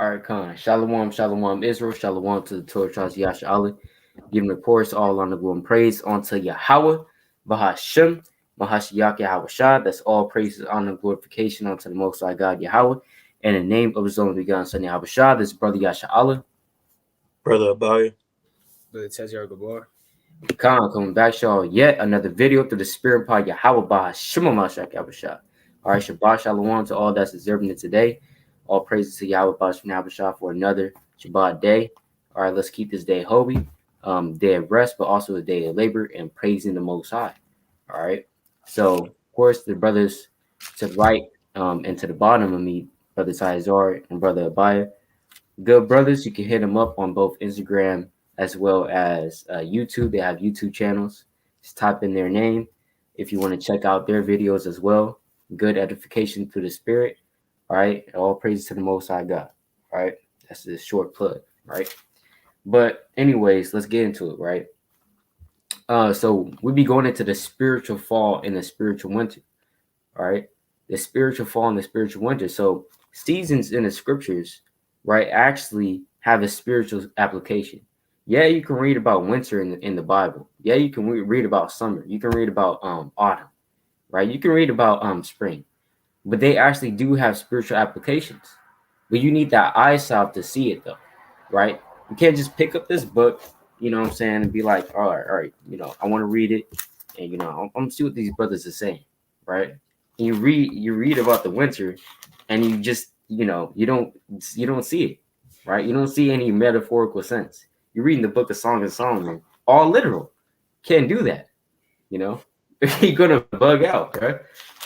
All right, Khan. Shalom, shalom, Israel. Shalom to the Torah tribes, Yasharala. Giving the chorus all on the glory and praise unto Yahweh, Bahashem, Mahashiach Yahweh Shah. That's all praises, honor, and glorification unto the Most High God Yahweh. In the name of His only begotten Son Yahweh Shah, this brother Yasharala. Brother Ahbayah. Brother Tazaiyar Gabar. Khan coming back, y'all. Yet another video through the Spirit pod Yahweh Bahashem, Mahashiach Yahweh Shah. All right, Shabbat Shalom to all that's observing it today. All praises to Yahweh Bahashem Yahweh Shah for another Shabbat day. All right, let's keep this day holy. Day of rest, but also a day of labor and praising the Most High. All right. So, of course, the brothers to the right and to the bottom of me, Brother Tazaiyar and Brother Ahbayah, good brothers. You can hit them up on both Instagram as well as YouTube. They have YouTube channels. Just type in their name if you want to check out their videos as well. Good edification through the Spirit. All right. All praises to the Most High God. All right. That's a short plug. Right. But anyways, let's get into it, right? So we'll be going into the spiritual fall and the spiritual winter, all right? The spiritual fall and the spiritual winter. So seasons in the scriptures, right, actually have a spiritual application. Yeah, you can read about winter in the Bible. Yeah, you can read about summer. You can read about autumn, right? You can read about spring, but they actually do have spiritual applications. But you need that eyesight to see it, though, right? You can't just pick up this book, you know what I'm saying, and be like, all right, you know, I want to read it, and you know, I'm gonna see what these brothers are saying, right? And you read about the winter, and you just, you know, you don't see it, right? You don't see any metaphorical sense. You're reading the book of Song of Solomon, all literal. Can't do that, you know. You're gonna bug out, right?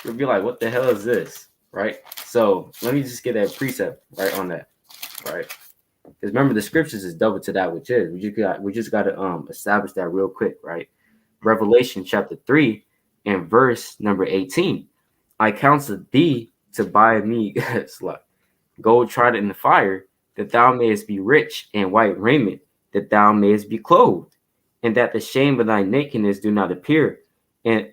You'll be like, what the hell is this, right? So let me just get that precept right on that, right? Because remember, the scriptures is double to that which is. We just got to establish that real quick, right? Revelation chapter 3 and verse number 18. I counsel thee to buy me gold tried in the fire, that thou mayest be rich, and white raiment, that thou mayest be clothed, and that the shame of thy nakedness do not appear, and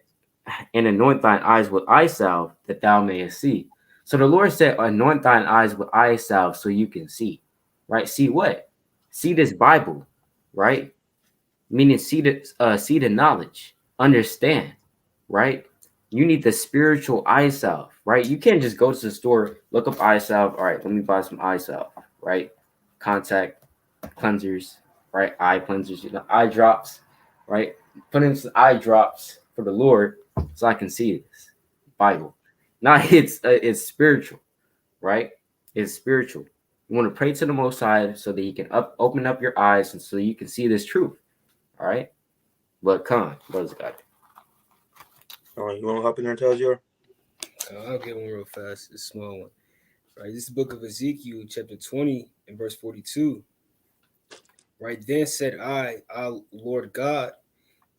anoint thine eyes with eye salve, that thou mayest see. So the Lord said, anoint thine eyes with eye salve so you can see. Right? See what? See this Bible, right? Meaning see the knowledge, understand, right? You need the spiritual eye salve, right? You can't just go to the store, look up eye salve. All right, let me buy some eye salve, right? Contact cleansers, right? Eye cleansers, you know, eye drops, right? Put in some eye drops for the Lord so I can see this Bible. Now it's spiritual, right? It's spiritual. You want to pray to the Most High so that He can open up your eyes and so you can see this truth. All right? But brothers got it. All right, you want to hop in there and tell us your? I'll get one real fast. It's a small one. Right, this is the book of Ezekiel, chapter 20 and verse 42. Right, then said I, Lord God,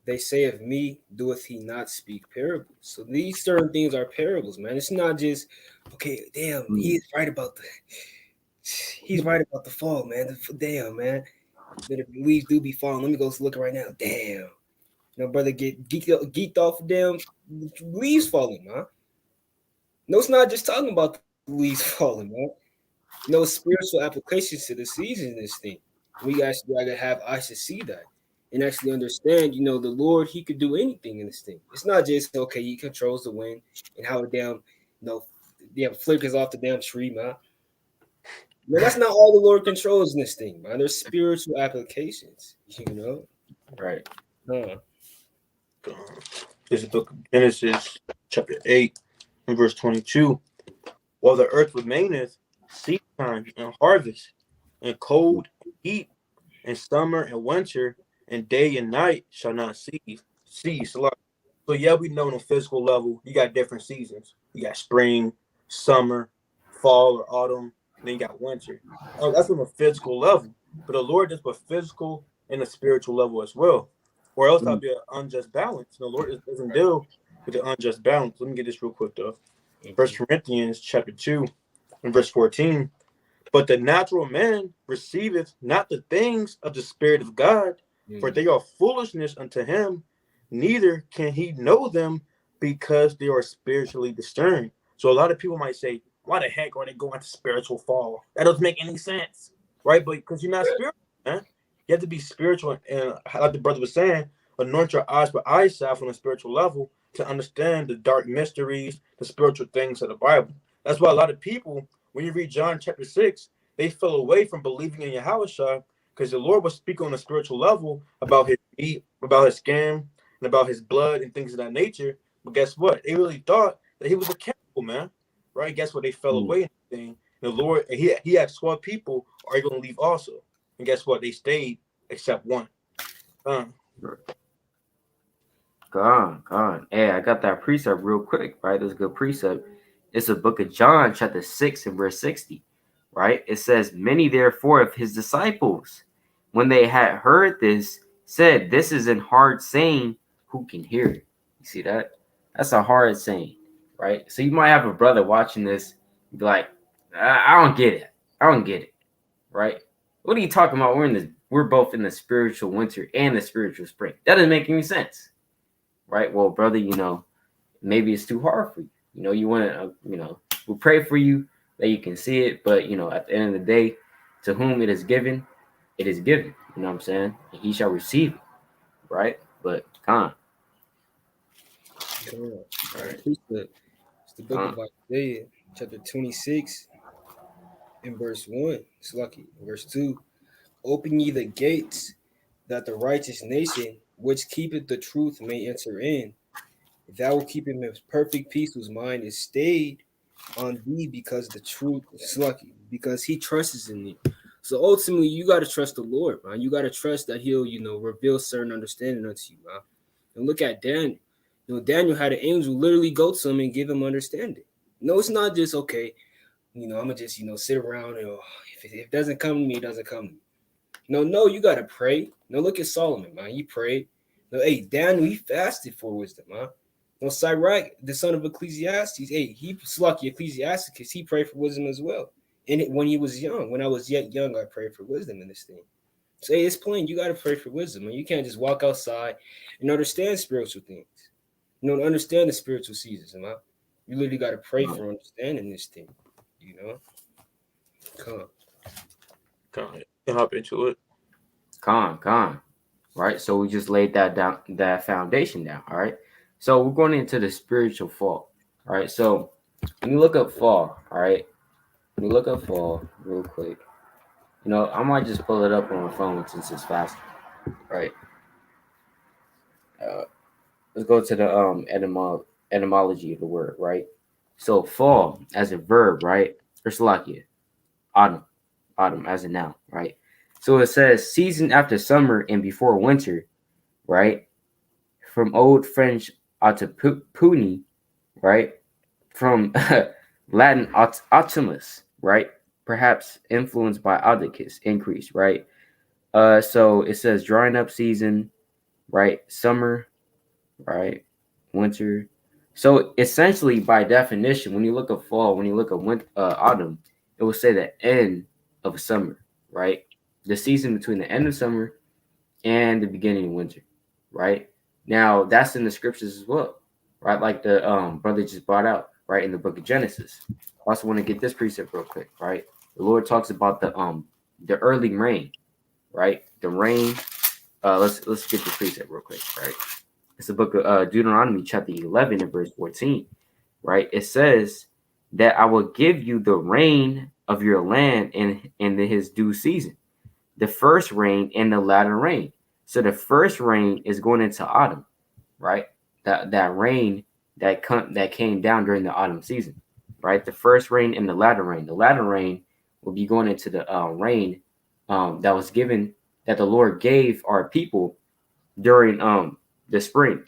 they say of me, doeth he not speak parables? So these certain things are parables, man. It's not just, okay, damn, he's right about the fall, man. Damn, man. The leaves do be falling. Let me go look right now. Damn. You know, brother, get geeked off of damn leaves falling, man. No, it's not just talking about the leaves falling, man. No spiritual applications to the season in this thing. We actually gotta have eyes to see that and actually understand, you know, the Lord, He could do anything in this thing. It's not just, okay, He controls the wind and how it damn, flickers off the damn tree, man. Man, that's not all the Lord controls in this thing, man. There's spiritual applications, you know? Right. This is the book of Genesis, chapter 8, and verse 22. While the earth remaineth, seed time and harvest, and cold and heat, and summer and winter, and day and night shall not cease. So yeah, we know on a physical level, you got different seasons. You got spring, summer, fall, or autumn. And then you got winter. Oh, that's on a physical level. But the Lord does put physical and a spiritual level as well. Or else that'll be an unjust balance. The Lord doesn't deal with the unjust balance. Let me get this real quick though. 1 Corinthians chapter 2 and verse 14. But the natural man receiveth not the things of the Spirit of God, for they are foolishness unto him, neither can he know them because they are spiritually discerned. So a lot of people might say, why the heck are they going to spiritual fall? That doesn't make any sense, right? But because you're not spiritual, man, you have to be spiritual, and like the brother was saying, anoint your eyes with eye salve on a spiritual level to understand the dark mysteries, the spiritual things of the Bible. That's why a lot of people, when you read John chapter 6, they fell away from believing in Yahushua because the Lord was speaking on a spiritual level about his meat, about his skin, and about his blood and things of that nature. But guess what? They really thought that he was a cannibal, man. Right? Guess what? They fell away and everything. The Lord, he asked 12 people, are you going to leave also? And guess what? They stayed except one. Gone. Hey, I got that precept real quick, right? That's a good precept. It's the book of John, chapter 6 and verse 60, right? It says, many therefore of his disciples, when they had heard this, said, this is an hard saying, who can hear it? You see that? That's a hard saying, right? So you might have a brother watching this, be like, I don't get it. I don't get it, right? What are you talking about? We're both in the spiritual winter and the spiritual spring. That doesn't make any sense. Right? Well, brother, maybe it's too hard for you. You want to, we pray for you that you can see it. But, at the end of the day, to whom it is given, it is given. You know what I'm saying? And he shall receive it. Right? But, All right. It's the book of Isaiah, chapter 26, and verse 1. It's lucky. Verse 2. Open ye the gates, that the righteous nation, which keepeth the truth, may enter in. Thou will keep him in perfect peace, whose mind is stayed on thee, because the truth is lucky, because he trusts in thee. So ultimately, you got to trust the Lord, man. You got to trust that he'll, reveal certain understanding unto you, man. And look at Daniel. Daniel had an angel literally go to him and give him understanding. No, it's not just, okay, I'm going to just, sit around and if it doesn't come to me, it doesn't come to me. No, you got to pray. No, look at Solomon, man. He prayed. No, hey, Daniel, he fasted for wisdom, man. No, Sirach, the son of Ecclesiastes, hey, he was lucky Ecclesiastes because he prayed for wisdom as well. And when he was young, when I was yet young, I prayed for wisdom in this thing. So hey, it's plain, you got to pray for wisdom, man. You can't just walk outside and understand spiritual things. To understand the spiritual seasons, man. You literally got to pray for understanding this thing, Come. You hop into it. Con. Right? So we just laid that foundation down, all right? So we're going into the spiritual fall. All right. So when you look up fall, all right. When you look up fall real quick, I might just pull it up on my phone since it's faster. Right. Let's go to the etymology of the word, right? So fall as a verb, right? Or Slovakia, autumn as a noun, right? So it says season after summer and before winter, right? From Old French autumnus, right? From Latin autumnus, right? Perhaps influenced by audicus, increase, right? So it says drying up season, right? Summer, right? Winter. So essentially, by definition, when you look at fall, when you look at winter, autumn, it will say the end of summer, right? The season between the end of summer and the beginning of winter, right? Now that's in the scriptures as well, right? Like the brother just brought out, right, in the book of Genesis. I also want to get this precept real quick, right? The Lord talks about the early rain, right? The rain. Let's get the precept real quick, right? It's the book of Deuteronomy, chapter 11 and verse 14, right? It says that I will give you the rain of your land in his due season, the first rain and the latter rain. So the first rain is going into autumn, right? That rain that came down during the autumn season, right? The first rain and the latter rain. The latter rain will be going into the rain that was given, that the Lord gave our people during the spring.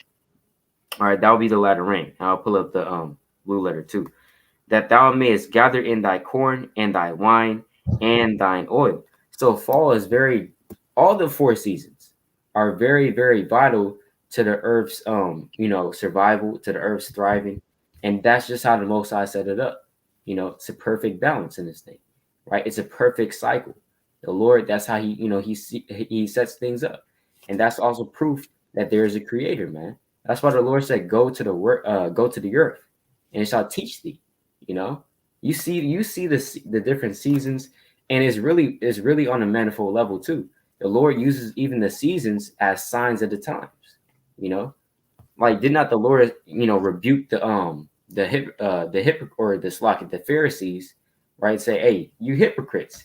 All right, that will be the latter rain. I'll pull up the blue letter too. That thou mayest gather in thy corn and thy wine and thine oil. So fall is all the four seasons are very, very vital to the earth's survival, to the earth's thriving. And that's just how the Most High set it up. It's a perfect balance in this thing, right? It's a perfect cycle. The Lord, that's how he sets things up. And that's also proof that there is a creator, man. That's why the Lord said, go to the earth, and it shall teach thee. You see the different seasons, and it's really on a manifold level too. The Lord uses even the seasons as signs of the times. You know, like did not the Lord rebuke the Pharisees, right? Say, hey, you hypocrites.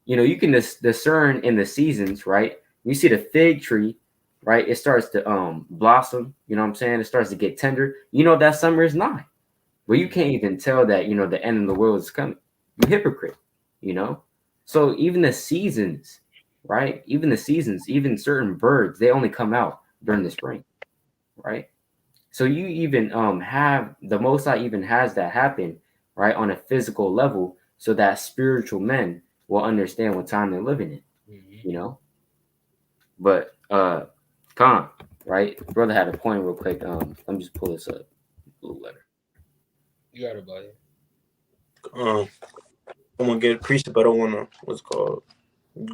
You can discern in the seasons, right? You see the fig tree, right? It starts to blossom. You know what I'm saying? It starts to get tender. That summer is nigh. Well, you can't even tell that the end of the world is coming. You hypocrite. You know. So even the seasons, right? Even the seasons, even certain birds, they only come out during the spring, right? So you even have the Most High even has that happen, right, on a physical level, so that spiritual men will understand what time they're living in, you know. But Khan, right, brother had a point real quick. Let me just pull this up, a little letter. You got it, buddy. I'm gonna get a precept, but I don't wanna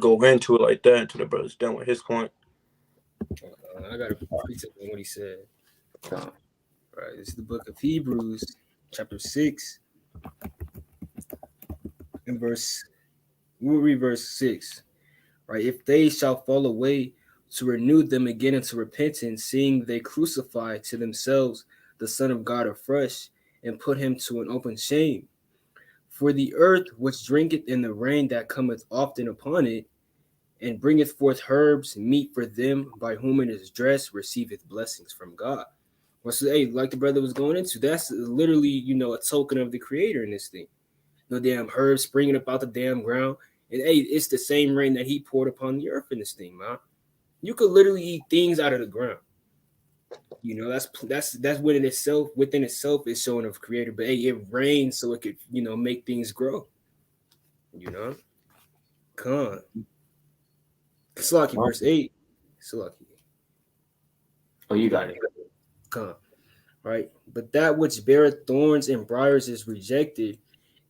go into it like that until the brother's done with his point. I got a precept on what he said. Khan. Right, this is the book of Hebrews, chapter 6, and we'll read verse 6. Right, if they shall fall away, to renew them again into repentance, seeing they crucify to themselves the Son of God afresh, and put him to an open shame. For the earth which drinketh in the rain that cometh often upon it, and bringeth forth herbs, meat for them by whom it is dressed, receiveth blessings from God. Well, so, hey, like the brother was going into, that's literally, a token of the creator in this thing. No damn herbs springing up out the damn ground. And hey, it's the same rain that he poured upon the earth in this thing, man. You could literally eat things out of the ground. That's within itself is showing of creator. But hey, it rains so it could, make things grow. Con. Salaki, verse 8. Salaki. Oh, you got it. Con. Right? But that which beareth thorns and briars is rejected,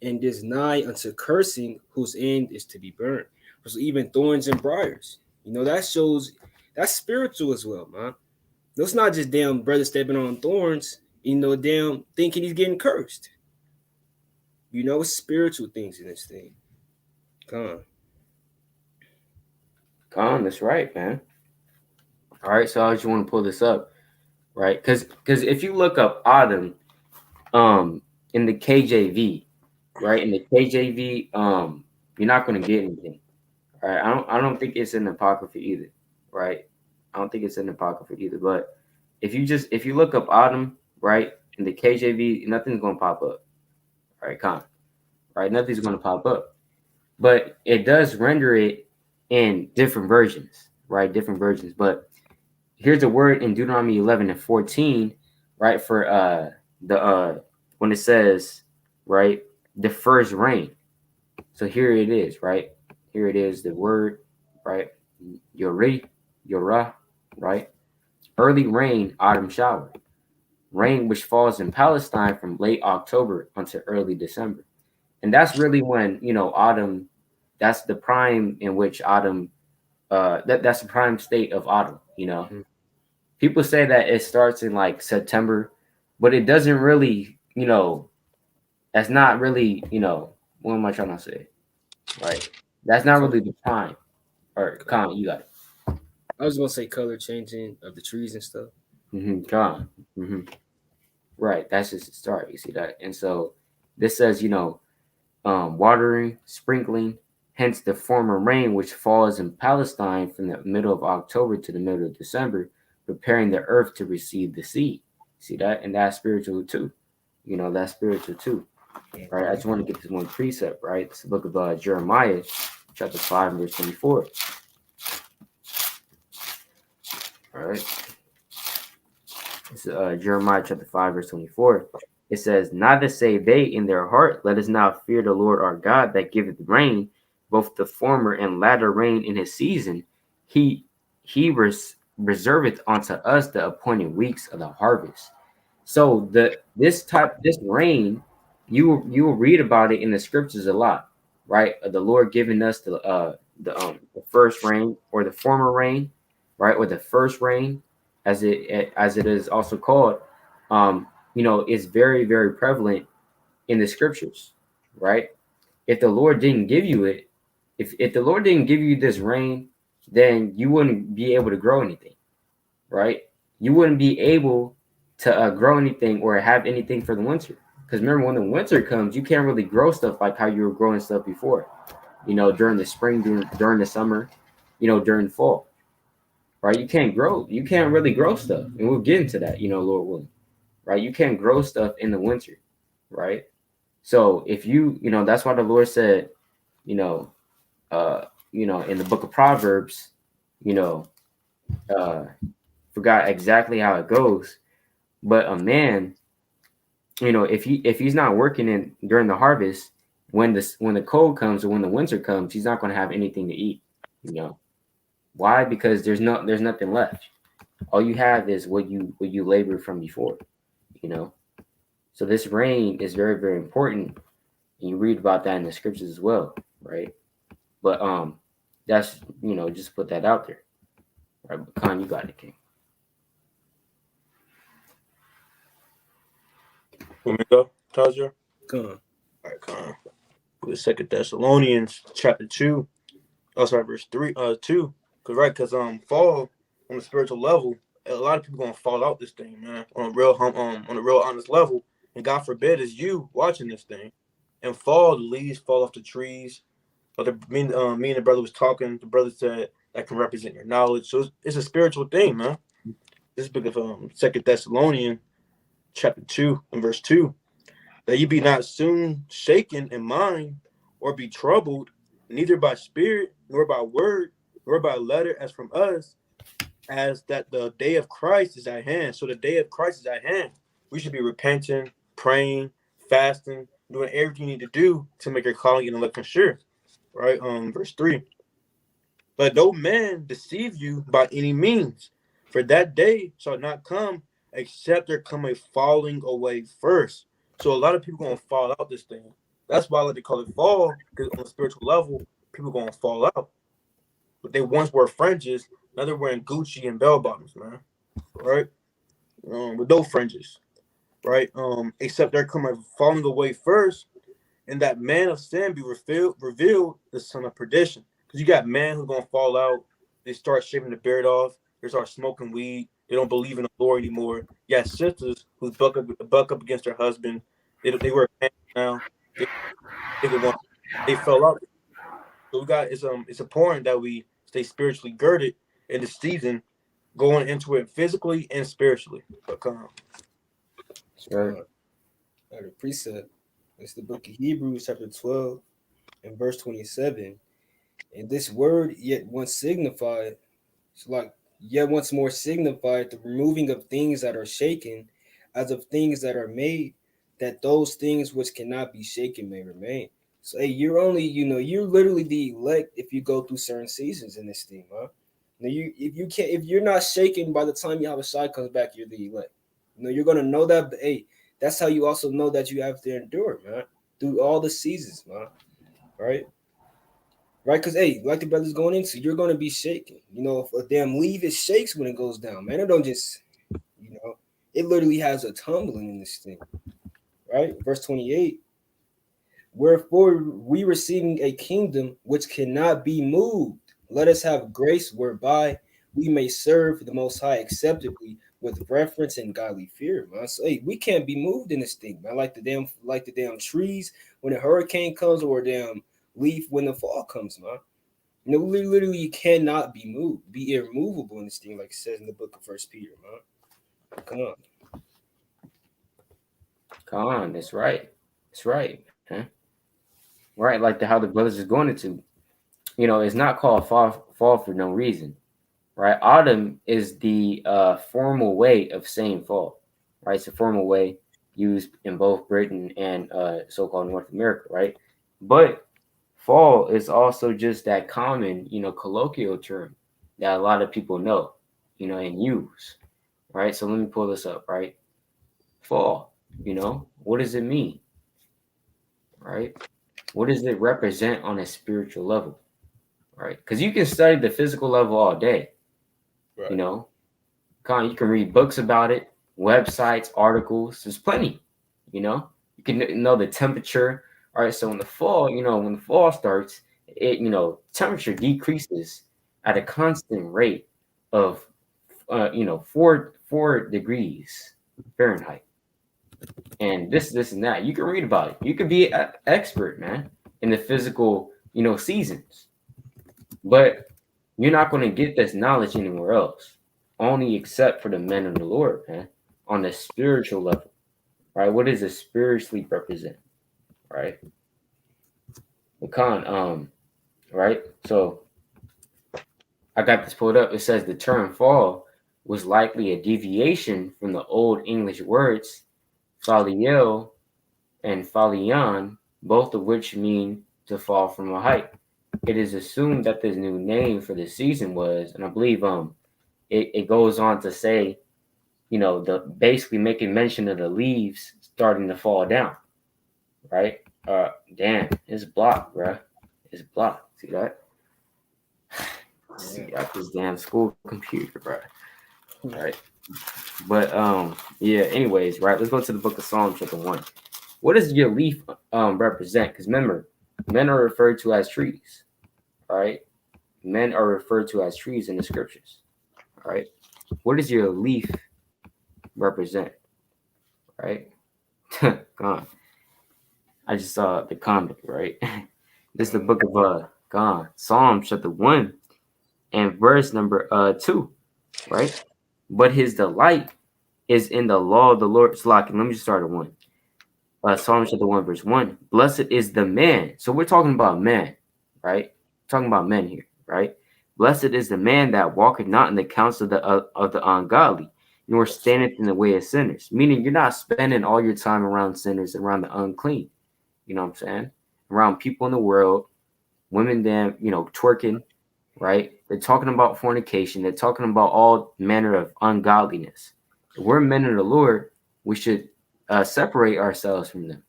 and is nigh unto cursing, whose end is to be burned. So even thorns and briars, that shows that's spiritual as well, man. It's not just damn brother stepping on thorns, damn thinking he's getting cursed. It's spiritual things in this thing. Come Khan, that's right, man. All right, so I just want to pull this up, right? Because if you look up Adam, in the KJV, right? In the KJV, you're not going to get anything. All right, I don't think it's in the Apocrypha either, right? I don't think it's in the Apocrypha either. But if you look up Adam, right, in the KJV, nothing's going to pop up. All right, right? Nothing's going to pop up. But it does render it in different versions, right? Different versions. But here's a word in Deuteronomy 11 and 14, right? For the when it says, right, the first rain. So here it is, right? Here it is, the word, right? Yorah, right? Early rain, autumn shower. Rain which falls in Palestine from late October until early December. And that's really when, autumn, that's the prime in which autumn, that's the prime state of autumn, People say that it starts in like September, but it doesn't really, that's not really, what am I trying to say? Right. That's not really the prime. Or Con, you got it. I was gonna say color changing of the trees and stuff. Con. Right. That's just the start. You see that? And so this says, watering, sprinkling, hence the former rain which falls in Palestine from the middle of October to the middle of December, preparing the earth to receive the seed. See that? And that's spiritual too. That's spiritual too. Right. I just want to get this one precept, right? It's the book of Jeremiah, chapter 5, verse 24. All right. It's Jeremiah chapter 5, verse 24. It says, neither say they in their heart, let us now fear the Lord our God that giveth rain, both the former and latter rain in his season. He reserveth unto us the appointed weeks of the harvest. So this rain, you will read about it in the scriptures a lot, right? The Lord giving us the first rain, or the former rain, right, or the first rain, as it is also called, is very, very prevalent in the scriptures, right? If the Lord didn't give you it, if the Lord didn't give you this rain, then you wouldn't be able to grow anything, right? You wouldn't be able to grow anything or have anything for the winter. Because remember, when the winter comes, you can't really grow stuff like how you were growing stuff before. During the spring, during the summer, during fall, right? You can't grow. You can't really grow stuff, and we'll get into that. Lord willing, right? You can't grow stuff in the winter, right? So if that's why the Lord said, you know, in the book of Proverbs, you know, forgot exactly how it goes, but a man, if he's not working in during the harvest, when the cold comes or when the winter comes, he's not going to have anything to eat. Why? Because there's nothing left. All you have is what you labored from before. So this rain is very, very important. And you read about that in the scriptures as well, right? But that's just put that out there. Right, but Khan, you got it, King. Want me to go, Tazaiyar? Come on. All right, Con. With 2 Thessalonians chapter 2. Oh, sorry, verse 2. Because fall on the spiritual level, a lot of people gonna fall out this thing, man. On a real honest level. And God forbid is you watching this thing. And fall, the leaves fall off the trees. But me and the brother was talking. The brother said that can represent your knowledge. So it's a spiritual thing, man. This book of 2 Thessalonians chapter 2 and verse 2. That you be not soon shaken in mind, or be troubled, neither by spirit, nor by word, nor by letter as from us, as that the day of Christ is at hand. So the day of Christ is at hand. We should be repenting, praying, fasting, doing everything you need to do to make your calling and election sure. Right? Verse 3. Let no man deceive you by any means, for that day shall not come except there come a falling away first. So a lot of people gonna fall out this thing. That's why I like to call it fall, because on a spiritual level, people gonna fall out. But they once wore fringes, now they're wearing Gucci and bell bottoms, man. Right? With no fringes. Right? Except there come a falling away first, and that man of sin be revealed the son of perdition. Because you got men who gonna fall out, they start shaving the beard off, they start smoking weed, they don't believe in the Lord anymore. You got sisters who buck up against their husband, they wear pants now, they fell out. So we got it's important that we stay spiritually girded in the season, going into it physically and spiritually. But Sure. The precept. It's the book of Hebrews, chapter 12, and verse 27. And this word yet once signified, it's like yet once more signified the removing of things that are shaken, as of things that are made, that those things which cannot be shaken may remain. So hey, you're only, you're literally the elect if you go through certain seasons in this thing, huh? Now if you're not shaken by the time you have a shot comes back, you're the elect. You're gonna know that, but hey, that's how you also know that you have to endure, man, through all the seasons, man. Right? Right? Because hey, like the brother's going into, you're gonna be shaking. If a damn leaf, it shakes when it goes down, man. It don't just, it literally has a tumbling in this thing. Right? Verse 28. Wherefore we receiving a kingdom which cannot be moved, let us have grace whereby we may serve the Most High acceptably with reverence and godly fear, man. So hey, we can't be moved in this thing, man. Like the damn trees when a hurricane comes, or a damn leaf when the fall comes, man. Literally, you cannot be moved, be immovable in this thing, like it says in the book of First Peter, man. Come on. Come on, that's right. That's right, huh? Right, like how the brothers is going into. It's not called fall for no reason, right? Autumn is the formal way of saying fall, right? It's a formal way used in both Britain and so-called North America, right? But fall is also just that common, colloquial term that a lot of people know, and use, right? So let me pull this up, right? Fall, what does it mean, right? What does it represent on a spiritual level, right? Because you can study the physical level all day, Right. you can read books about it, websites, articles. There's plenty, you can know the temperature All right, so in the fall, when the fall starts, it temperature decreases at a constant rate of 4 degrees Fahrenheit, and this and that. You can read about it. You could be an expert, man, in the physical seasons, but you're not going to get this knowledge anywhere else, only except for the men of the Lord, man, on the spiritual level, right? What does it spiritually represent, right? Right? So I got this pulled up. It says the term fall was likely a deviation from the Old English words faliel and falian, both of which mean to fall from a height. It is assumed that this new name for the season was, and I believe it goes on to say, the basically making mention of the leaves starting to fall down, right? Damn, it's blocked, bro. It's blocked. See that? See, got this damn school computer, bro. Right. But yeah. Anyways, right. Let's go to the Book of Psalms, chapter 1. What does your leaf represent? Because remember, men are referred to as trees. All right. Men are referred to as trees in the scriptures. All right. What does your leaf represent? Right. Gone. I just saw the comment. Right. This is the book of Psalms, chapter 1, and verse number 2. Right. But his delight is in the law of the Lord. Let me just start at 1. Psalm chapter 1, verse 1. Blessed is the man. So we're talking about men, right? Talking about men here, right? Blessed is the man that walketh not in the counsel of the ungodly, nor standeth in the way of sinners. Meaning you're not spending all your time around sinners, around the unclean. You know what I'm saying? Around people in the world, women twerking, right? They're talking about fornication. They're talking about all manner of ungodliness. If we're men of the Lord, we should separate ourselves from them,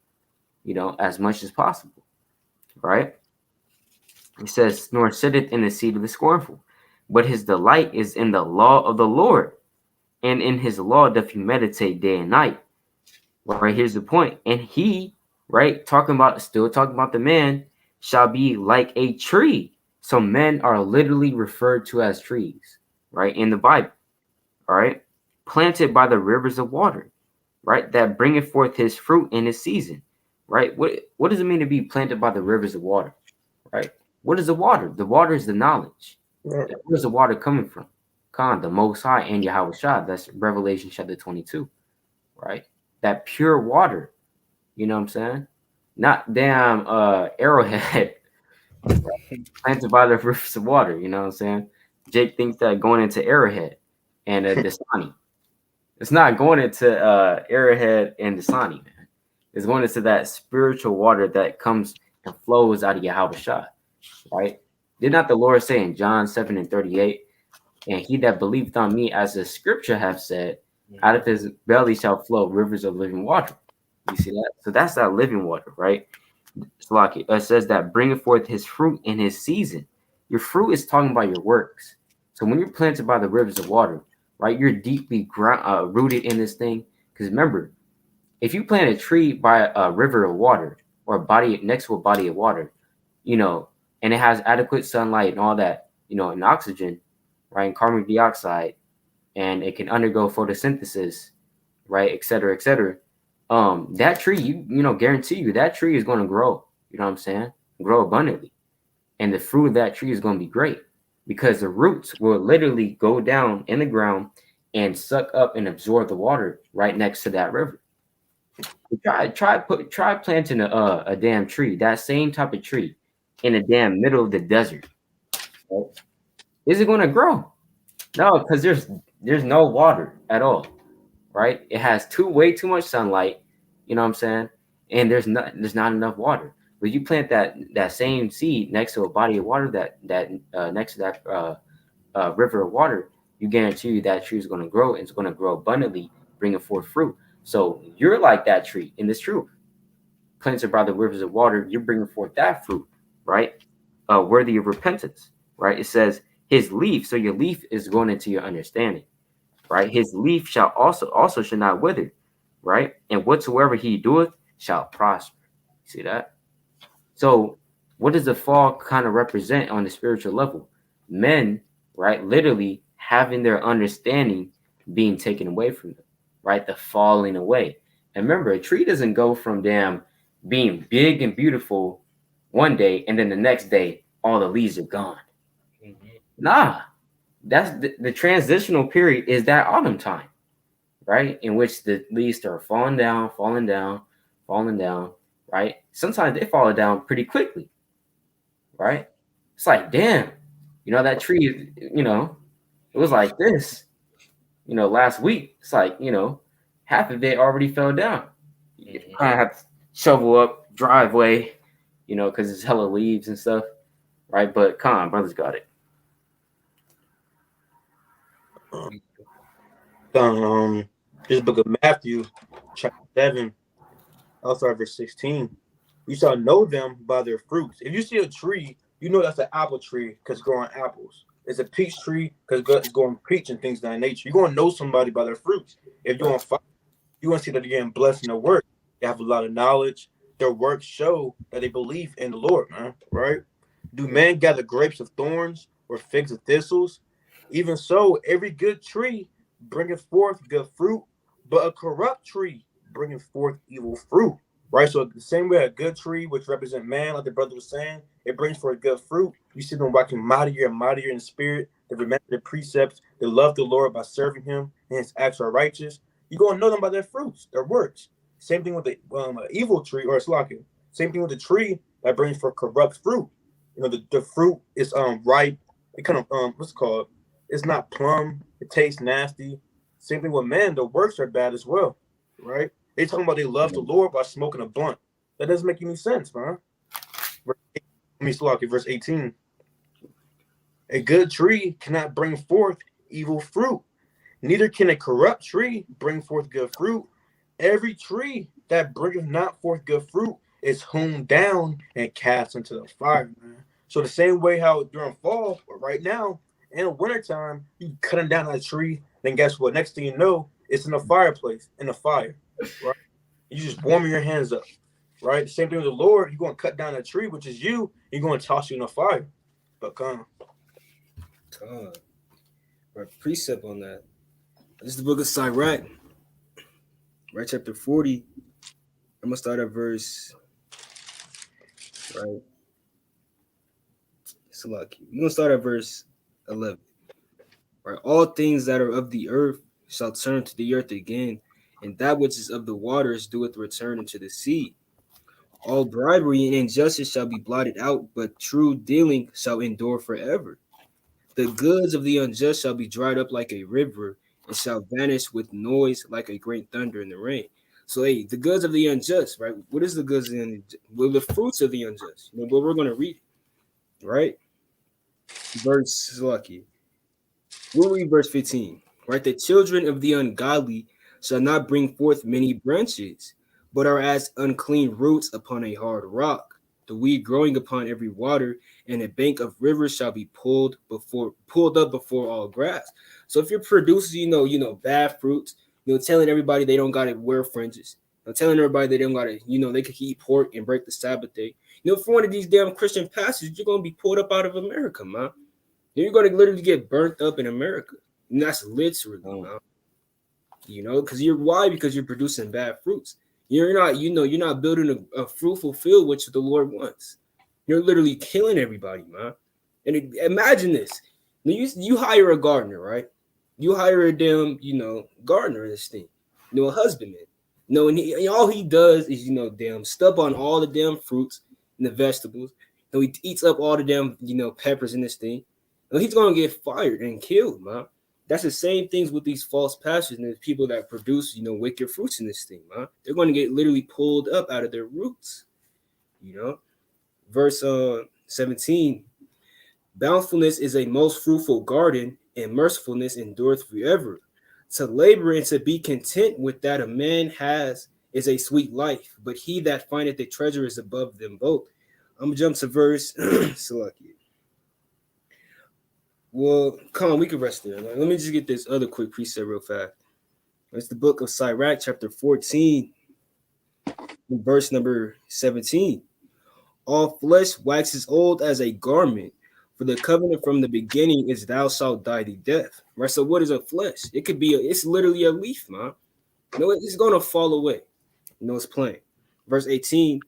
as much as possible, right? He says, nor sitteth in the seat of the scornful, but his delight is in the law of the Lord, and in his law doth he meditate day and night. Right, here's the point. And he, right, still talking about the man, shall be like a tree. So men are literally referred to as trees, right, in the Bible, all right, planted by the rivers of water, right, that bringeth forth his fruit in his season, right? What does it mean to be planted by the rivers of water, right? What is the water? The water is the knowledge. Right. Where's the water coming from? The Most High and Yahweh Shah. That's Revelation chapter 22, right? That pure water, you know what I'm saying? Not damn Arrowhead, planted by the rivers of water, you know what I'm saying? Jake thinks that going into Arrowhead and Dasani. It's not going into Arrowhead and Dasani, man. It's going into that spiritual water that comes and flows out of Yahweh Shah, right? Did not the Lord say in John 7:38, and he that believeth on me, as the scripture hath said, out of his belly shall flow rivers of living water. You see that? So that's that living water, right? It says that bringeth forth his fruit in his season. Your fruit is talking about your works. So when you're planted by the rivers of water, right, you're deeply rooted in this thing. Because remember, if you plant a tree by a river of water or a body next to a body of water, and it has adequate sunlight and all that, and oxygen, right, and carbon dioxide, and it can undergo photosynthesis, right, et cetera, et cetera. That tree, guarantee you that tree is going to grow, you know what I'm saying? Grow abundantly. And the fruit of that tree is going to be great because the roots will literally go down in the ground and suck up and absorb the water right next to that river. Try planting a damn tree, that same type of tree, in the damn middle of the desert. Right? Is it going to grow? No, because there's no water at all, right? It has way too much sunlight, you know what I'm saying? And there's not enough water. But you plant that same seed next to a body of water that next to that river of water, you guarantee you that tree is going to grow. It's going to grow abundantly, bringing forth fruit. So you're like that tree in this truth. Planted by the rivers of water, you're bringing forth that fruit, right? Worthy of repentance, right? It says his leaf. So your leaf is going into your understanding, right? His leaf shall also shall not wither, right? And whatsoever he doeth shall prosper. See that? So, what does the fall kind of represent on the spiritual level? Men, right, literally having their understanding being taken away from them, right? The falling away. And remember, a tree doesn't go from damn being big and beautiful one day and then the next day all the leaves are gone. Mhm. Nah, that's the transitional period is that autumn time, right? In which the leaves start falling down, falling down, falling down, right? Sometimes they fall down pretty quickly, right? It's like, damn, that tree, it was like this, last week. It's like, half of it already fell down. You kind of Mhm. have to shovel up driveway, because it's hella leaves and stuff, right? But come on, brothers got it. Um, this book of Matthew, chapter 7, I'll start verse 16. You shall know them by their fruits. If you see a tree, you know that's an apple tree because it's growing apples. It's a peach tree because it's growing peach and things of that nature. You're going to know somebody by their fruits. If you're on fire, you want to see that they're getting blessed in their work. They have a lot of knowledge. Their works show that they believe in the Lord, man. Right? Do men gather grapes of thorns or figs of thistles? Even so, every good tree bringeth forth good fruit, but a corrupt tree bringeth forth evil fruit. Right? So the same way a good tree, which represent man, like the brother was saying, it brings forth good fruit. You see them walking mightier and mightier in the spirit. They remember the precepts. They love the Lord by serving him, and his acts are righteous. You're going to know them by their fruits, their works. Same thing with the evil tree or slocking. Same thing with the tree that brings forth corrupt fruit. The fruit is ripe. It kind of what's it called? It's not plum. It tastes nasty. Same thing with men. The works are bad as well, right? They talking about they love the Lord by smoking a blunt. That doesn't make any sense, man. Let me slock it. Verse 18. A good tree cannot bring forth evil fruit, neither can a corrupt tree bring forth good fruit. Every tree that bringeth not forth good fruit is hewn down and cast into the fire, man. So the same way how during fall, or right now, in wintertime, you cutting down that tree, then guess what? Next thing you know, it's in the fireplace, in the fire, right? You just warming your hands up, right? The same thing with the Lord. You're going to cut down a tree, which is you. You're going to toss you in the fire. But come. Con. Right, precept on that. This is the book of Sirach, right? Chapter 40. I'm gonna start at verse right. It's lucky. We're gonna start at verse 11. Right, all things that are of the earth shall turn to the earth again, and that which is of the waters doeth return into the sea. All bribery and injustice shall be blotted out, but true dealing shall endure forever. The goods of the unjust shall be dried up like a river, and shall vanish with noise like a great thunder in the rain. So, hey, the goods of the unjust, right? What is the goods of the unjust? Well, the fruits of the unjust. But we're going to read it, right? Verse lucky. We'll read verse 15, right? The children of the ungodly shall not bring forth many branches, but are as unclean roots upon a hard rock. The weed growing upon every water, and a bank of rivers shall be pulled up before all grass. So if you're producing, bad fruits, telling everybody they don't gotta wear fringes, telling everybody they don't gotta, they could eat pork and break the Sabbath day. For one of these damn Christian pastors, you're gonna be pulled up out of America, man. You're going to literally get burnt up in America. And that's literally, man. Because because you're producing bad fruits. You're not building a fruitful field, which the Lord wants. You're literally killing everybody, man. And imagine this. You hire a gardener, right? You hire a damn, gardener in this thing. A husbandman. And all he does is, damn, stub on all the damn fruits and the vegetables. He eats up all the damn, peppers in this thing. He's gonna get fired and killed, man. That's the same things with these false pastors and the people that produce, wicked fruits in this thing, man. They're going to get literally pulled up out of their roots, Verse 17, bountifulness is a most fruitful garden, and mercifulness endureth forever. To labor and to be content with that a man has is a sweet life, but he that findeth a treasure is above them both. I'm gonna jump to verse Salakia. Well, come on, we can rest there. Let me just get this other quick precept real fast. It's the book of Sirach, chapter 14, verse number 17. all flesh waxes old as a garment. For the covenant from the beginning is thou shalt die to death. Right. So what is a flesh? It could be it's literally a leaf, man. No, it's gonna fall away. It's plain. Verse 18.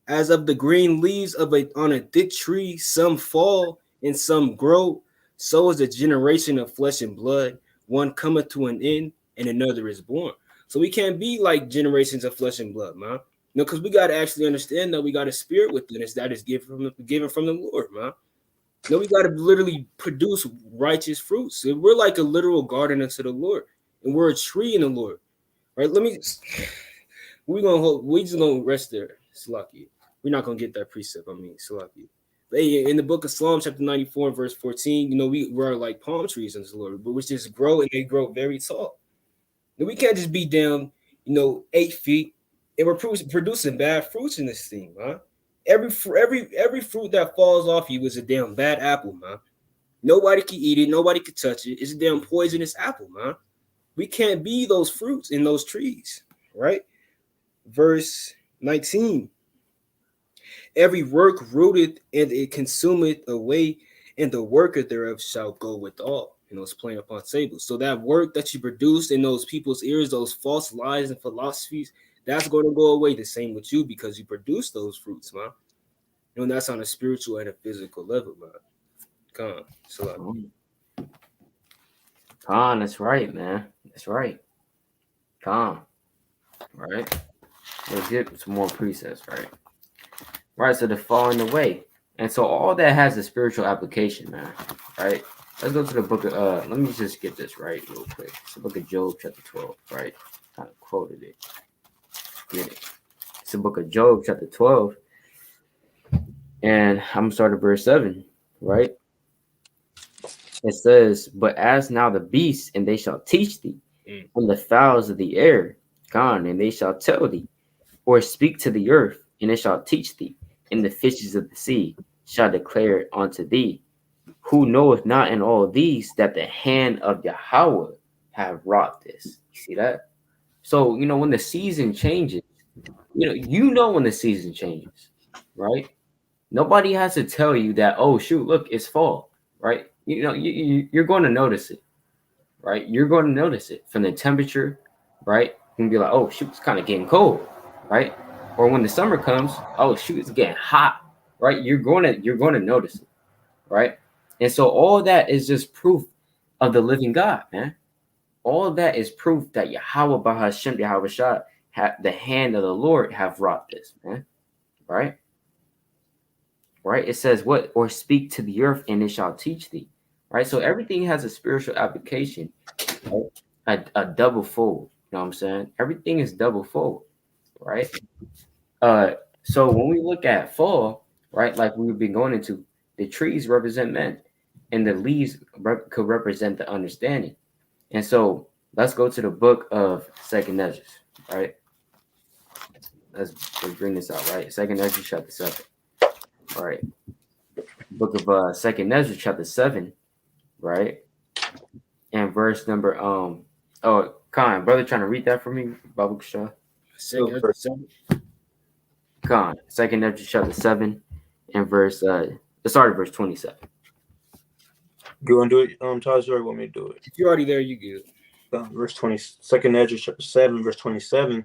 As of the green leaves of on a thick tree, some fall and some grow. So is the generation of flesh and blood. One cometh to an end, and another is born. So we can't be like generations of flesh and blood, man. Because we got to actually understand that we got a spirit within us that is given from the Lord, man. We got to literally produce righteous fruits. So we're like a literal garden unto the Lord, and we're a tree in the Lord, right? We just gonna rest there, Salaki. We're not gonna get that precept. Salaki. But hey, in the book of Psalms, chapter 94, verse 14, we're like palm trees unto the Lord, but we just grow and they grow very tall. We can't just be down, 8 feet, and we're producing bad fruits in this thing, man. Every fruit that falls off you is a damn bad apple, man. Nobody can eat it, nobody can touch it. It's a damn poisonous apple, man. We can't be those fruits in those trees, right? Verse 19. Every work rooted and it consumeth away, and the worker thereof shall go with all. It's playing upon tables. So that work that you produced in those people's ears, those false lies and philosophies, that's going to go away. The same with you because you produce those fruits, man. And that's on a spiritual and a physical level, man. Khan, that's right, man. That's right. Khan. Right? Let's get some more precepts, right? Right, so the falling away. And so all that has a spiritual application, man. Right? Let's go to the book of let me just get this right real quick. It's the book of Job, chapter 12, right? Kind of quoted it. Get it. It's the book of Job, chapter 12. And I'm gonna start at verse 7, right? It says, but as now the beasts, and they shall teach thee, and the fowls of the air, gone, and they shall tell thee, or speak to the earth, and it shall teach thee, and the fishes of the sea shall declare it unto thee. Who knoweth not in all these that the hand of Yahweh have wrought this? You see that? So, when the season changes, when the season changes, right? Nobody has to tell you that, oh, shoot, look, it's fall, right? You're going to notice it, right? You're going to notice it from the temperature, right? You can be like, oh, shoot, it's kind of getting cold, right? Or when the summer comes, oh, shoot, it's getting hot, right? You're going to notice it, right? And so all that is just proof of the living God, man. All that is proof that Yahweh Bahashem, Yahweh Shah, the hand of the Lord have wrought this, man. Right? Right? It says what? Or speak to the earth and it shall teach thee. Right? So everything has a spiritual application, right? A double fold. You know what I'm saying? Everything is double fold, right? So when we look at fall, right, like we've been going into, the trees represent men, and the leaves could represent the understanding. And so let's go to the book of Second Ezra, right? Let's bring this out, right? Second Ezra chapter 7. All right. Book of Second Ezra chapter 7, right? And verse number Khan, brother, trying to read that for me, Babu Shah. Second Ezra 7. Khan, Second Ezra chapter 7, and verse verse 27. You want to do it, Tazaiyar, or want me to do it? If you're already there, you good. Verse 20, Second Ezra chapter 7, verse 27.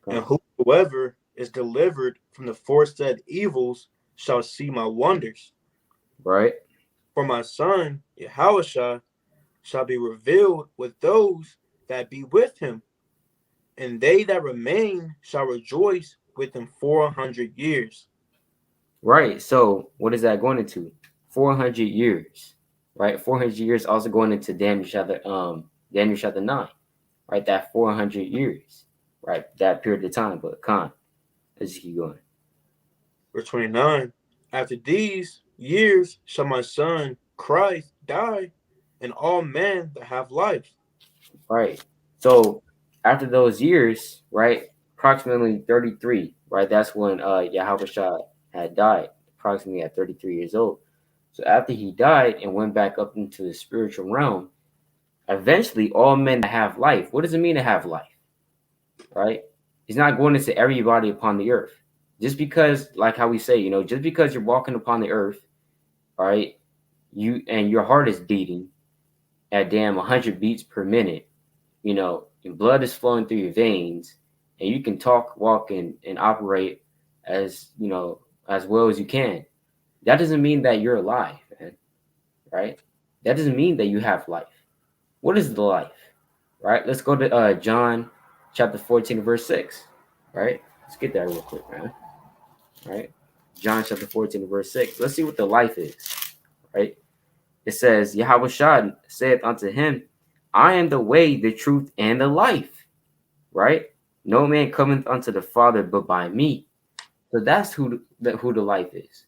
And whosoever is delivered from the foresaid evils shall see my wonders. Right. For my son, Yahushua, shall be revealed with those that be with him, and they that remain shall rejoice with him 400 years. Right. So what is that going into? 400 years. Right. 400 years also going into Daniel chapter 9. Right. That 400 years. Right. That period of time. But Khan, let's just keep going. Verse 29. After these years shall my son Christ die, and all men that have life. Right. So after those years, right, approximately 33, right, that's when Yahweh Shah had died, approximately at 33 years old. So after he died and went back up into the spiritual realm, eventually all men that have life. What does it mean to have life? Right? He's not going into everybody upon the earth. Just because, like how we say, just because you're walking upon the earth, right? And your heart is beating at damn 100 beats per minute, your blood is flowing through your veins, and you can talk, walk, and operate as as well as you can. That doesn't mean that you're alive, man. Right? That doesn't mean that you have life. What is the life? Right? Let's go to John chapter 14, verse 6. Right? Let's get that real quick, man. Right? John chapter 14, verse 6. Let's see what the life is. Right? It says, Yahweh Shah saith unto him, I am the way, the truth, and the life. Right? No man cometh unto the Father but by me. So that's who the life is.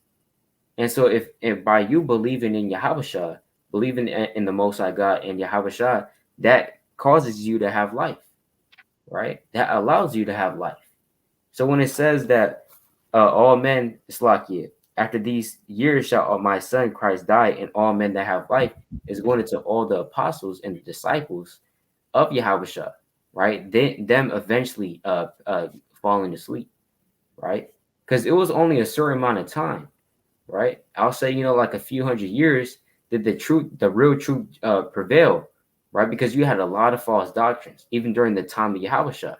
And so if by you believing in Yahweh Shah, believing in the Most High God and Yahweh Shah, that causes you to have life, right? That allows you to have life. So when it says that all men, Slakia, after these years shall my son Christ die, and all men that have life, is going into all the apostles and the disciples of Yahweh Shah, right? Them eventually falling asleep, right? Because it was only a certain amount of time, right? I'll say, like a few hundred years, did the real truth prevail, right? Because you had a lot of false doctrines, even during the time of Yahweh Shah,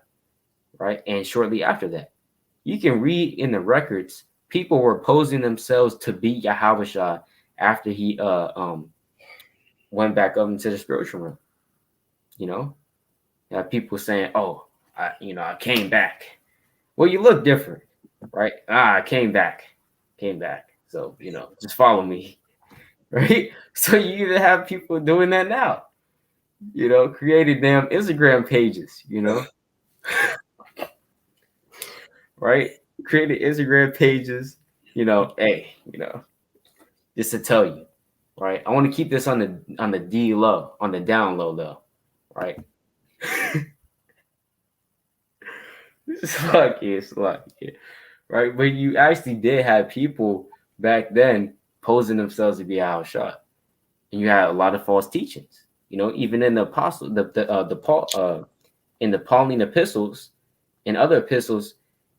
right? And shortly after that, you can read in the records, people were posing themselves to be Yahweh Shah after he went back up into the spiritual realm. You have people saying, "Oh, I came back." Well, you look different, right? I came back. So just follow me, right? So you even have people doing that now. Created damn Instagram pages. Right? Created Instagram pages. Hey, just to tell you, right? I want to keep this on the D low, on the down low though, right? It's lucky, right? But you actually did have people back then posing themselves to be Al Shah, and you had a lot of false teachings. Even in the apostle, the Paul, in the Pauline epistles and other epistles,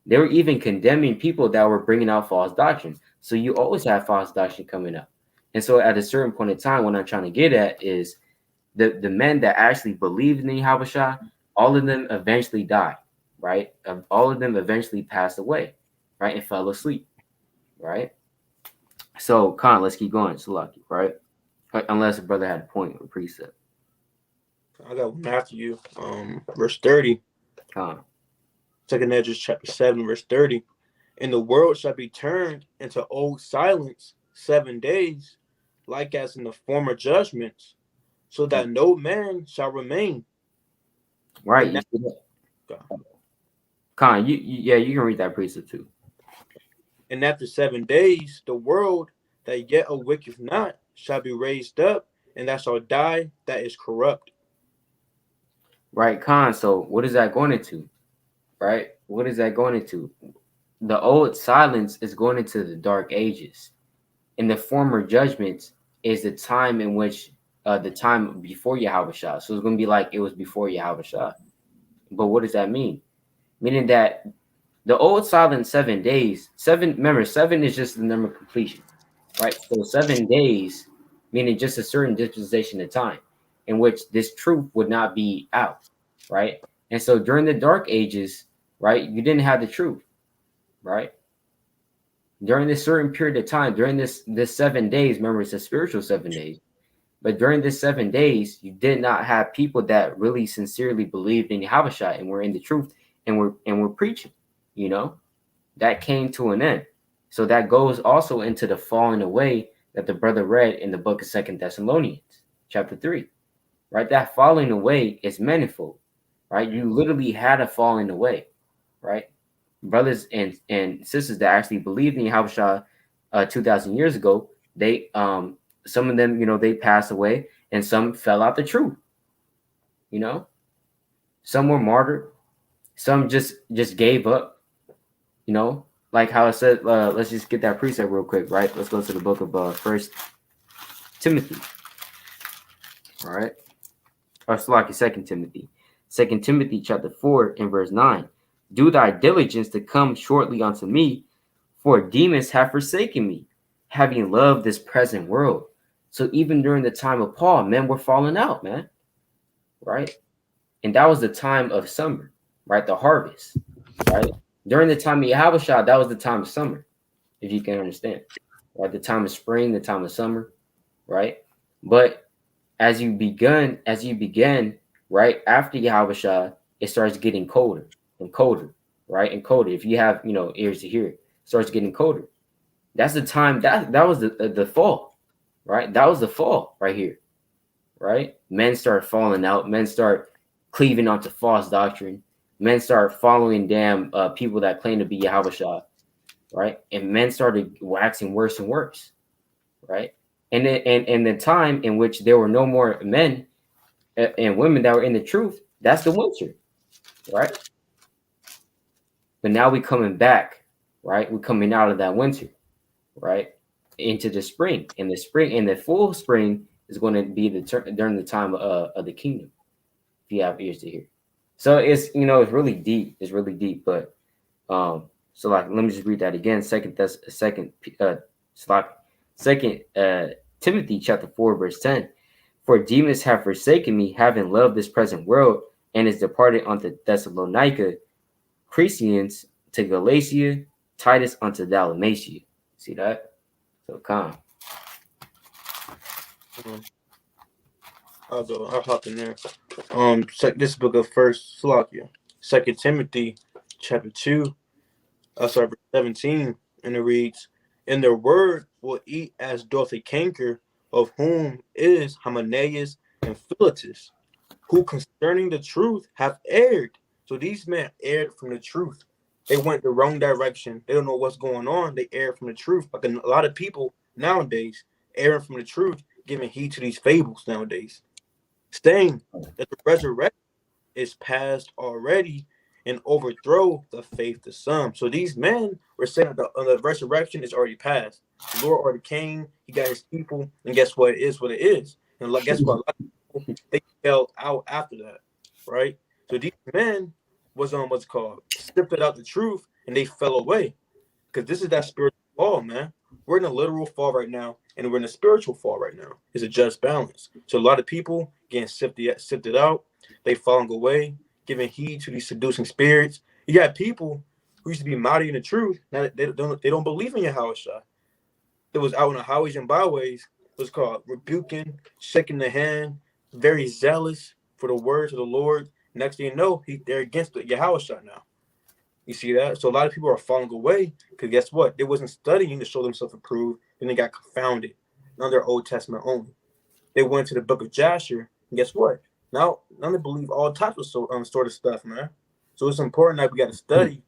they were even condemning people that were bringing out false doctrine. So you always have false doctrine coming up. And so at a certain point in time, what I'm trying to get at is the men that actually believed in Yahweh Shah, all of them eventually died, right? All of them eventually passed away, right? And fell asleep, right? So, Khan, let's keep going. Salaki, right? Unless a brother had a point or precept. I got one after you. Verse 30. Khan. Second Ezra chapter 7, verse 30. And the world shall be turned into old silence 7 days, like as in the former judgments, so that no man shall remain. Right. Khan, you can read that precept too. And after 7 days, the world that yet awaketh not shall be raised up, and that shall die that is corrupt. Right, Khan. So what is that going into? Right? What is that going into? The old silence is going into the dark ages. And the former judgments is the time in which the time before Yahweh Shah. So it's going to be like it was before Yahweh Shah. But what does that mean? Meaning that the old silence 7 days, remember, 7 is just the number of completion, right? So 7 days, meaning just a certain dispensation of time in which this truth would not be out, right? And so during the dark ages, right, you didn't have the truth, right? During this certain period of time, during this 7 days, remember it's a spiritual 7 days, but during this 7 days, you did not have people that really sincerely believed in Yahweh Shah and were in the truth and were preaching, that came to an end. So that goes also into the falling away that the brother read in the book of 2 Thessalonians, chapter 3, right? That falling away is manifold, right? You literally had a falling away, right? Brothers and sisters that actually believed in Yahweh Shah 2,000 years ago, they some of them, they passed away, and some fell out the truth. Some were martyred, some just gave up. Like how it said. Let's just get that precept real quick, right? Let's go to the book of First Timothy. All right, or Salaki, Second Timothy chapter 4 and verse 9. do thy diligence to come shortly unto me, for demons have forsaken me, having loved this present world. So even during the time of Paul, men were falling out, man, right? And that was the time of summer, right? The harvest, right? During the time of Yahushua, that was the time of summer, if you can understand, right? The time of spring, the time of summer, right? But as you began, right after Yahushua, it starts getting colder and colder, right? And colder. If you have, ears to hear, it starts getting colder. That's the time that was the fall, right? That was the fall right here, right? Men start falling out. Men start cleaving onto false doctrine. Men start following damn people that claim to be Yahushua, right? And men started waxing worse and worse, right? And the time in which there were no more men and women that were in the truth, that's the winter, right? But now we're coming back, right? We're coming out of that winter, right? Into the spring. And the full spring is going to be during the time of the kingdom, if you have ears to hear. So it's really deep. It's really deep. But so like let me just read that again. Second Timothy chapter 4, verse 10. For demons have forsaken me, having loved this present world, and is departed unto Thessalonica, Crescens to Galatia, Titus unto Dalmatia. See that? So come. I'll hop in there. This book of First Salakia, Second Timothy, chapter 2, verse 17, and it reads, "And their word will eat as doth a canker, of whom is Hymenaeus and Philetus, who concerning the truth have erred." So these men erred from the truth. They went the wrong direction. They don't know what's going on. They erred from the truth. Like a lot of people nowadays, erring from the truth, giving heed to these fables nowadays, saying that the resurrection is past already and overthrow the faith of some. So these men were saying that the resurrection is already past. The Lord already came. He got his people. And guess what? It is what it is. And guess what? A lot of people, they fell out after that, right? So these men was on what's called sifted out the truth and they fell away. Because this is that spiritual fall, man. We're in a literal fall right now, and we're in a spiritual fall right now. It's a just balance. So a lot of people getting sifted out, they falling away, giving heed to these seducing spirits. You got people who used to be mighty in the truth. Now they don't believe in Yahushua. That was out on the highways and byways. What's called rebuking, shaking the hand, very zealous for the words of the Lord. Next thing you know, they're against the Yahushua now. You see that? So a lot of people are falling away because guess what? They wasn't studying to show themselves approved. Then they got confounded under Old Testament only. They went to the book of Jasher, and guess what? Now they believe all types of sort of stuff, man. So it's important that we got to study,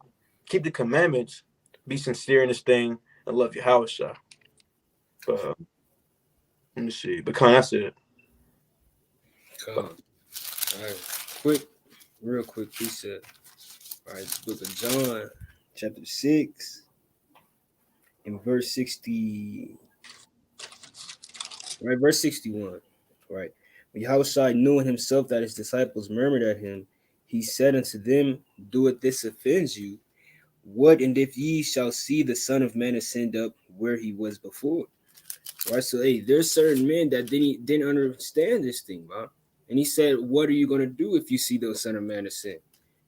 keep the commandments, be sincere in this thing, and love your house, y'all. But let me see. But that's it. All right, real quick precept. All right, the book of John, chapter 6, in verse 60. Right, verse 61. Right. When Yahushua knew in himself that his disciples murmured at him, he said unto them, "Doeth this offends you? What and if ye shall see the Son of Man ascend up where he was before?" Right. So there's certain men that didn't understand this thing, man. And he said, "What are you gonna do if you see the Son of Man ascend?"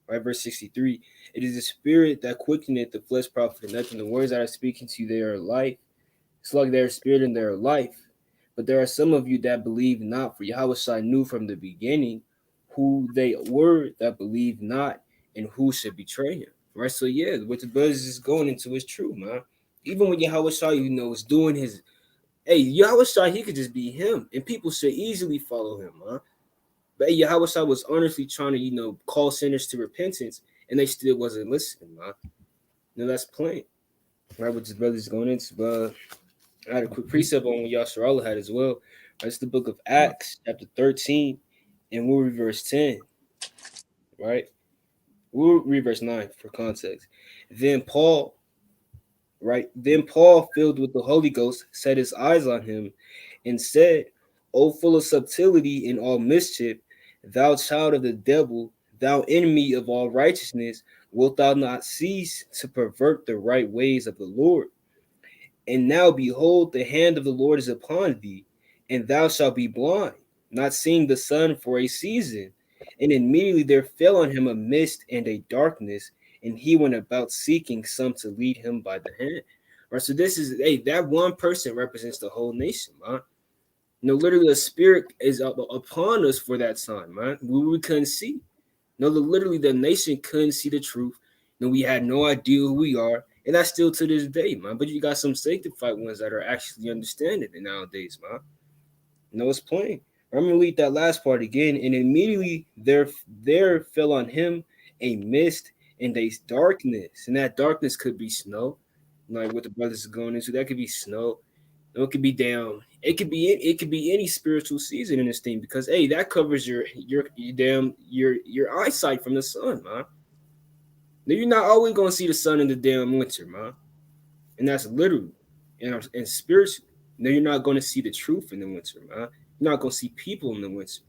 Right, verse 63. It is the spirit that quickeneth, the flesh profiteth nothing. The words that I speak to you, they are life. It's like their spirit and their life. But there are some of you that believe not, for Yahushua knew from the beginning who they were that believed not and who should betray him. Right? So yeah, what the brothers is going into is true, man. Even when Yahushua, is doing his Yahushua, he could just be him, and people should easily follow him, man. But Yahushua was honestly trying to, call sinners to repentance, and they still wasn't listening, man. That's plain. Right, what the brothers going into, but I had a quick precept on what Yasharala had as well. It's the book of Acts, chapter 13, and we'll read verse 10. Right? We'll read verse 9 for context. Then Paul, filled with the Holy Ghost, set his eyes on him and said, "O full of subtlety and all mischief, thou child of the devil, Thou enemy of all righteousness, wilt thou not cease to pervert the right ways of the Lord? And now behold, the hand of the Lord is upon thee, and thou shalt be blind, not seeing the sun for a season. And immediately there fell on him a mist and a darkness, and he went about seeking some to lead him by the hand. All right, so this is that one person represents the whole nation, man. Literally, a spirit is upon us for that time, man. We couldn't see. Literally, the nation couldn't see the truth. We had no idea who we are, and that's still to this day, man. But you got some sanctified ones that are actually understanding it nowadays, man. It's plain. I'm gonna read that last part again, and immediately there fell on him a mist and a darkness, and that darkness could be snow, like what the brothers are going into. That could be snow. It could be down. It could be any spiritual season in this thing because that covers your eyesight from the sun, man. Now, you're not always gonna see the sun in the damn winter, man, and that's literally and spiritual. No, you're not gonna see the truth in the winter, man. You're not gonna see people in the winter,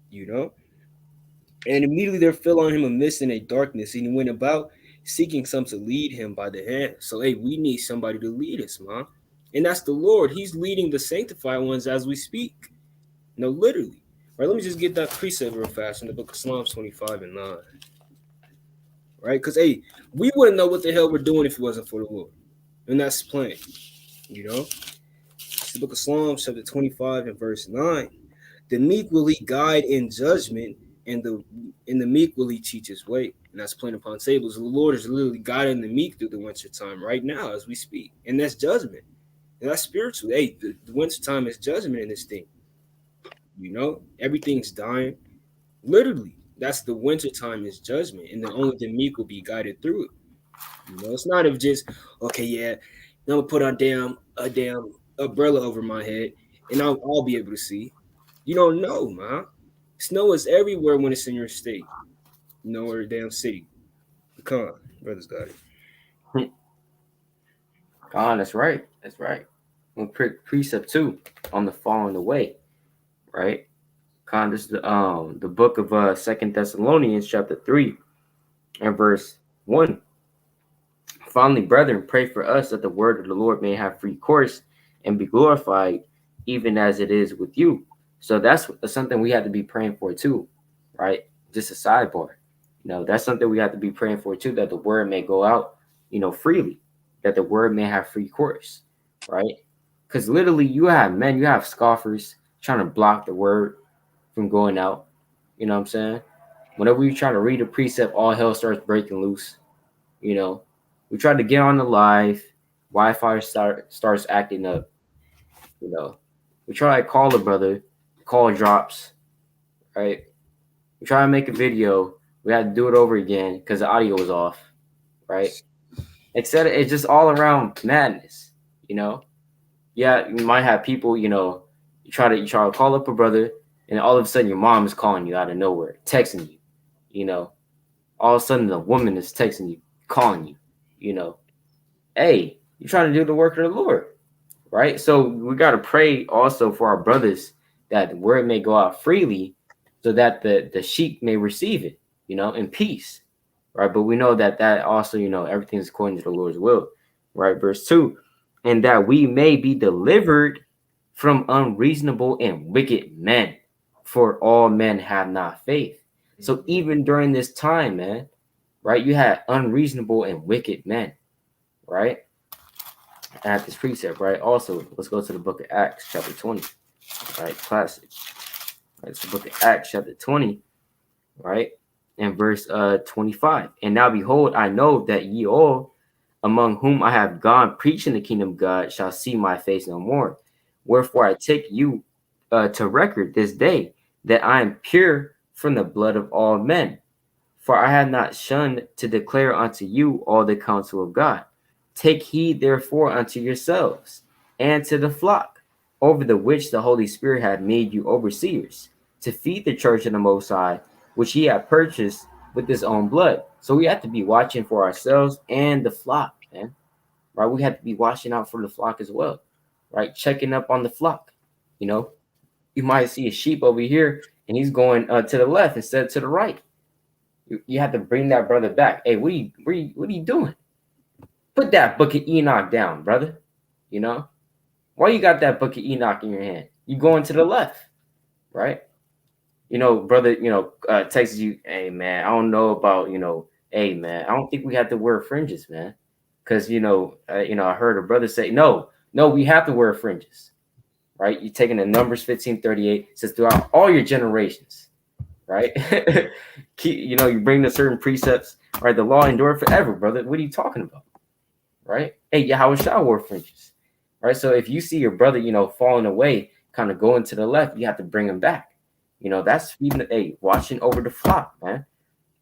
you know. And immediately there fell on him a mist and a darkness, and he went about seeking some to lead him by the hand. So we need somebody to lead us, man. And that's the Lord. He's leading the sanctified ones as we speak. Literally. Right, let me just get that precept real fast in the book of Psalms 25 and 9. Right? Because we wouldn't know what the hell we're doing if it wasn't for the Lord. And that's plain. It's the book of Psalms, chapter 25 and verse 9. The meek will he guide in judgment, and the meek will he teach his way. And that's plain upon tables. The Lord is literally guiding the meek through the winter time right now as we speak. And that's judgment. And that's spiritual. The winter time is judgment in this thing. Everything's dying. Literally, that's the winter time is judgment. And only the meek will be guided through it. It's not of just, okay, yeah, I'm gonna put a damn umbrella over my head and I'll be able to see. You don't know, man. Snow is everywhere when it's in your state, or a damn city. Come on, brothers got it. That's right. That's right. Precept 2 on the falling away, right? This is the book of 2 Thessalonians chapter 3 and verse 1. Finally, brethren, pray for us that the word of the Lord may have free course and be glorified, even as it is with you. So that's something we have to be praying for too, right? Just a sidebar. That's something we have to be praying for too, that the word may go out, freely, that the word may have free course, right? Because literally you have scoffers trying to block the word from going out. You know what I'm saying? Whenever you try to read a precept, all hell starts breaking loose. We try to get on the live, Wi-Fi starts acting up. We try to call a brother, call drops, right? We try to make a video, we had to do it over again because the audio was off, right? It's just all around madness, Yeah, you might have people, you try to call up a brother, and all of a sudden your mom is calling you out of nowhere, texting you, all of a sudden the woman is texting you, calling you, hey, you're trying to do the work of the Lord, right? So we got to pray also for our brothers that the word may go out freely so that the sheep may receive it, in peace, right? But we know that also, everything is according to the Lord's will, right? Verse 2, and that we may be delivered from unreasonable and wicked men, for all men have not faith. So even during this time, man, right, you had unreasonable and wicked men, right? At this precept, right? Also, let's go to the book of Acts, chapter 20, right? Classic. Right, it's the book of Acts, chapter 20, right? And verse 25. And now behold, I know that ye all, among whom I have gone preaching the kingdom of God, shall see my face no more. Wherefore I take you to record this day that I am pure from the blood of all men. For I have not shunned to declare unto you all the counsel of God. Take heed therefore unto yourselves and to the flock, over the which the Holy Spirit had made you overseers, to feed the church of the Most High, which he had purchased with his own blood. So we have to be watching for ourselves and the flock, man. Right? We have to be watching out for the flock as well, right? Checking up on the flock. You might see a sheep over here and he's going to the left instead of to the right. You have to bring that brother back. Hey, what are you doing? Put that book of Enoch down, brother. You know, why you got that book of Enoch in your hand? You going to the left, right? You know, brother, texts you, hey man, I don't know about, hey man, I don't think we have to wear fringes, man. Cause I heard a brother say, no, we have to wear fringes, right? You're taking the Numbers 15:38, says throughout all your generations, right? You bring the certain precepts, right? The law endure forever, brother. What are you talking about? Right? Hey, Yahweh shall wear fringes. Right. So if you see your brother, falling away, kind of going to the left, you have to bring him back. That's feeding, watching over the flock, man.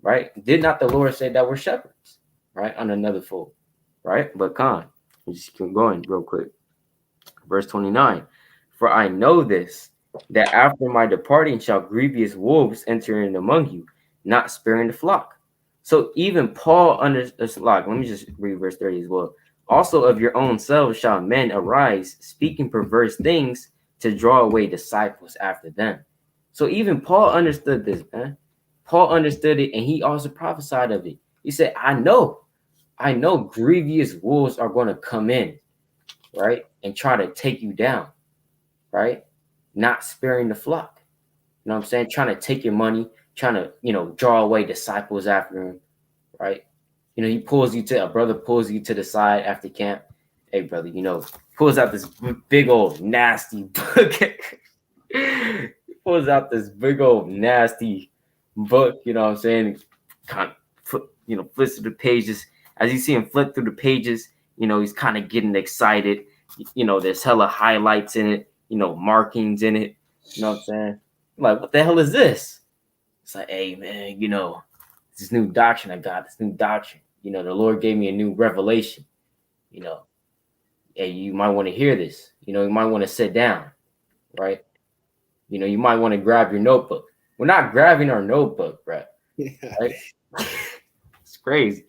Right? Did not the Lord say that we're shepherds, right? On another fold, right? But we just keep going real quick. Verse 29. For I know this, that after my departing shall grievous wolves enter in among you, not sparing the flock. So even Paul understood. Let me just read verse 30 as well. Also of your own selves shall men arise, speaking perverse things to draw away disciples after them. So even Paul understood this, man. Paul understood it, and he also prophesied of it. He said, I know grievous wolves are going to come in, right? And try to take you down, right? Not sparing the flock. You know what I'm saying? Trying to take your money, trying to, draw away disciples after him, right? A brother pulls you to the side after camp. Hey, brother, pulls out this big old nasty book. Pulls out this big old nasty book, you know what I'm saying? Kind of, flips through the pages. As you see him flip through the pages, he's kind of getting excited. There's hella highlights in it, markings in it. You know what I'm saying? I'm like, what the hell is this? It's like, hey, man, this new doctrine I got, this new doctrine. The Lord gave me a new revelation. Hey, you might want to hear this. You might want to sit down, right? You might want to grab your notebook. We're not grabbing our notebook, bro. Right? It's crazy,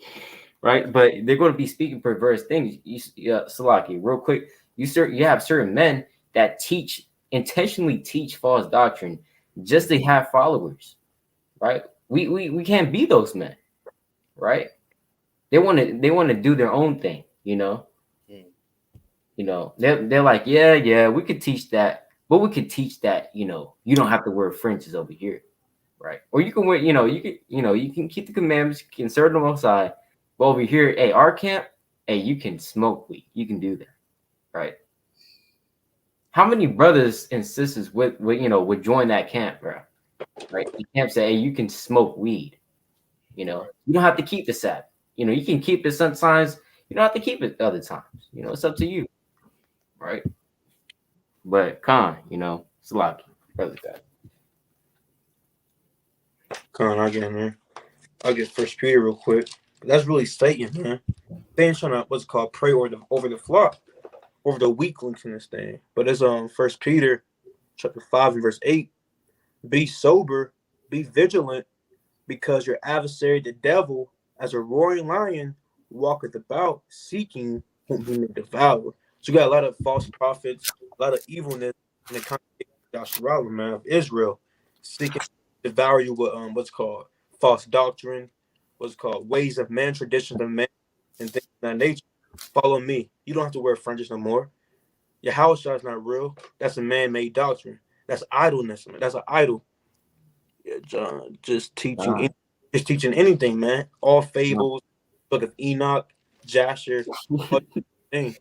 right? But they're going to be speaking perverse things. Salaki, real quick, you have certain men that intentionally teach false doctrine just to have followers, right? We can't be those men, right? They want to do their own thing, They're like, yeah, we could teach that, but we could teach that, you don't have to wear fringes over here, right? Or you can wear, you can keep the commandments, you can serve them outside, but over here, hey, our camp, hey, you can smoke weed, you can do that, right? How many brothers and sisters would join that camp, bro? Right? The camp say, hey, you can smoke weed, you don't have to keep the Sabbath, you can keep it sometimes, you don't have to keep it other times, it's up to you. Right, but it's lucky, brother. I'll get First Peter real quick. That's really Satan, man. Satan's trying to pray over the flock, over the weaklings in this thing. But it's First Peter chapter 5 and verse 8. Be sober, be vigilant, because your adversary the devil, as a roaring lion, walketh about, seeking whom he may devour. So you got a lot of false prophets, a lot of evilness in the congregation of Yasharala, man, of Israel, seeking to devour you with what's called false doctrine, what's called ways of man, traditions of man, and things of that nature. Follow me. You don't have to wear fringes no more. Your house is not real. That's a man-made doctrine. That's idleness, man. That's an idol. Yeah, John, just teaching anything, man. All fables, Book of Enoch, Jasher, thing.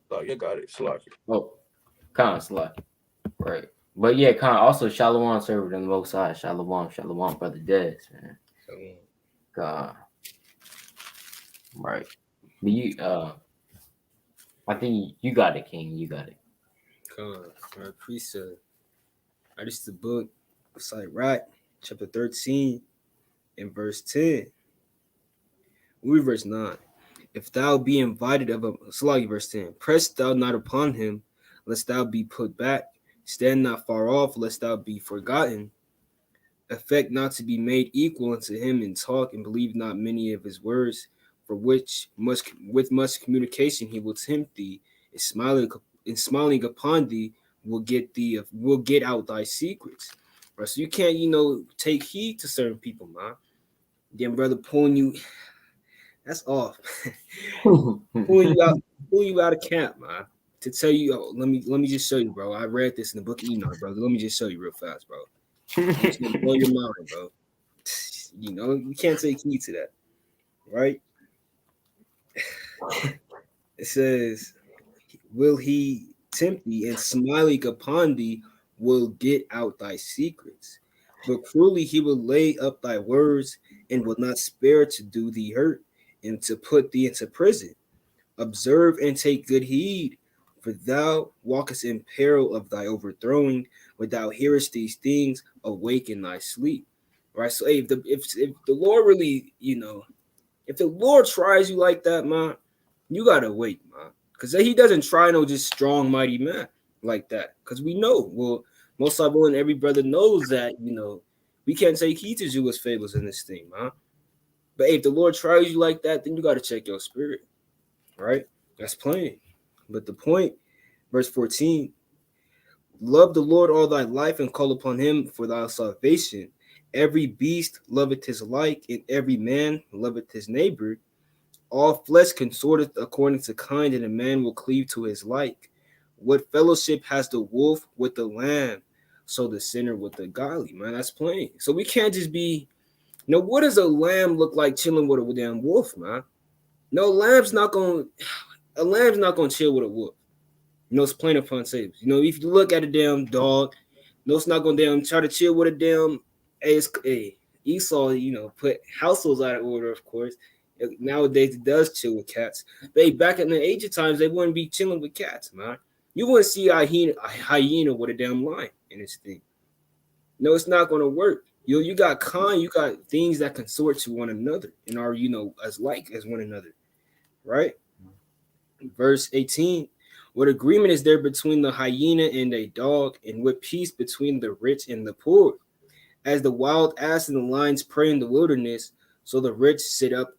Oh, you got it, Slocky. Oh, Slocky, right? But yeah, also Shalom server on the Most High. Shalom, brother Des, man. God, right? But I think you got it, King. You got it. My precept. This is the book of Sirach, chapter 13, and verse 10. We verse 9. If thou be invited of a Salagi, verse 10, press thou not upon him, lest thou be put back. Stand not far off, lest thou be forgotten. Affect not to be made equal unto him in talk, and believe not many of his words, for with much communication he will tempt thee, and smiling upon thee will get out thy secrets. Right? So you can't, take heed to certain people, man. Then brother pulling you, that's off. pulling you out, pulling you out of camp, man. To tell you, let me just show you, bro. I read this in the book of Enoch, brother. Let me just show you real fast, bro. It's gonna blow your mind, bro. You can't take heed to that, right? It says, will he tempt thee, and smiling upon thee will get out thy secrets. But cruelly he will lay up thy words, and will not spare to do thee hurt, and to put thee into prison. Observe and take good heed, for thou walkest in peril of thy overthrowing. When thou hearest these things, awake in thy sleep. Right? So hey, if the Lord really, if the Lord tries you like that, man, you gotta wait, man. Because he doesn't try no just strong, mighty man like that. Because we know, well, most of all, and every brother knows that, we can't take heed to Jewish fables in this thing, man. But hey, if the Lord tries you like that, then you gotta check your spirit, right? That's plain. But the point, verse 14, love the Lord all thy life, and call upon him for thy salvation. Every beast loveth his like, and every man loveth his neighbor. All flesh consorteth according to kind, and a man will cleave to his like. What fellowship has the wolf with the lamb? So the sinner with the godly, man. That's plain. So we can't just be, what does a lamb look like chilling with a damn wolf, man? No, a lamb's not gonna chill with a wolf. It's plain upon tables. If you look at a damn dog, it's not gonna damn try to chill with a damn. Hey, Esau, put households out of order, of course. Nowadays, it does chill with cats. But hey, back in the ancient times, they wouldn't be chilling with cats, man. You wouldn't see a hyena with a damn lion in this thing. No, it's not gonna work. You got you got things that consort to one another and are, as like as one another, right? Verse 18. What agreement is there between the hyena and a dog, and what peace between the rich and the poor? As the wild ass and the lions prey in the wilderness, so the rich eat up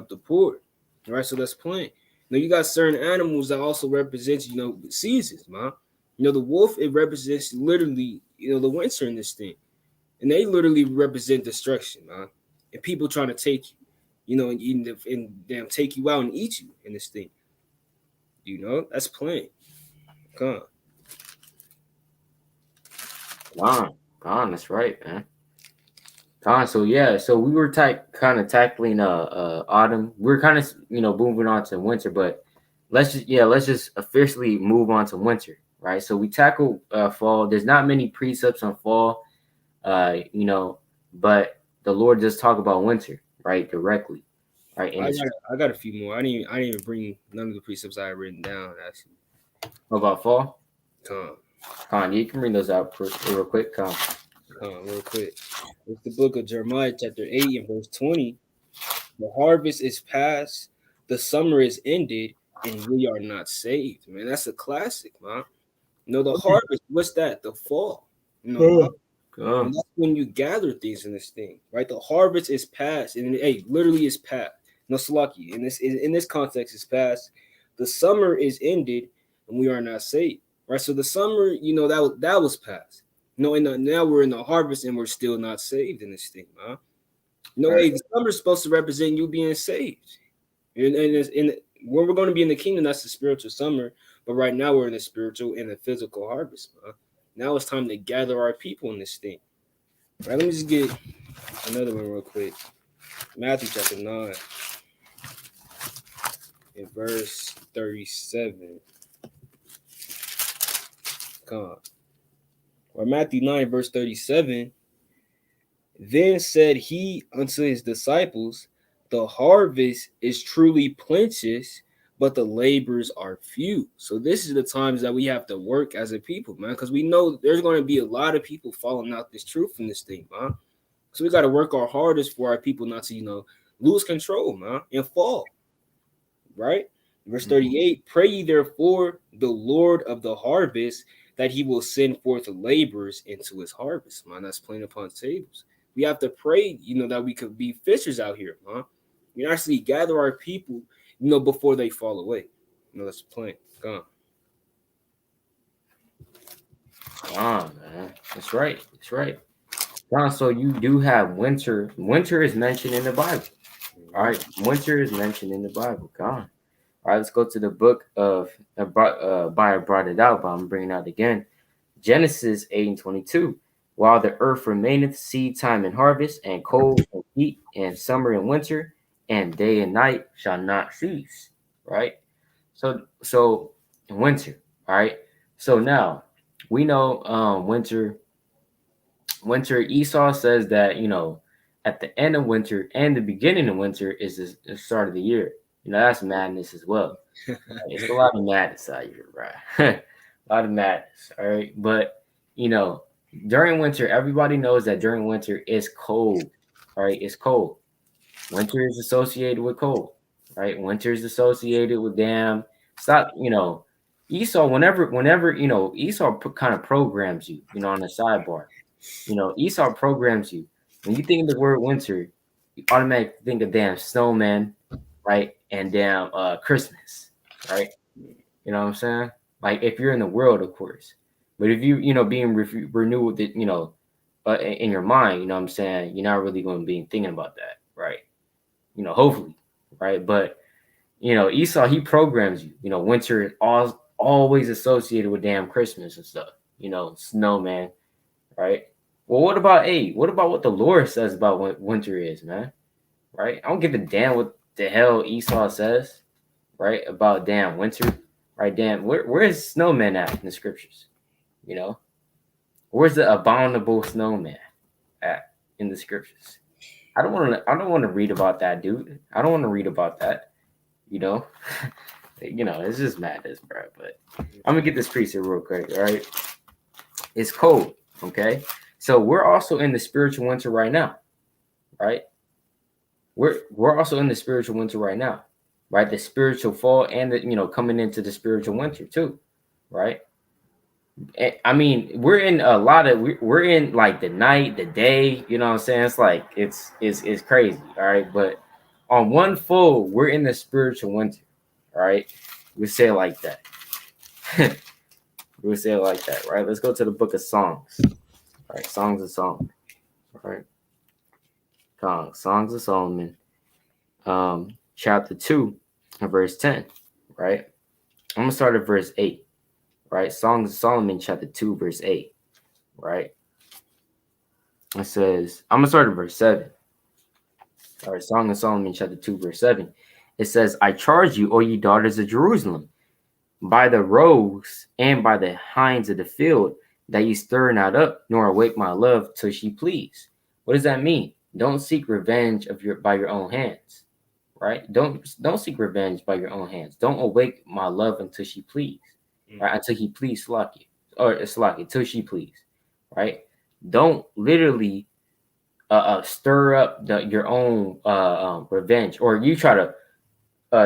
the poor. Right? So that's plain. Now you got certain animals that also represent, seasons, man. The wolf, it represents literally, the winter in this thing. And they literally represent destruction, man. And people trying to take you, and damn take you out and eat you in this thing. That's plain. Come Con, that's right, man. Con, so yeah, so we were kind of tackling autumn. We're kind of moving on to winter, but let's just officially move on to winter, right? So we tackle fall. There's not many precepts on fall, but the Lord does talk about winter, right, directly, right? And I got a few more. I didn't even bring none of the precepts I had written down actually. About fall. Con, you can bring those out real quick. Real quick. It's the book of Jeremiah, chapter 8 and verse 20. The harvest is past, the summer is ended, and we are not saved. Man, that's a classic, man. The harvest, what's that? The fall. And that's when you gather things in this thing, right? The harvest is past, and literally is past. No, Salaki. In this context, is past. The summer is ended, and we are not saved, right? So the summer, that was past. Now we're in the harvest, and we're still not saved in this thing, man. The summer is supposed to represent you being saved, and when we're going to be in the kingdom, that's the spiritual summer. But right now, we're in the spiritual and the physical harvest, man. Now it's time to gather our people in this thing. All right, let me just get another one real quick. Matthew chapter 9 and verse 37. Come on. Or Matthew 9, verse 37. Then said he unto his disciples, the harvest is truly plenteous, but the laborers are few. So this is the times that we have to work as a people, man, because we know there's going to be a lot of people following out this truth in this thing, man. So we got to work our hardest for our people not to, lose control, man, and fall. Right? Verse 38, pray ye therefore the Lord of the harvest that he will send forth laborers into his harvest, man. That's plain upon tables. We have to pray, that we could be fishers out here, man. We actually gather our people, before they fall away. That's plain. Come on. Man. That's right. That's right. So you do have winter. Winter is mentioned in the Bible. All right. Winter is mentioned in the Bible. Gone. All right. Let's go to the book of Buyer brought it out, but I'm bringing it out again. Genesis 8:22. While the earth remaineth, seed time and harvest, and cold and heat, and summer and winter, and day and night shall not cease. Right. So winter. All right. So now we know winter. Esau says that at the end of winter and the beginning of winter is the start of the year. That's madness as well. It's a lot of madness out here, right? A lot of madness. All right, but during winter, everybody knows that during winter it's cold. All right, it's cold. Winter is associated with cold. Right, winter is associated with damn. Stop. Esau. Whenever Esau kind of programs you. On the sidebar. Esau programs you. When you think of the word winter, you automatically think of damn snowman, right? And damn Christmas, right? You know what I'm saying? Like if you're in the world, of course. But if being renewed with it, in your mind, you know what I'm saying? You're not really going to be thinking about that, right? Hopefully, right? But Esau, he programs you. Winter is always associated with damn Christmas and stuff. Snowman, right? Well, what about what the Lord says about what winter is, man? Right? I don't give a damn what the hell Esau says, right? About damn winter, right? Damn, where is snowman at in the scriptures? Where's the abominable snowman at in the scriptures? I don't want to read about that, dude. I don't want to read about that. It's just madness, bro. But I'm gonna get this preset real quick, all right? It's cold, okay? So we're also in the spiritual winter right now, right? We're also in the spiritual winter right now, right? The spiritual fall and the coming into the spiritual winter too, right? I mean, we're in a lot of we're in like the night, the day. You know what I'm saying? It's like it's crazy, all right. But on one full, we're in the spiritual winter, all right. We say it like that. We say it like that, right? Let's go to the book of Songs. All right, Songs of Solomon. All right. Songs of Solomon, chapter 2, and verse 10, right? I'm gonna start at verse 8, right? Songs of Solomon, chapter 2, verse 8, right? It says, I'm gonna start at verse 7. All right, Song of Solomon, chapter 2, verse 7. It says, I charge you, O ye daughters of Jerusalem, by the roes and by the hinds of the field, that ye stir not up, nor awake my love till she please. What does that mean? Don't seek revenge by your own hands, right? Don't seek revenge by your own hands. Don't awake my love until she please, right? Until he please Slaki, till she please, right? Don't literally stir up your own revenge, or you try to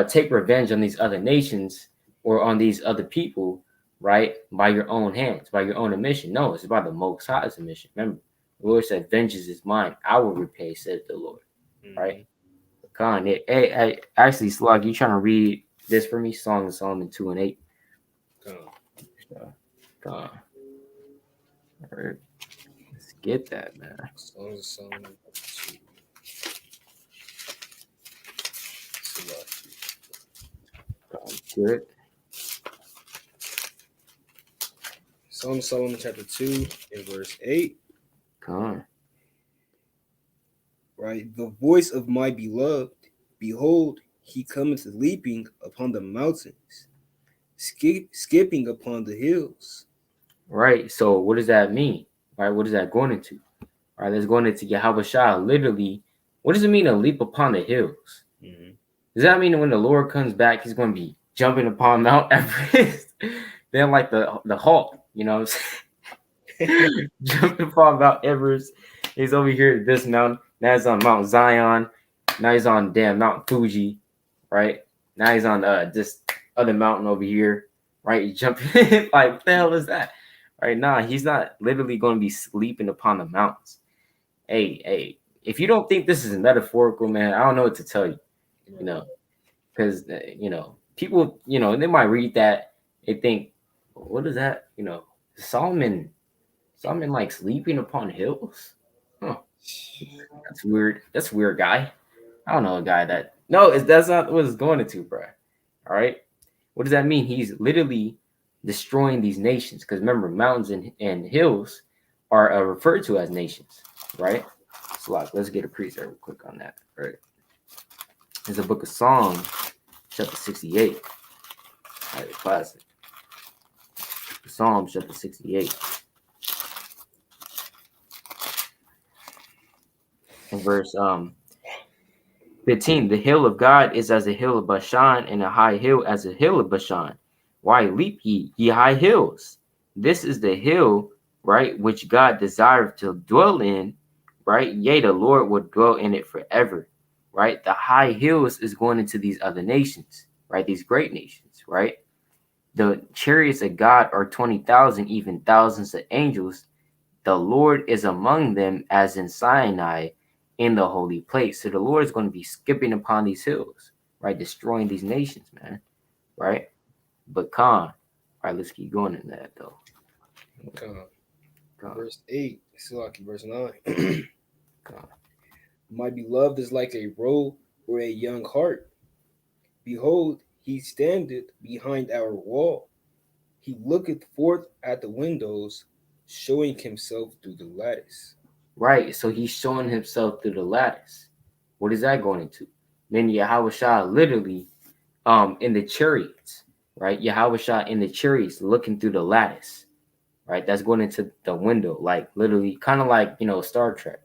take revenge on these other nations or on these other people, right? By your own hands, by your own admission. No, it's about the Most High's admission. Remember, the Lord said, vengeance is mine, I will repay, said the Lord. Right? Con, hey, actually, Slug, you trying to read this for me? Song of Solomon 2 and 8. Con. All right. Let's get that, man. Song of Solomon 2. Good. Song of Solomon chapter 2 and verse 8. Con. Right. The voice of my beloved, behold, he cometh leaping upon the mountains, skipping upon the hills. Right. So what does that mean? Right. What is that going into? All right. That's going into Yahweh Shah. Literally, what does it mean to leap upon the hills? Mm-hmm. Does that mean that when the Lord comes back, he's going to be jumping upon Mount Everest? Then like the Hulk, you know what I'm saying? Jumping upon Mount Everest. He's over here at this mountain. Now he's on Mount Zion. Now he's on damn Mount Fuji, right? Now he's on this other mountain over here, right? He's jumping. Like, what the hell is that? Right? Nah, he's not literally going to be sleeping upon the mountains. Hey, if you don't think this is metaphorical, man, I don't know what to tell you, because, people, they might read that. They think, what is that? Solomon So I'm in like sleeping upon hills. Huh. That's weird. That's a weird guy. I don't know a guy that. No, that's not what it's going into, bro. All right. What does that mean? He's literally destroying these nations. Because remember, mountains and hills are referred to as nations, right? So like, let's get a preset real quick on that. Right. There's a book of Psalms, chapter 68. All right, classic. Psalms, chapter 68. And verse 15, the hill of God is as a hill of Bashan, and a high hill as a hill of Bashan. Why leap ye high hills? This is the hill, right, which God desired to dwell in, right? Yea, the Lord would dwell in it forever, right? The high hills is going into these other nations, right? These great nations, right? The chariots of God are 20,000, even thousands of angels. The Lord is among them as in Sinai in the holy place. So the Lord is going to be skipping upon these hills, right? Destroying these nations, man, right? But Khan, all right, let's keep going in that though. Con. Khan, Verse 8, Silaki, verse 9. Khan. My beloved is like a roe or a young hart. Behold, he standeth behind our wall. He looketh forth at the windows, showing himself through the lattice. Right, so he's showing himself through the lattice. What is that going into? Then Yahweh literally in the chariots, right? Yahweh in the chariots looking through the lattice, right? That's going into the window, like literally kind of like, Star Trek,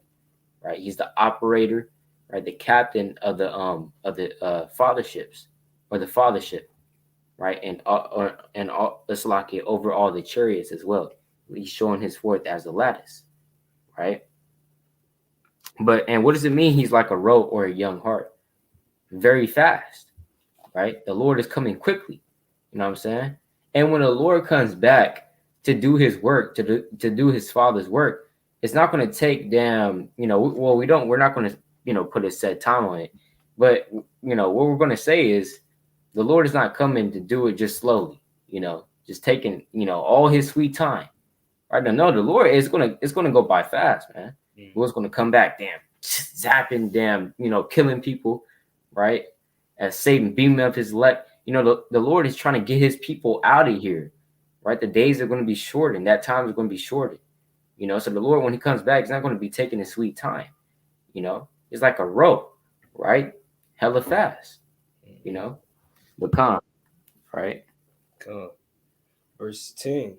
right? He's the operator, right? The captain of the fatherships or the fathership, right? And it's like it over all the chariots as well. He's showing his forth as the lattice, right? And what does it mean? He's like a roe or a young hart, very fast, right? The Lord is coming quickly. You know what I'm saying? And when the Lord comes back to do his work, to do his Father's work, it's not going to take them, we're not going to, put a set time on it. But, what we're going to say is the Lord is not coming to do it just slowly, just taking, all his sweet time. Right? No, the Lord is it's gonna go by fast, man. The Lord's gonna come back, damn, zapping, damn, killing people, right? As Satan beaming up his elect, the Lord is trying to get his people out of here, right? The days are going to be shortened. That time is going to be shortened, So the Lord, when he comes back, he's not going to be taking his sweet time, It's like a rope, right? Hella fast, But calm, right? Con. Verse 10.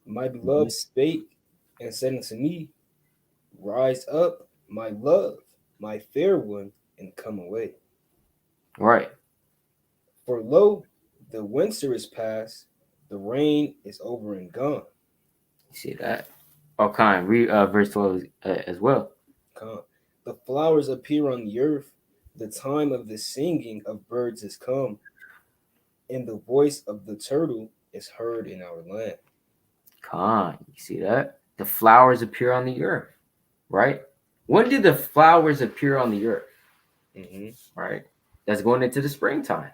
My beloved spake and said unto me, rise up, my love, my fair one, and come away. Right. For lo, the winter is past, the rain is over and gone. You see that? All kind. Read verse 12 as well. Con. The flowers appear on the earth, the time of the singing of birds is come, and the voice of the turtle is heard in our land. Con. You see that? The flowers appear on the earth, right? When did the flowers appear on the earth? Right? That's going into the springtime,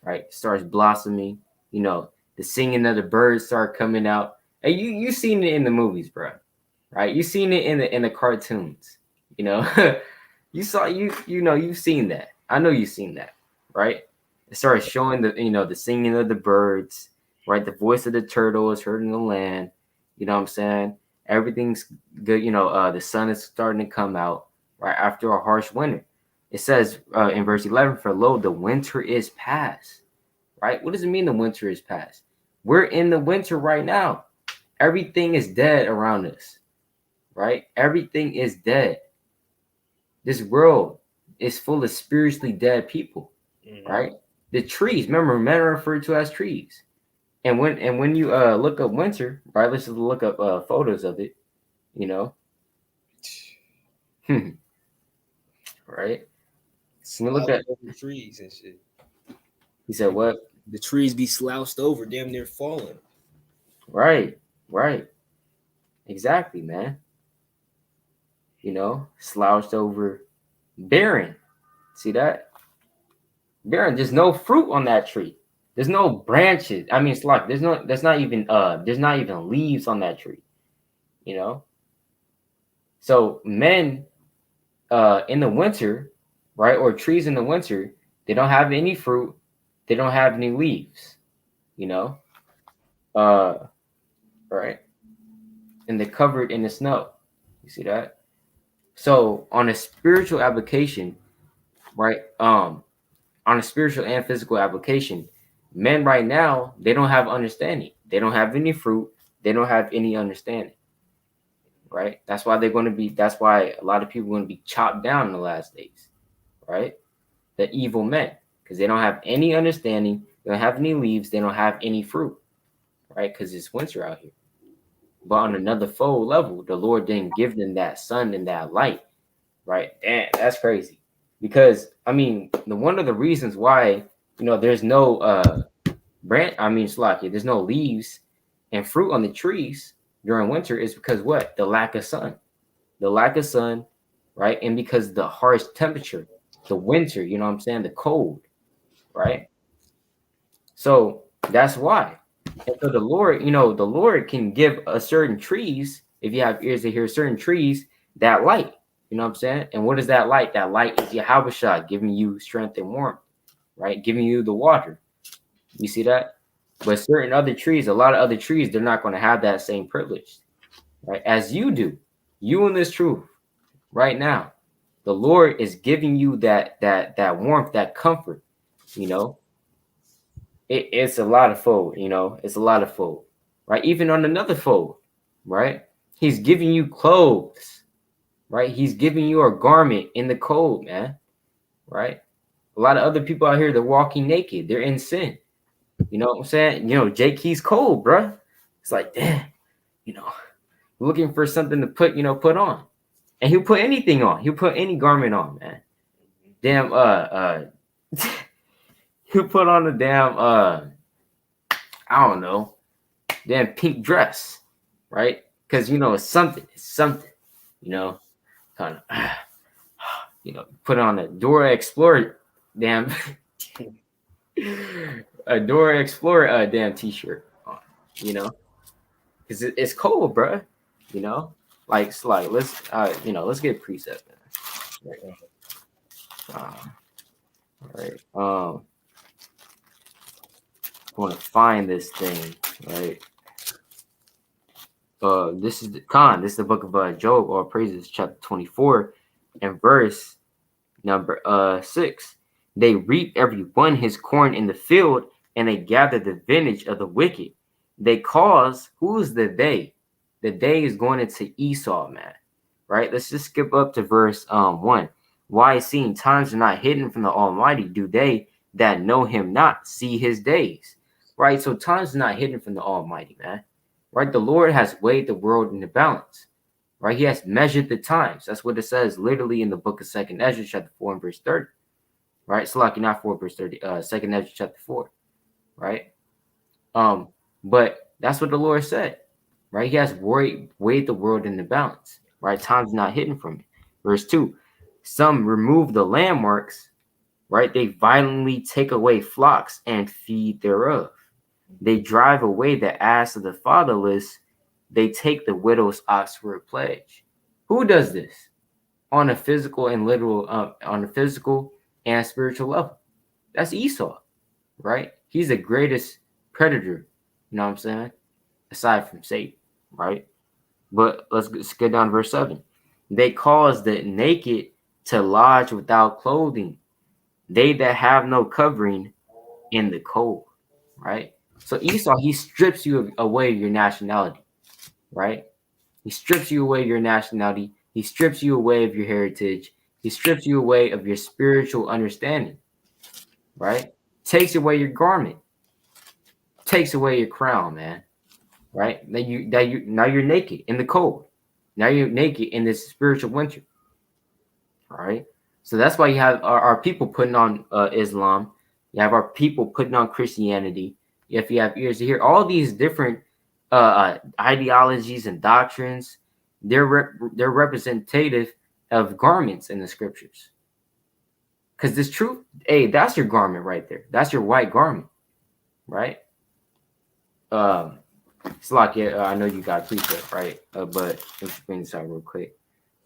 right? It starts blossoming, the singing of the birds start coming out. And you seen it in the movies, bro. Right? You seen it in the cartoons, you saw you've seen that. I know you've seen that, right? It starts showing the singing of the birds, right? The voice of the turtle is heard in the land. You know what I'm saying? Everything's good. The sun is starting to come out right after a harsh winter. It says in verse 11, for lo, the winter is past, right? What does it mean the winter is past? We're in the winter right now. Everything is dead around us, right? Everything is dead. This world is full of spiritually dead people, right? The trees, remember, men are referred to as trees. And when you look up winter, right? Let's just look up photos of it, right? When we look at over trees and shit. He said what? The trees be slouched over, damn near falling. Right. Exactly, man. Slouched over, barren. See that? Barren. There's no fruit on that tree. There's no branches. I mean, it's like there's not even leaves on that tree. you know. So men in the winter, right, or trees in the winter, they don't have any fruit, they don't have any leaves, you know, right, and they're covered in the snow. You see that? So on a spiritual application, right, on a spiritual and physical application, men right now, they don't have understanding. They don't have any fruit. They don't have any understanding, right? That's why that's why a lot of people are going to be chopped down in the last days, right? The evil men, because they don't have any understanding. They don't have any leaves. They don't have any fruit, right? Because it's winter out here. But on another full level, the Lord didn't give them that sun and that light, right? Damn, that's crazy. Because I mean, one of the reasons why there's no there's no leaves and fruit on the trees during winter is because what? The lack of sun. The lack of sun, right? And because the harsh temperature, the winter, you know what I'm saying? The cold, right? So that's why. And so the Lord can give a certain trees, if you have ears to hear certain trees, that light. You know what I'm saying? And what is that light? That light is Yahweh giving you strength and warmth, right? Giving you the water. You see that? But certain other trees, a lot of other trees, they're not going to have that same privilege, right? As you do. You in this truth right now. The Lord is giving you that warmth, that comfort, you know. It's a lot of fold, it's a lot of fold, right? Even on another fold, right? He's giving you clothes, right? He's giving you a garment in the cold, man, right? A lot of other people out here, they're walking naked. They're in sin. You know what I'm saying? Jake, he's cold, bro. It's like, damn, looking for something to put on. And he'll put anything on. He'll put any garment on, man. Damn, he'll put on a damn, I don't know, damn pink dress, right? Because it's something, kind of, put on a Dora Explorer, damn, a Dora Explorer, damn t-shirt, because it's cold, bro. Like let's get preset, man. All right. I want to find this thing, right? This is the book of Job, or Praises, chapter 24, and verse number 6. They reap every one his corn in the field, and they gather the vintage of the wicked. They cause, who's the they? The they is going into Esau, man. Right? Let's just skip up to verse 1. Why, seeing times are not hidden from the Almighty, do they that know him not see his days? Right? So times are not hidden from the Almighty, man. Right? The Lord has weighed the world in the balance. Right? He has measured the times. That's what it says literally in the book of 2nd Ezra, chapter 4 and verse 30. Right? Salaki, not 4 verse 30, 2nd Ezra, chapter 4. Right? But that's what the Lord said. Right? He has weighed the world in the balance. Right? Time's not hidden from it. Verse 2. Some remove the landmarks. Right? They violently take away flocks and feed thereof. They drive away the ass of the fatherless. They take the widow's ox for a pledge. Who does this? On a physical and literal, on a physical and spiritual level. That's Esau, right? He's the greatest predator, you know what I'm saying? Aside from Satan, right? But let's get down to verse 7. They cause the naked to lodge without clothing. They that have no covering in the cold, right? So Esau, he strips you away your nationality, right? He strips you away your nationality. He strips you away of your heritage. He strips you away of your spiritual understanding, right? Takes away your garment. Takes away your crown, man. Right? Now you're naked in the cold. Now you're naked in this spiritual winter. All right. So that's why you have our people putting on Islam. You have our people putting on Christianity. If you have ears to hear all these different ideologies and doctrines, they're representative of garments in the scriptures. Because this truth, hey, that's your garment right there. That's your white garment, right? It's like, yeah, I know you got precept, right? But let me bring this out real quick.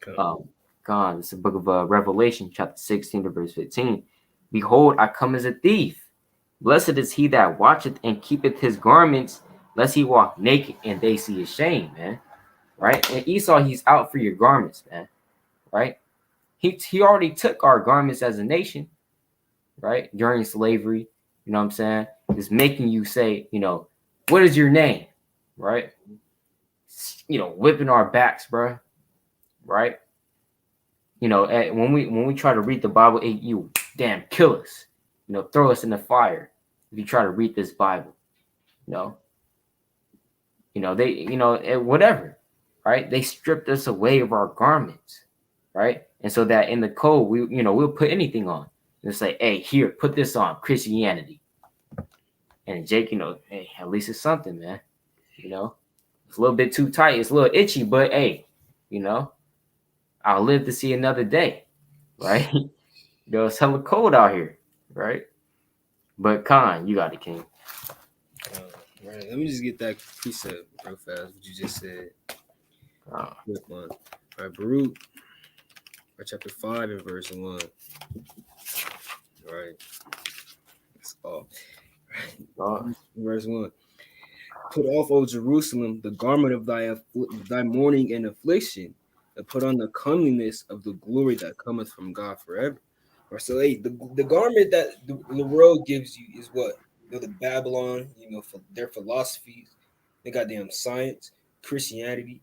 God, it's the book of Revelation, chapter 16 to verse 15. Behold, I come as a thief. Blessed is he that watcheth and keepeth his garments, lest he walk naked and they see his shame, man. Right? And Esau, he's out for your garments, man. Right? He already took our garments as a nation, right? During slavery, you know what I'm saying? It's making you say, what is your name? Right? Whipping our backs, bro. Right? When we try to read the Bible, you damn kill us, throw us in the fire if you try to read this Bible, they, whatever, right? They stripped us away of our garments, right? And so that in the code, we'll put anything on and say, hey, here, put this on Christianity. And Jake, hey, at least it's something, man. It's a little bit too tight, it's a little itchy, but hey, I'll live to see another day, right? It's hella cold out here, right? But Khan, you got it, King. Right. Let me just get that precept real fast. What you just said. All right, Baruch, chapter 5 and verse 1. All right. That's all. Verse 1. Put off, O Jerusalem, the garment of thy mourning and affliction, and put on the comeliness of the glory that cometh from God forever. Or so, hey, the garment that the world gives you is what? The Babylon, for their philosophies, they got damn science, Christianity,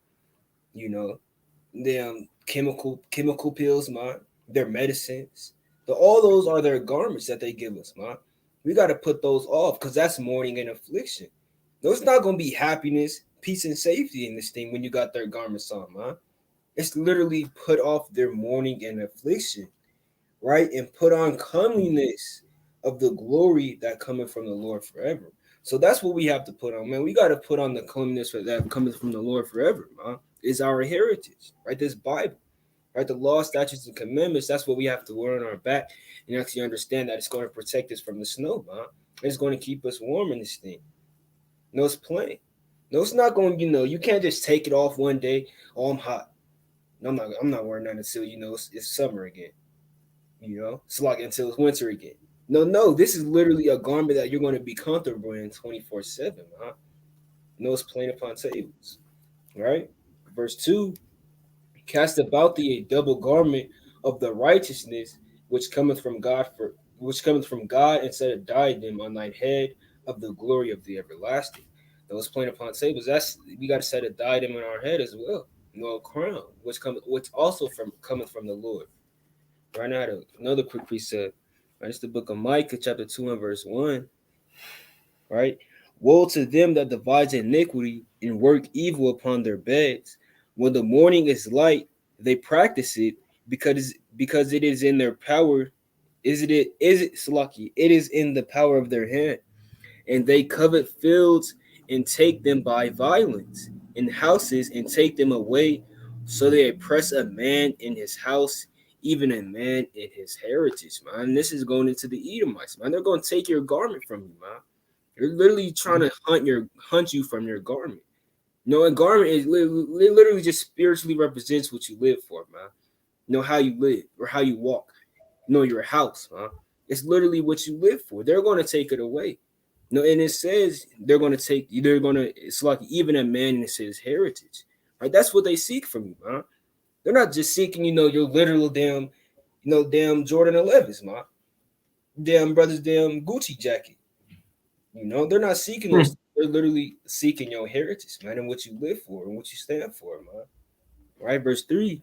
them chemical pills, man, their medicines. All those are their garments that they give us, man. We got to put those off because that's mourning and affliction. There's not going to be happiness, peace, and safety in this thing when you got their garments on, man. It's literally put off their mourning and affliction, right? And put on comeliness of the glory that cometh from the Lord forever. So that's what we have to put on, man. We got to put on the comeliness that cometh from the Lord forever, man. It's our heritage, right? This Bible, right? The law, statutes, and commandments, that's what we have to wear on our back and actually understand that it's going to protect us from the snow, man. It's going to keep us warm in this thing. No, it's plain. No, it's not going, you can't just take it off one day. Oh, I'm hot. No, I'm not wearing that until, it's summer again. It's like until it's winter again. No, this is literally a garment that you're going to be comfortable in 24/7, huh? No, it's plain upon tables, right? Verse 2, cast about thee a double garment of the righteousness which cometh from God and set a diadem on thine head of the glory of the everlasting. Those plain upon tables, we got to set a diadem on our head as well. A crown, which also cometh from the Lord. Right now, another quick precept. Right, it's the book of Micah, chapter 2 and verse 1. Right? Woe to them that devise iniquity and work evil upon their beds. When the morning is light, they practice it because it is in their power. Is it Salaki? It is in the power of their hand. And they covet fields and take them by violence, and houses and take them away. So they oppress a man in his house, even a man in his heritage, man. And this is going into the Edomites, man. They're going to take your garment from you, man. They're literally trying to hunt you from your garment. A garment is literally just spiritually represents what you live for, man. How you live or how you walk. Your house, man. It's literally what you live for. They're going to take it away. And it says it's like even a man in his heritage, right? That's what they seek from you, man. They're not just seeking, your literal damn Jordan 11s, man. Damn brother's damn Gucci jacket. They're not seeking those. They're literally seeking your heritage, man, and what you live for and what you stand for, man. Right, verse 3.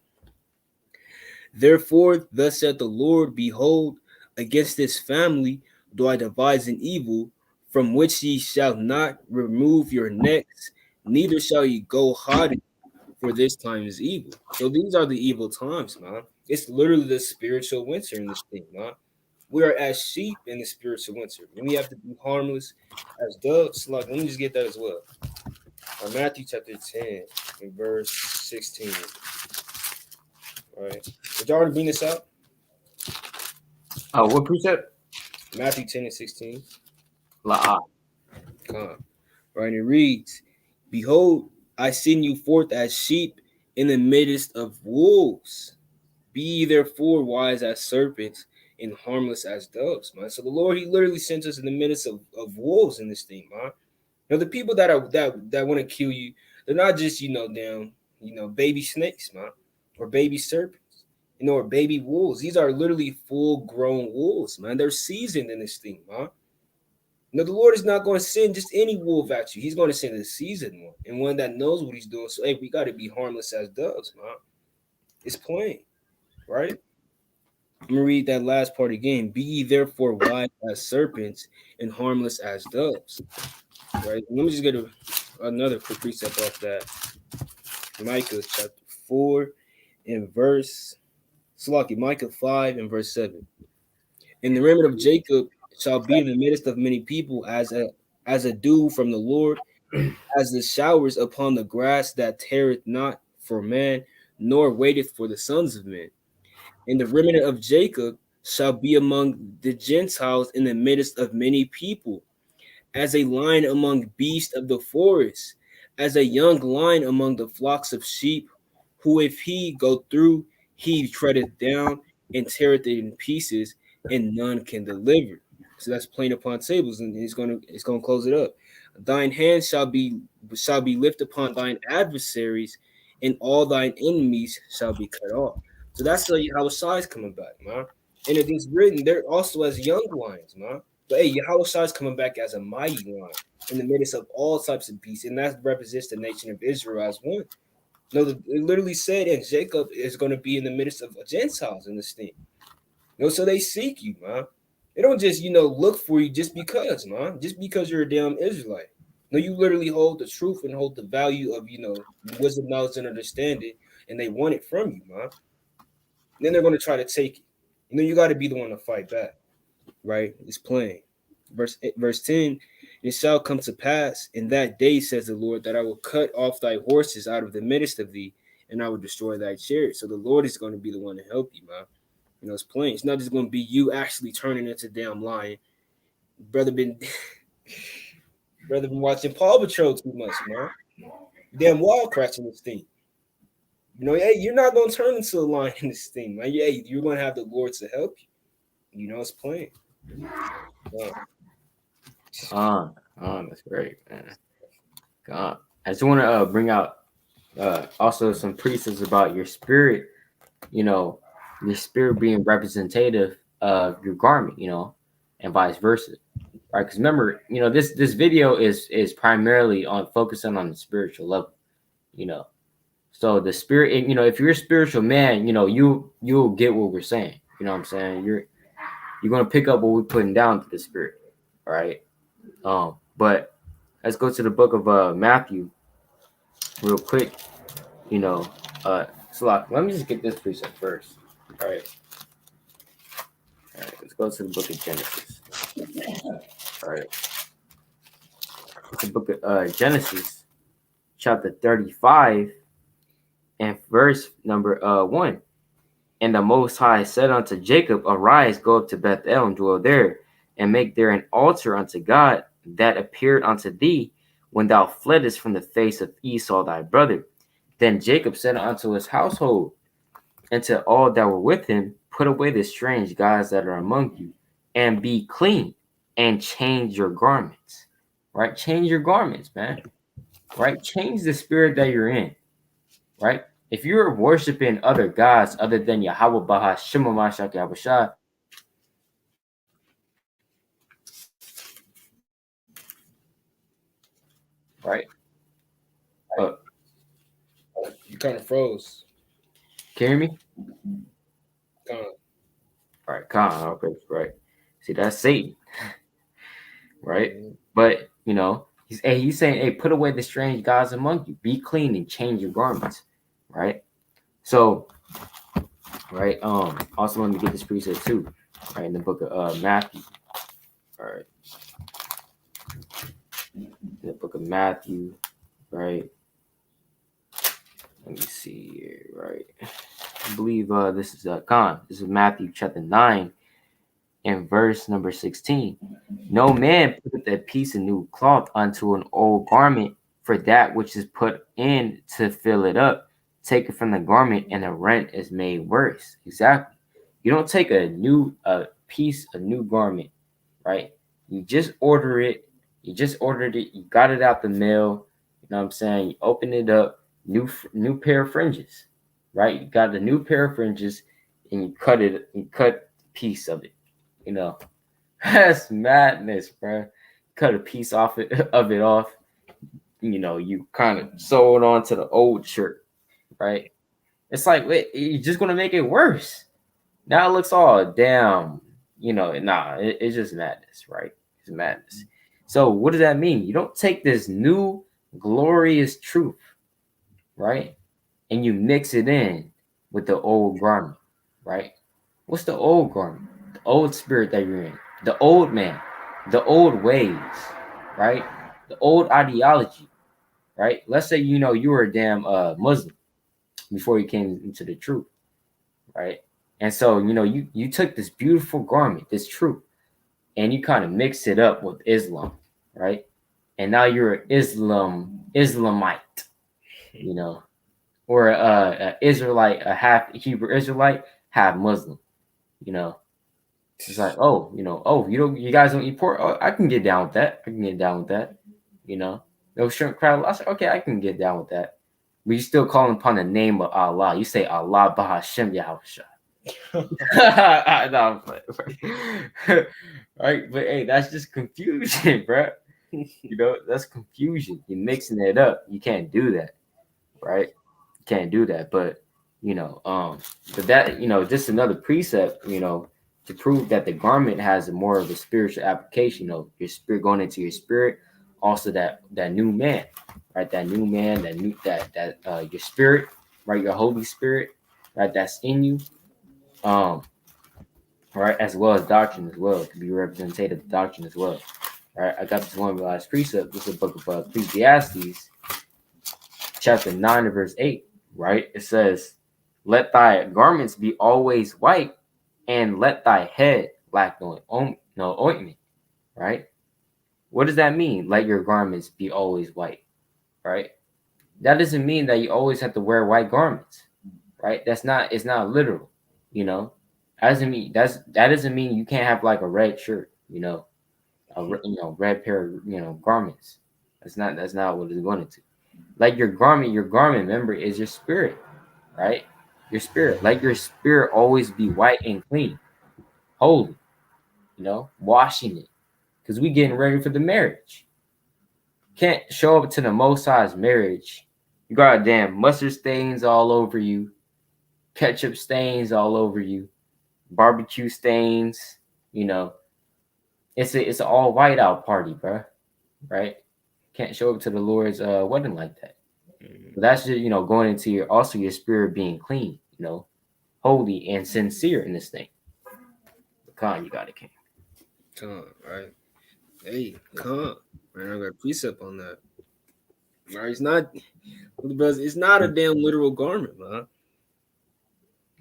Therefore, thus saith the Lord, behold, against this family do I devise an evil, from which ye shall not remove your necks, neither shall ye go haughty, for this time is evil. So these are the evil times, man. It's literally the spiritual winter in this thing, man. We are as sheep in the spiritual winter. And we have to be harmless as doves. Like, let me just get that as well. Matthew chapter 10 and verse 16. All right. Did y'all already bring this out? What precept? Matthew 10 and 16. La'ah. Right, and it reads, Behold, I send you forth as sheep in the midst of wolves. Be ye therefore wise as serpents and harmless as doves, man. So the Lord, He literally sent us in the midst of wolves in this thing, man. Now the people that want to kill you, they're not just damn baby snakes, man, or baby serpents, or baby wolves. These are literally full grown wolves, man. They're seasoned in this thing, man. The Lord is not going to send just any wolf at you. He's going to send a seasoned one and one that knows what He's doing. So hey, we got to be harmless as doves, man. It's plain, right? I'm gonna read that last part again. Be ye therefore wise as serpents and harmless as doves. Right. Let me just get another quick precept off that. Micah chapter 4 and verse Micah 5 and verse 7. And the remnant of Jacob shall be in the midst of many people as a dew from the Lord, as the showers upon the grass that tareth not for man, nor waiteth for the sons of men. And the remnant of Jacob shall be among the Gentiles in the midst of many people, as a lion among beasts of the forest, as a young lion among the flocks of sheep, who if he go through, he treadeth down and teareth it in pieces, and none can deliver. So that's plain upon tables, and it's gonna close it up. Thine hand shall be lifted upon thine adversaries, and all thine enemies shall be cut off. So that's how Shai's coming back, man. And it is written, they're also as young lions, man. But hey, Yahweh is coming back as a mighty lion in the midst of all types of beasts, and that represents the nation of Israel as one. No, it literally said, and Jacob is going to be in the midst of Gentiles in this thing. So they seek you, man. They don't just look for you just because, man. Just because you're a damn Israelite. No, you literally hold the truth and hold the value of wisdom, knowledge, and understanding, and they want it from you, man. Then they're going to try to take it. You got to be the one to fight back. Right? It's plain. Verse 10, it shall come to pass in that day, says the Lord, that I will cut off thy horses out of the midst of thee, and I will destroy thy chariots. So the Lord is going to be the one to help you, man. It's plain. It's not just going to be you actually turning into damn lion. Brother been watching Paw Patrol too much, man. Damn wild crashing this thing. Hey, you're not going to turn into a lion in this thing, man. Hey, you're going to have the Lord to help you. It's plain. That's great, man. God, I just want to bring out also some precepts about your spirit. Your spirit being representative of your garment, and vice versa, right? Because remember, this video is primarily on focusing on the spiritual level, So the spirit, if you're a spiritual man, you'll get what we're saying. You know what I'm saying? You're gonna pick up what we're putting down to the spirit, all right? But let's go to the book of Matthew real quick. So let me just get this precept first. All right, let's go to the book of Genesis. All right, it's the book of Genesis, chapter 35, and verse number 1. And the Most High said unto Jacob, Arise, go up to Bethel and dwell there, and make there an altar unto God that appeared unto thee when thou fleddest from the face of Esau thy brother. Then Jacob said unto his household and to all that were with him, Put away the strange gods that are among you, and be clean, and change your garments. Right? Change your garments, man. Right? Change the spirit that you're in. Right? If you're worshiping other gods other than Yahweh Baha Shema Mashak Yahushua, right? You kind of froze. Can you hear me? All right, okay, right. See, that's Satan, right? But he's saying, hey, put away the strange gods among you, be clean and change your garments, right? So, right. Also, let me get this precept too, right, in the book of Matthew. All right, in the book of Matthew, right. Let me see here, right. I believe this is This is Matthew chapter 9 and verse number 16. No man putteth a piece of new cloth unto an old garment, for that which is put in to fill it up, taken from the garment, and the rent is made worse. Exactly. You don't take a new garment, right? You just order it. You just ordered it. You got it out the mail. You know what I'm saying? You open it up, new pair of fringes, right? You got the new pair of fringes, and you cut a piece of it. You know, that's madness, bro. Cut a piece of it off. You know, you kind of sew it onto the old shirt, right? It's like, wait, you're just gonna make it worse. Now it looks all damn, it's just madness, right? It's madness. So what does that mean? You don't take this new glorious truth, right? And you mix it in with the old garment, right? What's the old garment? The old spirit that you're in, the old man, the old ways, right? The old ideology, right? Let's say you were a damn Muslim before you came into the truth, right? And so you took this beautiful garment, this truth, and you kind of mix it up with Islam, right? And now you're an Islamite, or a Israelite, a half Hebrew Israelite, half Muslim. It's like, you guys don't eat pork. Oh, I can get down with that. No shrimp crab. I said, okay, I can get down with that. But you still calling upon the name of Allah. You say Allah Bahashem Yahusha. No, right, but hey, that's just confusion, bro. That's confusion. You're mixing it up. You can't do that, right? You can't do that. But but that just another precept, to prove that the garment has more of a spiritual application. Your spirit going into your spirit, also that new man, right? That new man, your spirit, right? Your Holy Spirit, right? That's in you. Right, as well as doctrine as well, to be representative of doctrine as well. All right, I got this one last precept. This is a book of Ecclesiastes, chapter 9 and verse 8. Right, it says, "Let thy garments be always white, and let thy head lack no ointment." Right, what does that mean? Let your garments be always white. Right, that doesn't mean that you always have to wear white garments. Right, it's not literal. That doesn't mean you can't have like a red shirt, red pair of garments. That's not what it's going to. Like your garment, remember, is your spirit, right? Your spirit. Let your spirit always be white and clean, holy, washing it. Because we getting ready for the marriage. Can't show up to the Most High's marriage. You got damn mustard stains all over you, ketchup stains all over you, barbecue stains, it's an all white out party, bro. Right? Can't show up to the Lord's wedding like that. But that's just going into your spirit being clean, holy and sincere in this thing. Con, you got it, King. Con, right? Hey, con, man, I got a precept on that. Right? It's not a damn literal garment, man.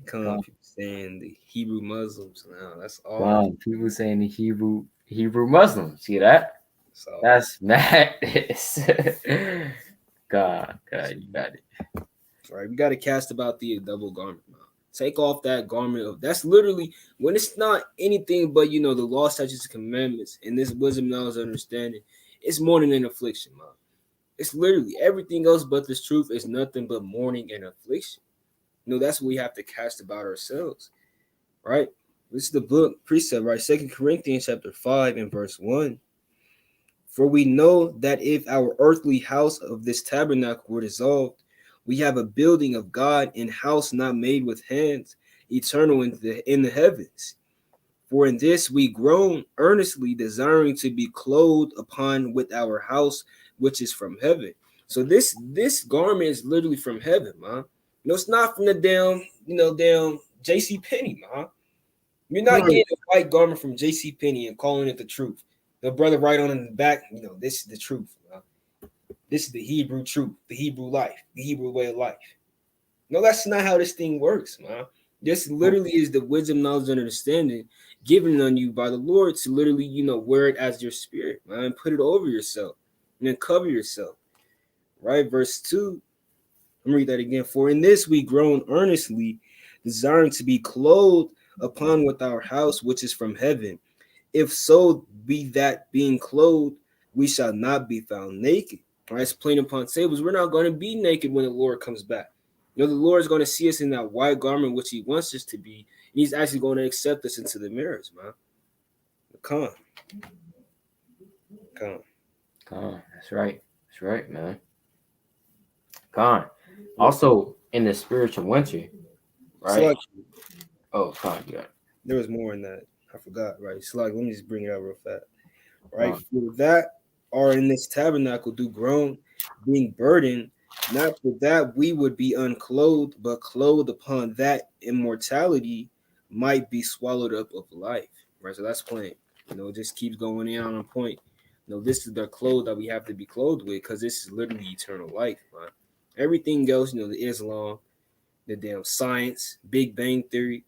Con, people saying the Hebrew Muslims now. That's all. Wow, people saying the Hebrew Muslims. See that? That's madness. God, you got it. Right, we got to cast about the double garment, man. Take off that garment. That's literally when it's not anything but the law, statutes, and commandments, and this wisdom, knowledge, understanding. It's mourning and affliction, man. It's literally everything else but this truth is nothing but mourning and affliction. That's what we have to cast about ourselves, right? This is the book precept, right? 2 Corinthians chapter 5 and verse 1. For we know that if our earthly house of this tabernacle were dissolved, we have a building of God in house not made with hands, eternal in the heavens. For in this we groan earnestly, desiring to be clothed upon with our house, which is from heaven. So this garment is literally from heaven, man. It's not from the damn J.C. Penney, man. You're not getting a white garment from J.C. Penney and calling it the truth. The brother right on in the back, this is the truth, man. This is the Hebrew truth, the Hebrew life, the Hebrew way of life. No, that's not how this thing works, man. This literally is the wisdom, knowledge, and understanding given on you by the Lord to literally, wear it as your spirit, man, and put it over yourself and then cover yourself. right? Verse 2. Let me read that again. For in this we groan earnestly, desiring to be clothed upon with our house which is from heaven. If so be that being clothed, we shall not be found naked. All right, it's plain upon tables. We're not going to be naked when the Lord comes back. The Lord is going to see us in that white garment which He wants us to be. And He's actually going to accept us into the mirrors, man. Come on. That's right. That's right, man. Come on. Also, in the spiritual winter, right? So like, come on, yeah. There was more in that. I forgot, right? So like, let me just bring it out real fast. Right? For that are in this tabernacle do groan, being burdened. Not for that we would be unclothed, but clothed upon that immortality might be swallowed up of life. Right? So that's plain. It just keeps going in on a point. This is the clothes that we have to be clothed with, because this is literally eternal life, man. Everything else, the Islam, the damn science, Big Bang Theory,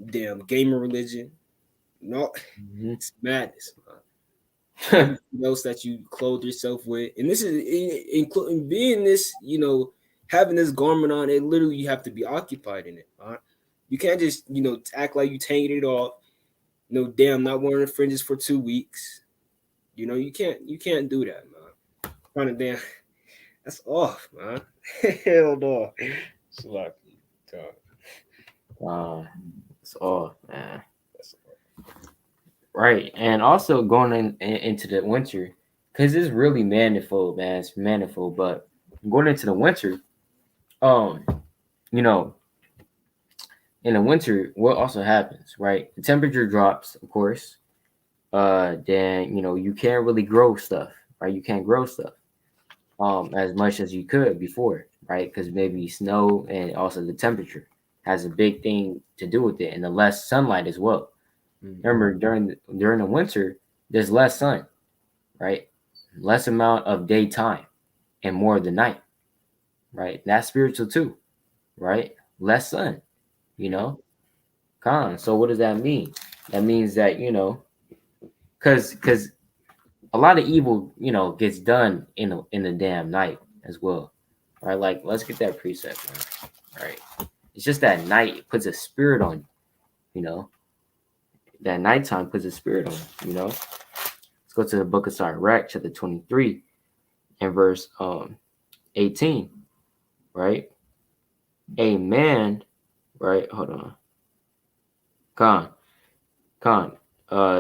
damn gamer religion, it's madness, man. Everything else that you clothe yourself with, and this is including being this, having this garment on. It literally, you have to be occupied in it. Right? You can't just act like you taking it off. Damn, not wearing the fringes for 2 weeks. You can't do that, man. Kind of damn, that's off, man. Hell no. It's like, it's off, man. Right, and also going into the winter, because it's really manifold, man. It's manifold, but going into the winter, in the winter, what also happens, right? The temperature drops, of course. Then you can't really grow stuff, right? You can't grow stuff as much as you could before, right? Because maybe snow and also the temperature has a big thing to do with it, and the less sunlight as well. Remember, during the winter, there's less sun, right? Less amount of daytime and more of the night, right? That's spiritual too, right? Less sun, So what does that mean? That means that because a lot of evil, gets done in the damn night as well, right? Like, let's get that precept, man. Right? It's just that night puts a spirit on you, That nighttime puts a spirit on, Let's go to the book of Sirach, chapter 23, and verse 18, right? A man, right? Hold on.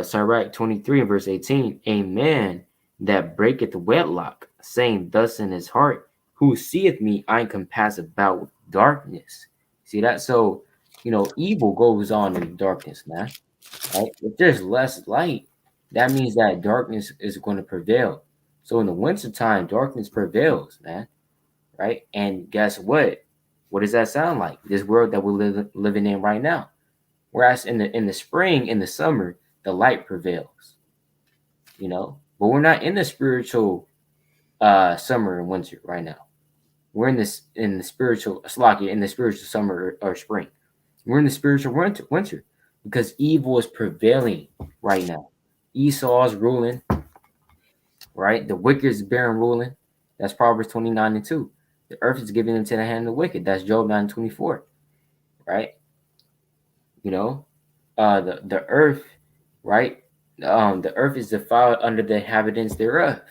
Sirach 23 and verse 18, a man that breaketh wedlock, saying thus in his heart, who seeth me, I compass about with darkness. See that? So, evil goes on in darkness, man. Right? If there's less light, that means that darkness is going to prevail. So in the wintertime, darkness prevails, man. Right? And guess what? What does that sound like? This world that we're living in right now. Whereas in the spring, in the summer, the light prevails. But we're not in the spiritual summer and winter right now. We're in the spiritual summer or spring. We're in the spiritual winter because evil is prevailing right now. Esau is ruling, right? The wicked is bearing ruling. That's Proverbs 29 and 2. The earth is given into the hand of the wicked. That's Job 9:24, right? The earth, right? The earth is defiled under the inhabitants thereof,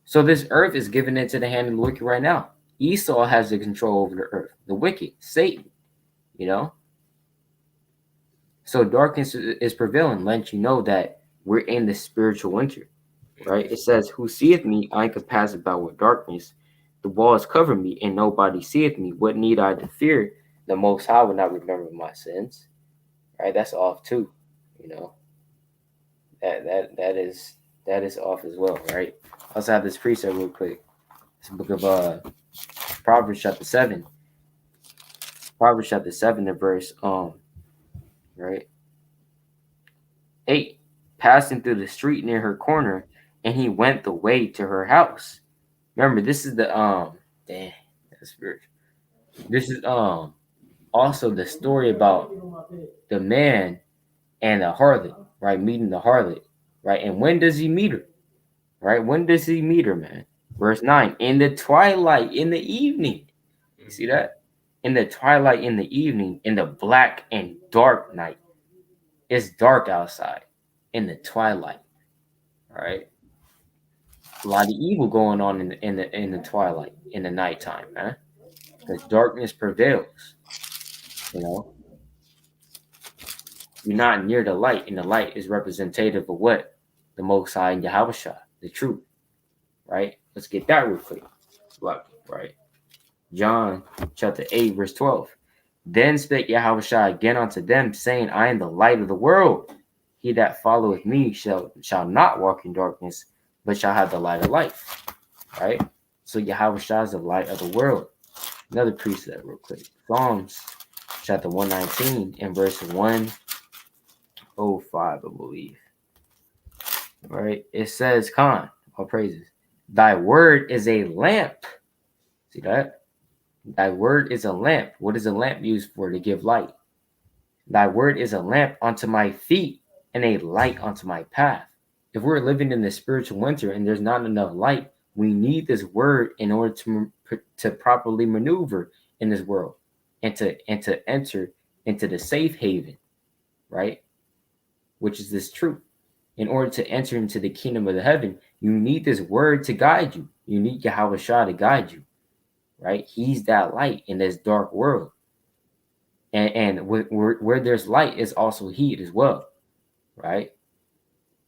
So this earth is given into the hand of the wicked right now. Esau has the control over the earth, the wicked, Satan, So darkness is prevailing, letting you know that we're in the spiritual winter, right? It says, who seeth me, I compass about with darkness. The walls cover me, and nobody seeth me. What need I to fear? The Most High will not remember my sins, right? That's off too, That is off as well, right? Let's have this precept real quick. It's the book of Proverbs chapter 7. Proverbs chapter 7 and verse right? 8. Passing through the street near her corner, and he went the way to her house. Remember, this is the dang, that's spiritual. This is also the story about the man and the harlot, right? Meeting the harlot, right? And when does he meet her? Right? When does he meet her, man? Verse 9, in the twilight, in the evening. You see that? In the twilight, in the evening, in the black and dark night. It's dark outside in the twilight. All right. A lot of evil going on in the twilight, in the nighttime, man. Because darkness prevails. You know, you're not near the light, and the light is representative of what? The Most High and Yahweh, the truth. Right? Let's get that real quick. Right. John chapter 8, verse 12. Then spake Yahweh again unto them, saying, I am the light of the world. He that followeth me shall not walk in darkness, but shall have the light of life. Right? So Yahweh is the light of the world. Another precept real quick. Psalms chapter 119 and verse 105, I believe. All right. It says, Khan, all praises. Thy word is a lamp. See that? Thy word is a lamp. What is a lamp used for? To give light. Thy word is a lamp unto my feet and a light unto my path. If we're living in the spiritual winter and there's not enough light, we need this word in order to properly maneuver in this world and to enter into the safe haven, right? Which is this truth. In order to enter into the kingdom of the heaven, you need this word to guide you. You need Yahweh Shah to guide you, right? He's that light in this dark world. And where there's light is also heat as well, right?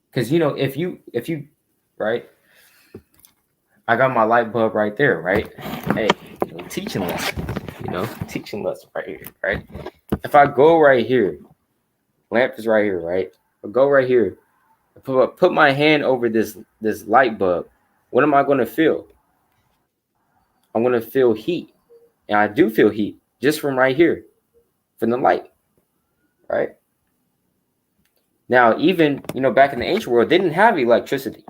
Because if you right, I got my light bulb right there, right? Hey, teaching lesson right here, right? If I go right here, lamp is right here, right? I go right here, put my hand over this light bulb. What am I going to feel? I'm going to feel heat, and I do feel heat just from right here, from the light, right? Now, even back in the ancient world, they didn't have electricity,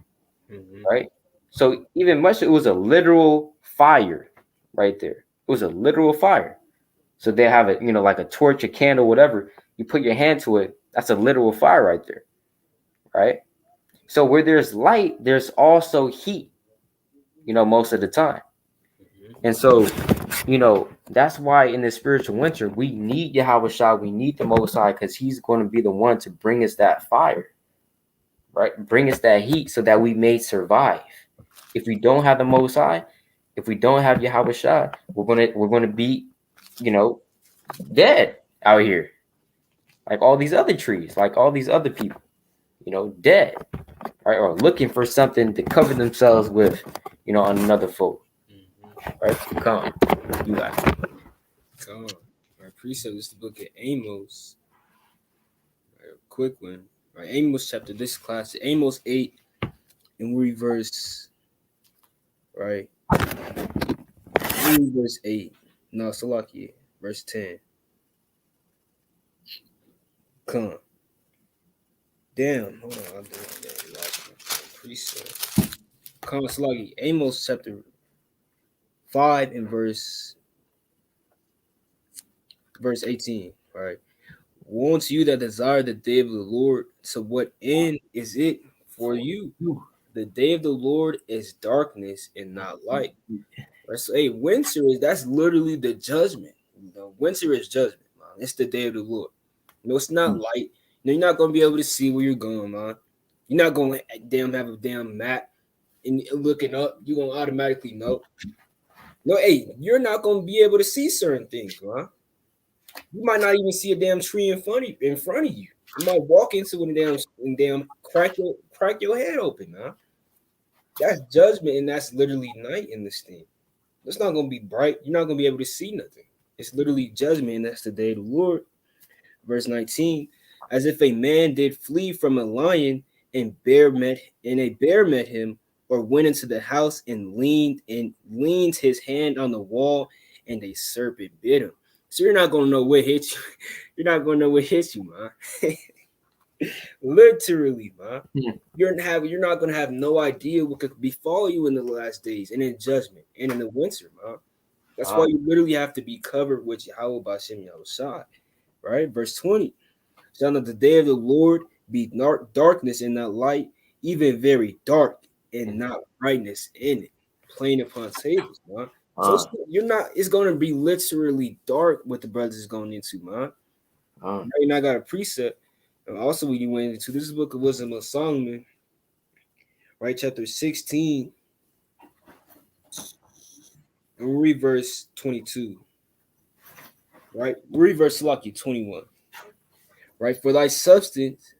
right? So even much, it was a literal fire right there. It was a literal fire. So they have it, like a torch, a candle, whatever. You put your hand to it, that's a literal fire right there, right? So where there's light, there's also heat, most of the time. And so, that's why in the spiritual winter, we need Yahweh Shah, we need the Most High, because he's going to be the one to bring us that fire, right? Bring us that heat so that we may survive. If we don't have the Most High, if we don't have Yahweh Shah, we're gonna be, dead out here, like all these other trees, like all these other people, dead, right? Or looking for something to cover themselves with, on another fold, right? Come, you got it. Come on. Our precept is to look at Amos. Right, a quick one. Right, Amos chapter, this class, Amos 8, and we verse, right? Verse 8. No, Salaki, verse 10. Come. Damn, hold on. I'm doing that. Precept. Come, Salaki, Amos chapter 5 and verse 18. Right. Woe to you that desire the day of the Lord. To what end is it for you? The day of the Lord is darkness and not light. Right? So, winter that's literally the judgment. Winter is judgment, man. It's the day of the Lord. It's not light. You're not gonna be able to see where you're going, man. You're not gonna have a damn map and looking up. You're gonna automatically know. No, you're not gonna be able to see certain things, man. You might not even see a damn tree in front of you. You might walk into it and damn crack your head open, man. That's judgment, and that's literally night in this thing. It's not gonna be bright. You're not gonna be able to see nothing. It's literally judgment, and that's the day of the Lord. Verse 19, as if a man did flee from a lion and a bear met him, or went into the house and leaned his hand on the wall, and a serpent bit him. So you're not gonna know what hit you. You're not gonna know what hit you, man. Literally, man. You're not gonna have no idea what could befall you in the last days and in judgment and in the winter, man. That's why you literally have to be covered with Yahweh Bashem Yahushai. Right? Verse 20. Shall not the day of the Lord be darkness and not light, even very dark and not brightness in it. playing upon tables, man. So you're not. It's gonna be literally dark what the brothers is going into, man. Now you not got a precept. And also, when you went into this book of Wisdom of Solomon, right, chapter 16, and we'll read verse 22. Right, we'll read verse lucky 21. Right, for thy sustenance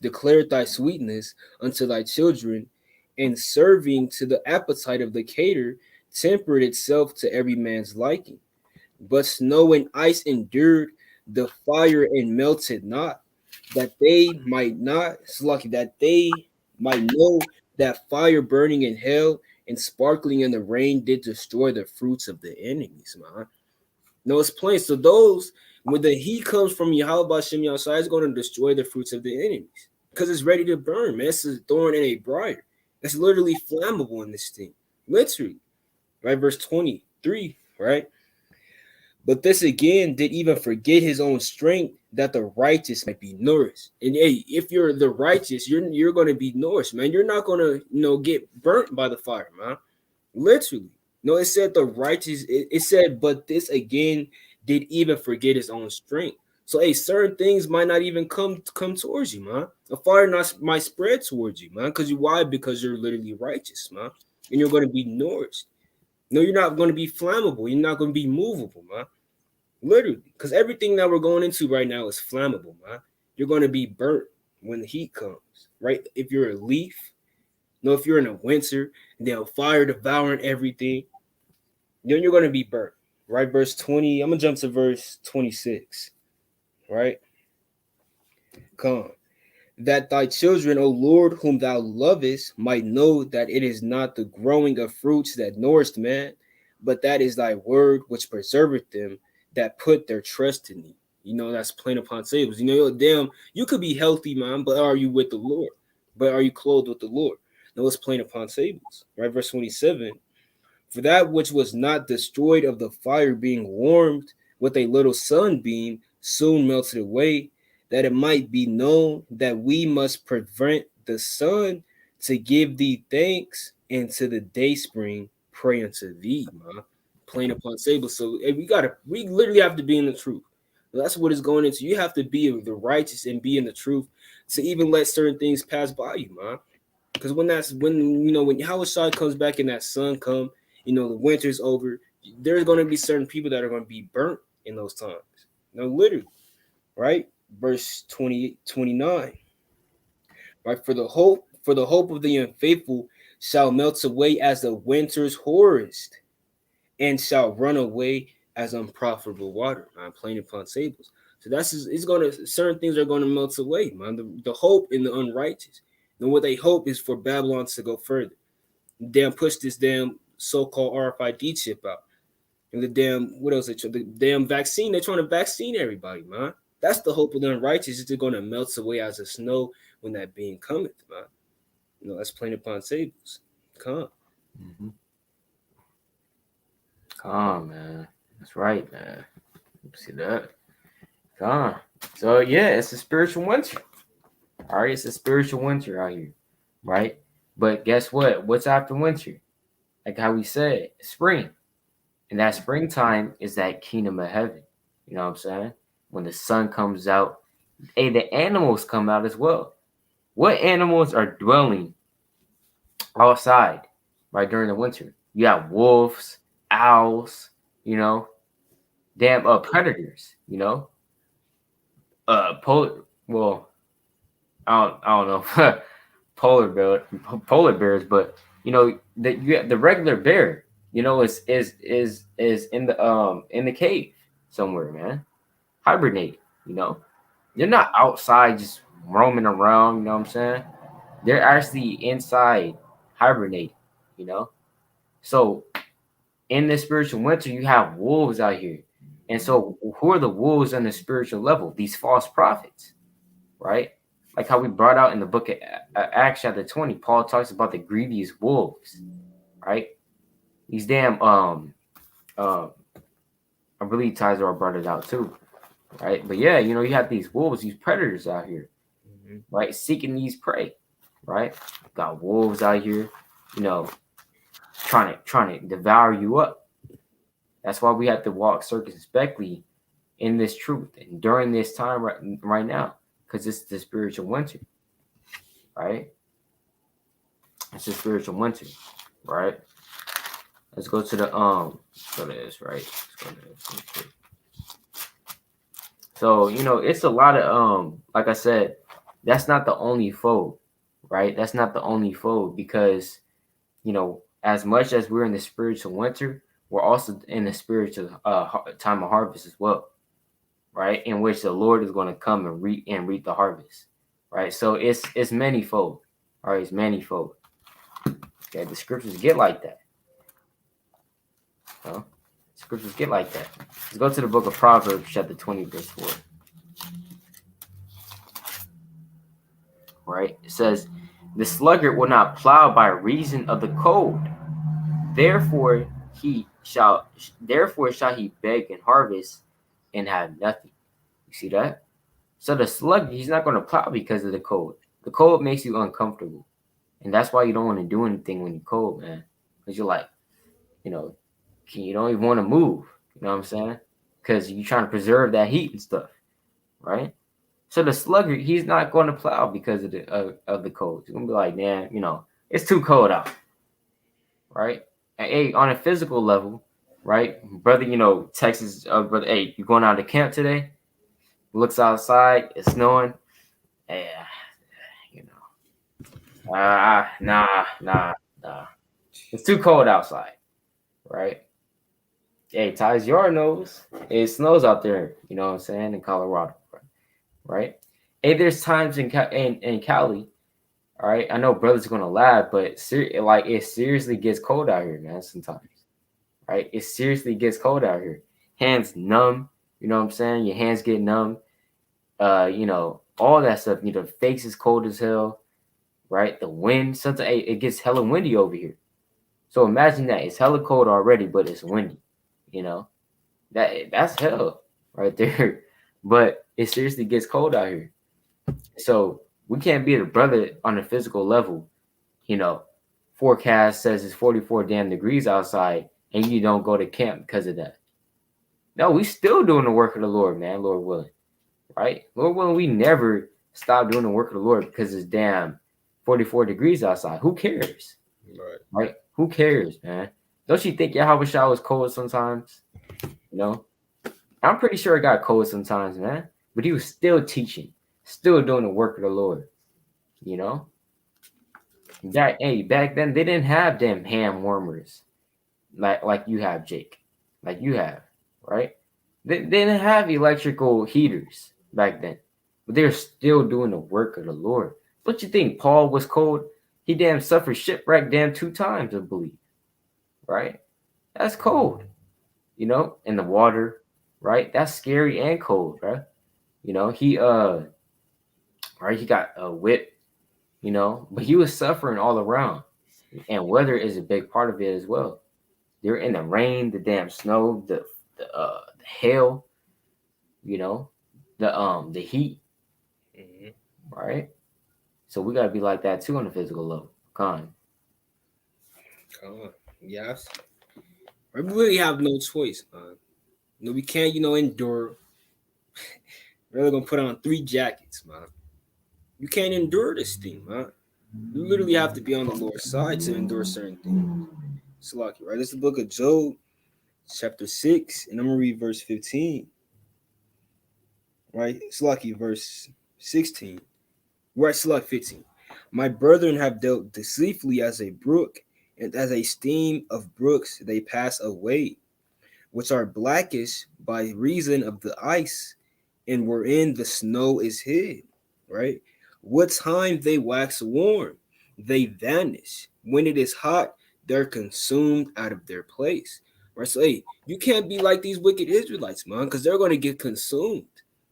declared thy sweetness unto thy children, and serving to the appetite of the cater, tempered itself to every man's liking. But snow and ice endured the fire and melted not, that they might not, it's lucky that they might know that fire burning in hell and sparkling in the rain did destroy the fruits of the enemies, man. No, it's plain. So those, when the heat comes from Yahweh Shem Yahshua, it's going to destroy the fruits of the enemies because it's ready to burn, man. It's a thorn and a briar. It's literally flammable in this thing, literally. Right, verse 23, right? But this again did even forget his own strength, that the righteous might be nourished. And hey, if you're the righteous, you're going to be nourished, man. You're not going to get burnt by the fire, man. Literally. No, it said the righteous. It said, but this again did even forget his own strength. So hey, certain things might not even come towards you, man. A fire might spread towards you, man. Why? Because you're literally righteous, man, and you're going to be nourished. No, you're not going to be flammable. You're not going to be movable, man. Literally, because everything that we're going into right now is flammable, man. You're going to be burnt when the heat comes, right? If you're a leaf, if you're in a winter, they'll fire devouring everything. Then you're going to be burnt, right? Verse 20. I'm going to jump to verse 26, right? Come. That thy children, O Lord, whom thou lovest, might know that it is not the growing of fruits that nourished man, but that is thy word which preserveth them that put their trust in thee. That's plain upon tables. Damn, you could be healthy, man, but are you with the Lord? But are you clothed with the Lord? No, it's plain upon tables, right? Verse 27. For that which was not destroyed of the fire being warmed with a little sunbeam soon melted away, that it might be known that we must prevent the sun to give thee thanks, and to the day spring pray unto thee, man. Plain upon table. So hey, we literally have to be in the truth. That's what it's going into. You have to be the righteous and be in the truth to even let certain things pass by you, man. Because when Yahweh comes back and that sun come, the winter's over, there's going to be certain people that are going to be burnt in those times. Literally, right? Verse 29. Right? For the hope of the unfaithful shall melt away as the winter's horrors, and shall run away as unprofitable water. I'm playing upon tables. So certain things are going to melt away, man. The hope in the unrighteous. And what they hope is for Babylon to go further. Damn, push this damn so-called RFID chip out. And the damn, what else? The damn vaccine. They're trying to vaccine everybody, man. That's the hope of the unrighteous. Is they're going to melt away as a snow when that being cometh, man. That's playing upon tables. Come. Mm-hmm. Come, man. That's right, man. See that? Come. So yeah, it's a spiritual winter. All right, it's a spiritual winter out here, right? But guess what? What's after winter? Like how we said, spring. And that springtime is that kingdom of heaven. You know what I'm saying? When the sun comes out, hey, the animals come out as well. What animals are dwelling outside, right, during the winter? You have wolves, owls, damn predators, well, I don't know, polar bears, but that you have the regular bear, is in the cave somewhere, man, hibernate. They're not outside just roaming around. You know what I'm saying? They're actually inside hibernating. So in the spiritual winter, you have wolves out here, and so who are the wolves on the spiritual level? These false prophets, right? Like how we brought out in the book of Acts chapter 20, Paul talks about the grievous wolves, right? These damn I believe Tazaiyar brought it out too, right? But yeah, you have these wolves, these predators out here, right? Seeking these prey, right? Got wolves out here, you know, trying to devour you up. That's why we have to walk circumspectly in this truth and during this time right now, because it's the spiritual winter, right? It's the spiritual winter, right? Let's go to the let's go to this, right? Let's go to this. So, it's a lot of like I said, that's not the only fold, right? That's not the only fold because, as much as we're in the spiritual winter, we're also in the spiritual time of harvest as well, right? In which the Lord is going to come and reap the harvest, right? So it's manifold, all right? It's manifold. Okay, the scriptures get like that. Scriptures get like that. Let's go to the book of Proverbs, chapter 20, verse 4. Right? It says, the sluggard will not plow by reason of the cold. Therefore shall he beg and harvest and have nothing. You see that? So the sluggard, he's not going to plow because of the cold. The cold makes you uncomfortable. And that's why you don't want to do anything when you're cold, man. Because you're like, you don't even want to move. You know what I'm saying? Because you're trying to preserve that heat and stuff, right? So the sluggard, he's not going to plow because of the cold. He's going to be like, man, it's too cold out, right? And, hey, on a physical level, right, brother, Texas, brother, hey, you going out to camp today? Looks outside, it's snowing. Hey, nah. It's too cold outside, right? Hey, Tazaiyar knows it snows out there. You know what I'm saying, in Colorado, right? Hey, there's times in Cali. All right, I know brothers are gonna laugh, but it seriously gets cold out here, man. Sometimes, right? It seriously gets cold out here. Hands numb. You know what I'm saying? Your hands get numb. All that stuff. Face is cold as hell, right? The wind. Sometimes it gets hella windy over here. So imagine that it's hella cold already, but it's windy. That's hell right there. But it seriously gets cold out here. So we can't be the brother on a physical level. Forecast says it's 44 damn degrees outside, and you don't go to camp because of that. No, we still doing the work of the Lord, man. Lord willing, right? Lord willing, we never stop doing the work of the Lord because it's damn 44 degrees outside. Who cares? Right? Who cares, man? Don't you think Yahweh Shah was cold sometimes? I'm pretty sure it got cold sometimes, man. But he was still teaching, still doing the work of the Lord. Back then they didn't have them hand warmers like you have, Jake. Like you have, right? They didn't have electrical heaters back then. But they're still doing the work of the Lord. What you think? Paul was cold? He damn suffered shipwreck 2 times, I believe. Right? That's cold. In the water, right? That's scary and cold, right? He he got a whip, but he was suffering all around. And weather is a big part of it as well. They're in the rain, the damn snow, the hail, the heat, right? So we gotta be like that too on the physical level. Come on. Yes. We really have no choice, man. We can't, endure. We're gonna put on 3 jackets, man. You can't endure this thing, man. You literally have to be on the Lord's side to endure certain things. It's lucky, right? It's the book of Job, chapter 6, and I'm gonna read verse 15. Right? It's lucky, verse 16. Right, it's lucky 15. My brethren have dealt deceitfully as a brook, and as a stream of brooks they pass away, which are blackish by reason of the ice, and wherein the snow is hid. Right? What time they wax warm, they vanish. When it is hot, they're consumed out of their place. Right? So, hey, you can't be like these wicked Israelites, man, because they're going to get consumed.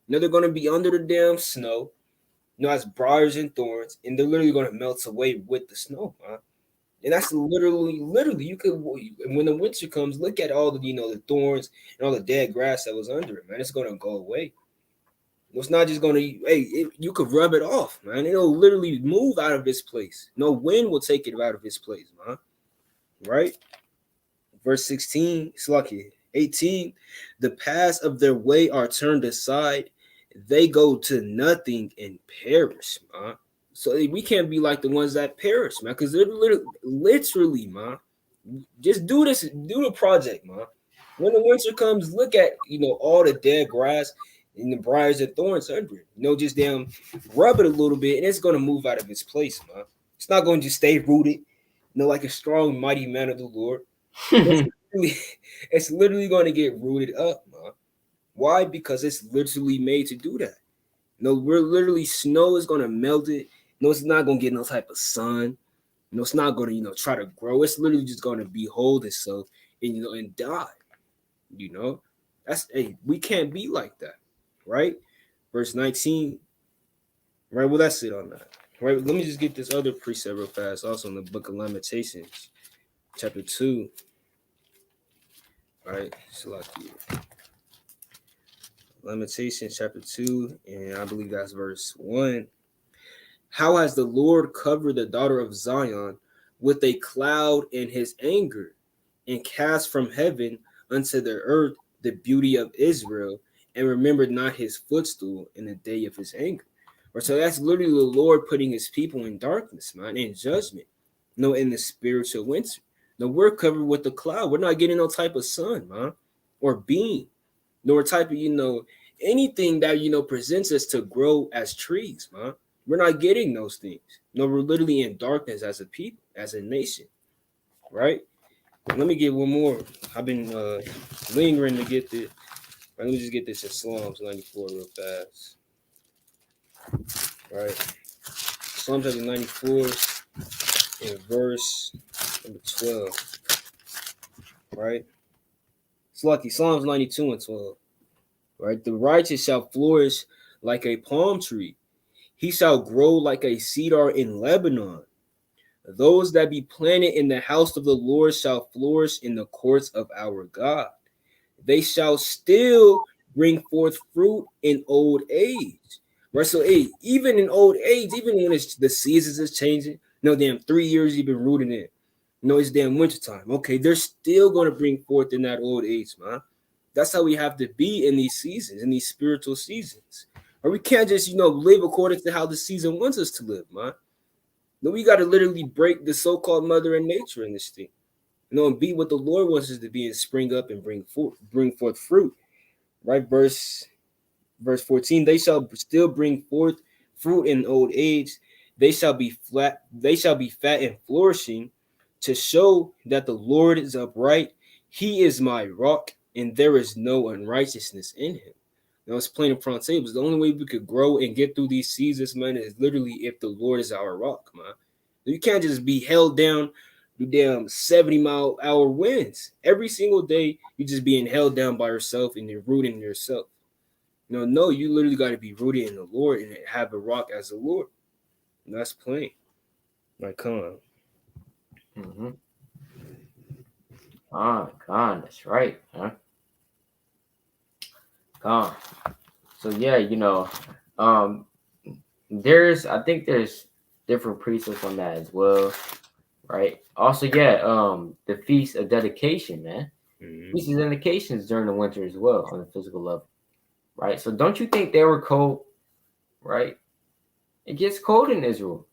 They're going to be under the damn snow, as briars and thorns, and they're literally going to melt away with the snow, man. And that's literally, you could, when the winter comes, look at all the, the thorns and all the dead grass that was under it, man. It's going to go away. It's not just gonna, you could rub it off, man. It'll literally move out of its place. No wind will take it out of its place, man. Right? Verse 16, it's lucky. 18, the paths of their way are turned aside. They go to nothing and perish, man. So we can't be like the ones that perish, man, because they're literally, man. Just do this, do the project, man. When the winter comes, look at all the dead grass and the briars and thorns under it. Just damn rub it a little bit, and it's gonna move out of its place, man. It's not going to just stay rooted, like a strong, mighty man of the Lord. It's literally going to get rooted up, man. Why? Because it's literally made to do that. We're literally, snow is going to melt it. It's not going to get no type of sun. It's not going to, try to grow. It's literally just going to behold itself and, and die. We can't be like that, right? Verse 19, right? Well, that's it on that, right? Let me just get this other precept real fast. Also in the book of Lamentations, chapter 2, right? Lamentations chapter 2, and I believe that's verse 1. How has the Lord covered the daughter of Zion with a cloud in his anger, and cast from heaven unto the earth the beauty of Israel, and remembered not his footstool in the day of his anger. So that's literally the Lord putting his people in darkness, man, in judgment, in the spiritual winter. We're covered with the cloud. We're not getting no type of sun, man, or beam, nor type of, anything that, presents us to grow as trees, man. We're not getting those things. We're literally in darkness as a people, as a nation, right? Let me get one more. I've been lingering to get this. Let me just get this in Psalms 94 real fast. Right. Psalms 94 in verse number 12. Right. It's lucky. Psalms 92 and 12. Right. The righteous shall flourish like a palm tree. He shall grow like a cedar in Lebanon. Those that be planted in the house of the Lord shall flourish in the courts of our God. They shall still bring forth fruit in old age. Right, so even in old age, even when the seasons is changing, damn 3 years you've been rooting in. It's damn wintertime. Okay, they're still going to bring forth in that old age, man. That's how we have to be in these seasons, in these spiritual seasons. Or we can't just, live according to how the season wants us to live, man. No, we got to literally break the so-called mother in nature in this thing. And be what the Lord wants us to be and spring up and bring forth fruit. Right, verse 14, they shall still bring forth fruit in old age. They shall be fat and flourishing, to show that the Lord is upright. He is my rock, and there is no unrighteousness in him. It's plain and prompt tables. The only way we could grow and get through these seasons, man, is literally if the Lord is our rock, man. You can't just be held down to damn 70-mile-hour winds. Every single day, you're just being held down by yourself and you're rooting yourself. No, you literally got to be rooted in the Lord and have a rock as the Lord. And that's plain. Like, come on. Mm-hmm. That's right, huh? So yeah, I think there's different precepts on that as well, right? Also, yeah, the Feast of Dedication, man. Mm-hmm. Feast of Dedication is during the winter as well on the physical level, right? So don't you think they were cold, right? It gets cold in Israel,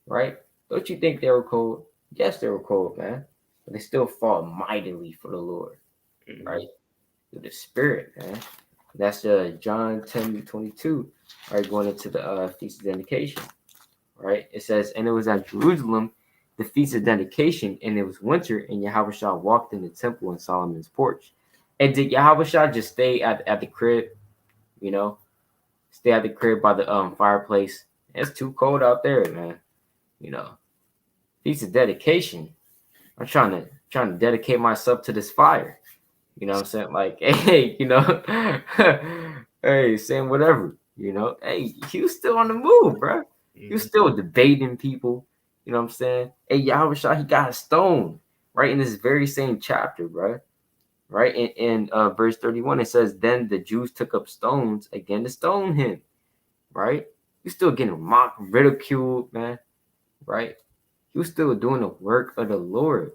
right? Don't you think they were cold? Yes, they were cold, man. But they still fought mightily for the Lord, mm-hmm. right? Through the Spirit, man. That's John 10:22, right? Going into the Feast of Dedication, right? It says, and it was at Jerusalem, the Feast of Dedication, and it was winter, and Yahushua walked in the temple in Solomon's porch. And did Yahushua just stay at the crib, stay at the crib by the fireplace? It's too cold out there, man. Feast of Dedication. I'm trying to dedicate myself to this fire. You know what I'm saying? Like, hey, hey, saying whatever, Hey, he was still on the move, bro. He was still debating people. You know what I'm saying? Hey, Yahushua, he got a stone right in this very same chapter, bro. right? In verse 31, it says, then the Jews took up stones again to stone him, right? He's still getting mocked, ridiculed, man, right? He was still doing the work of the Lord,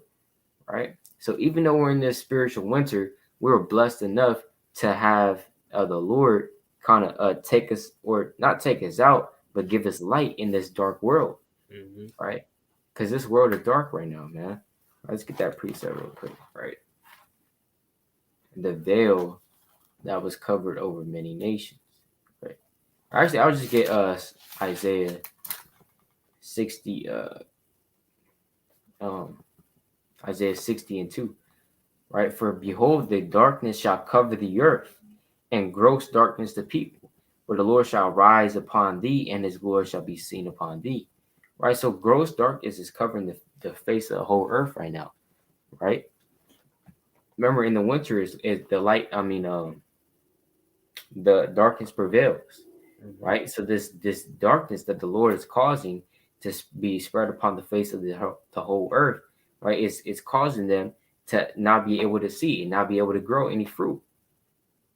right? So even though we're in this spiritual winter, we're blessed enough to have the Lord kind of take us, or not take us out, but give us light in this dark world, right? Because this world is dark right now, man. Let's get that precept real quick, right? The veil that was covered over many nations, right? Actually, I'll just get Isaiah 60, Isaiah 60 and 2, right? For behold, the darkness shall cover the earth, and gross darkness the people. For the Lord shall rise upon thee, and his glory shall be seen upon thee. Right? So gross darkness is covering the face of the whole earth right now, right? Remember, in the winter is the light, the darkness prevails, right? So this darkness that the Lord is causing to be spread upon the face of the whole earth, right? It's causing them to not be able to see and not be able to grow any fruit.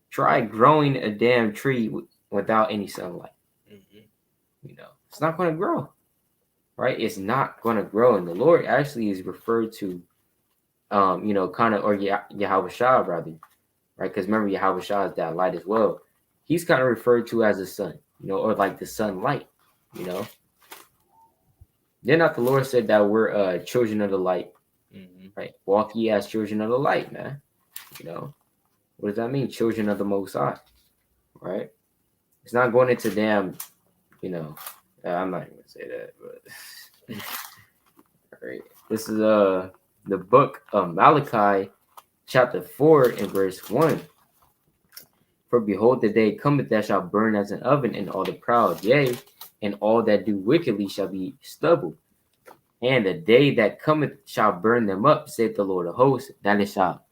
Try growing a damn tree without any sunlight. You know, it's not going to grow, right? It's not going to grow. And the Lord actually is referred to, kind of, or Yahweh Shah, rather, right? Because remember, Yahweh Shah is that light as well. He's kind of referred to as the sun, or like the sunlight, you know. Then not the Lord said that we're children of the light, right? Walk ye as children of the light, man. You know, what does that mean? Children of the Most High, right? It's not going into damn, I'm not even gonna say that, but all right. This is the book of Malachi, chapter 4 and verse 1. For behold, the day cometh that shall burn as an oven, and all the proud, yea, and all that do wickedly shall be stubble. And the day that cometh shall burn them up, saith the Lord of hosts, that it shall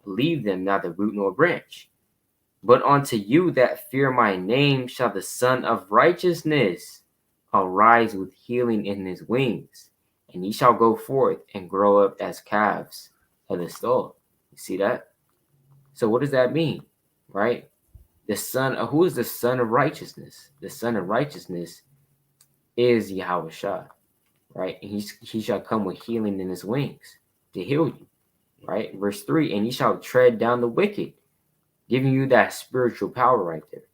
leave them neither root nor branch. But unto you that fear my name shall the Son of Righteousness arise with healing in his wings, and ye shall go forth and grow up as calves of the stall. You see that? So what does that mean, right? The Son, who is the Son of Righteousness? The Son of Righteousness is Yahweh Shah, right? And he shall come with healing in his wings to heal you, right? Verse 3, and ye shall tread down the wicked, giving you that spiritual power right there,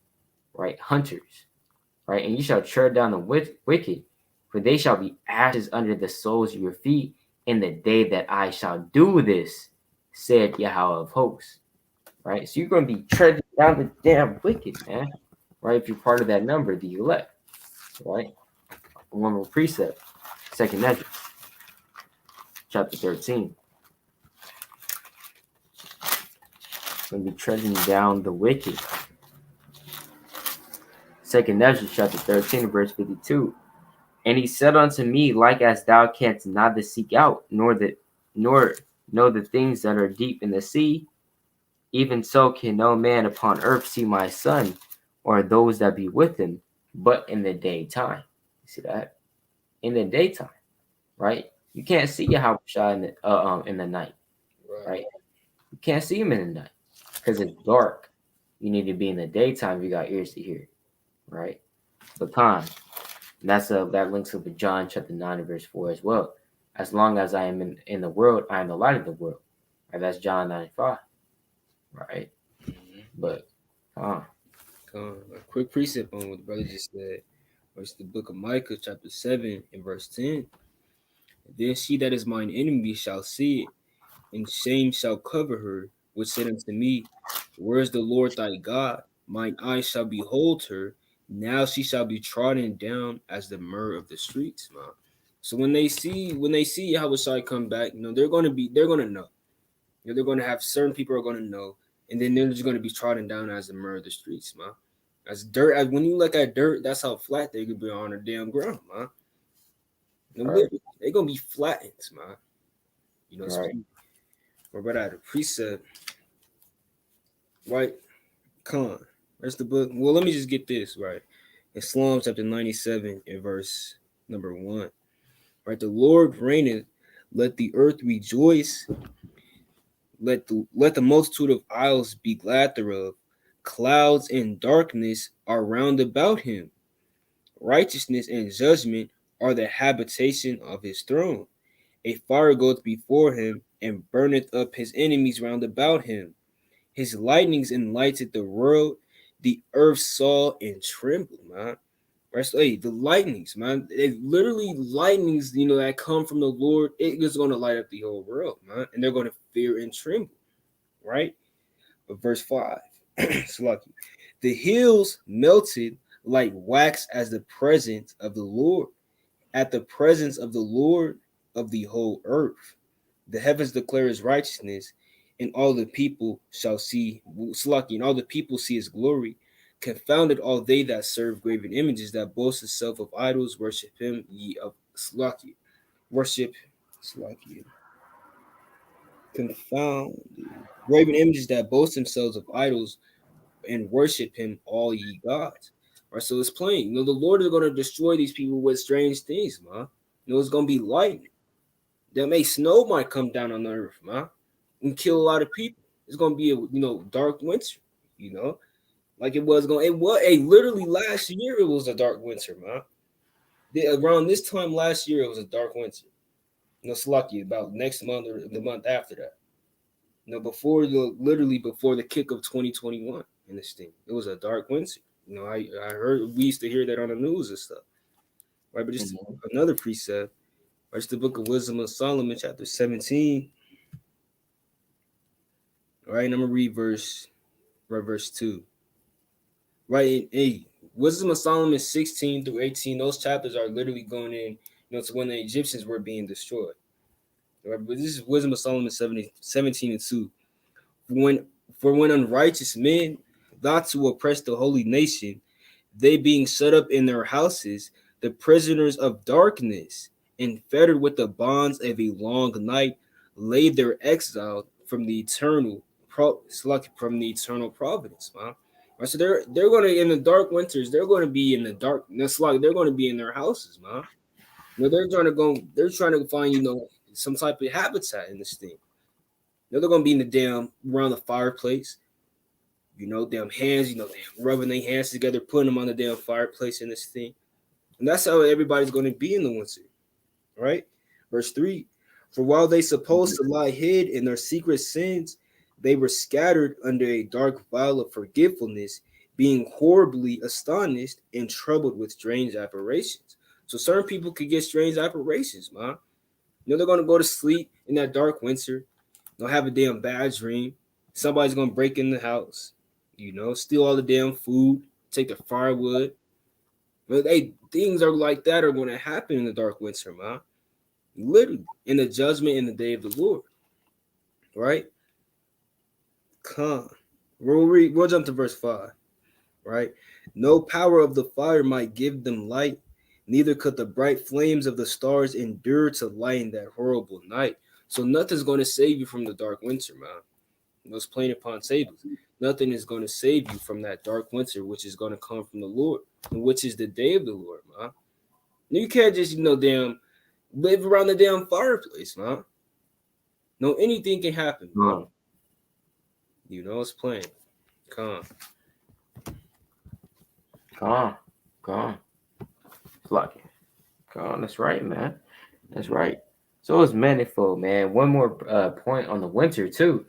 right? Hunters, right? And you shall tread down the wicked, for they shall be ashes under the soles of your feet in the day that I shall do this, said Yahweh of hosts, right? So you're going to be treading down the damn wicked, man, right? If you're part of that number, the elect, right? One more precept, 2nd Ezra, chapter 13. Going to be treading down the wicked. 2nd Ezra, chapter 13, verse 52. And he said unto me, like as thou canst neither seek out, nor know the things that are deep in the sea, even so can no man upon earth see my Son, or those that be with him, but in the daytime. You see that? In the daytime, right? You can't see Yahweh Shah in the night, right? You can't see him in the night because it's dark. You need to be in the daytime if you got ears to hear, right? But and that's that links up with John chapter 9 and verse 4 as well. As long as I am in the world, I am the light of the world. Right? That's John 9:5. Right? But a quick precept on what the brother just said. It's the book of Micah, chapter 7 and verse 10. Then she that is mine enemy shall see it, and shame shall cover her, which said unto me, where is the Lord thy God? Mine eyes shall behold her. Now she shall be trodden down as the myrrh of the streets, man. So when they see Yahweh Shai come back, they're gonna know. They're gonna have certain people are gonna know, and then they're just gonna be trodden down as the myrrh of the streets, man. As dirt, as when you look at dirt, that's how flat they could be on the damn ground, man. They're gonna be flattened, man. right. We're about to precept, right? Where's the book? Well, let me just get this right. In Psalms chapter 97 and verse number 1. Right, the Lord reigneth, let the earth rejoice. Let the multitude of isles be glad thereof. Clouds and darkness are round about him. Righteousness and judgment are the habitation of his throne. A fire goeth before him, and burneth up his enemies round about him. His lightnings enlightened the world. The earth saw and trembled, man. Right? So, hey, the lightnings, man. It literally lightnings, that come from the Lord. It is going to light up the whole world, man. And they're going to fear and tremble, right? But verse 5, it's lucky. The hills melted like wax as the presence of the Lord, at the presence of the Lord of the whole earth. The heavens declare his righteousness, and all the people shall see Slaki, and all the people see his glory. Confounded all they that serve graven images, that boast itself of idols, worship him, ye of Slaki. Worship Slaki. Confounded. Graven images that boast themselves of idols and worship him, all ye gods. Right, so it's plain. The Lord is going to destroy these people with strange things, man. It's going to be lightning. That may snow might come down on the earth, man, and kill a lot of people. It's going to be a dark winter, like it was literally last year it was a dark winter, man. Around this time last year it was a dark winter. It's lucky about next month or the month after that. Before the kick of 2021 in this thing, it was a dark winter. I heard we used to hear that on the news and stuff, right? But just another precept, right? It's the Book of Wisdom of Solomon, chapter 17. All right, and I'm gonna read verse 2. Right, in Wisdom of Solomon 16 through 18. Those chapters are literally going in, to when the Egyptians were being destroyed. Right, but this is Wisdom of Solomon 17 and 2. For when unrighteous men thought to oppress the holy nation, they being shut up in their houses, the prisoners of darkness, and fettered with the bonds of a long night, laid their exile from the eternal providence, man. Right, so they're going to in the dark winters. They're going to be in the darkness, like they're going to be in their houses, man. They're trying to go. They're trying to find some type of habitat in this thing. They're going to be in the around the fireplace. Damn hands. Rubbing their hands together, putting them on the damn fireplace in this thing, and that's how everybody's going to be in the winter, right? Verse 3. For while they supposed to lie hid in their secret sins, they were scattered under a dark vial of forgetfulness, being horribly astonished and troubled with strange apparitions. So certain people could get strange apparitions, man. They're going to go to sleep in that dark winter. They'll have a damn bad dream. Somebody's going to break in the house, steal all the damn food, take the firewood. But things are like that are going to happen in the dark winter, man. Literally, in the judgment in the day of the Lord, right? We'll jump to verse 5, right? No power of the fire might give them light, neither could the bright flames of the stars endure to lighten that horrible night. So nothing's going to save you from the dark winter, man. It's plain upon tables. Nothing is going to save you from that dark winter, which is going to come from the Lord, and which is the day of the Lord, man. You can't just, damn live around the damn fireplace, man. Anything can happen, man. It's plain. Calm. Lucky. That's right, man. That's right. So it's manifold, man. One more point on the winter too,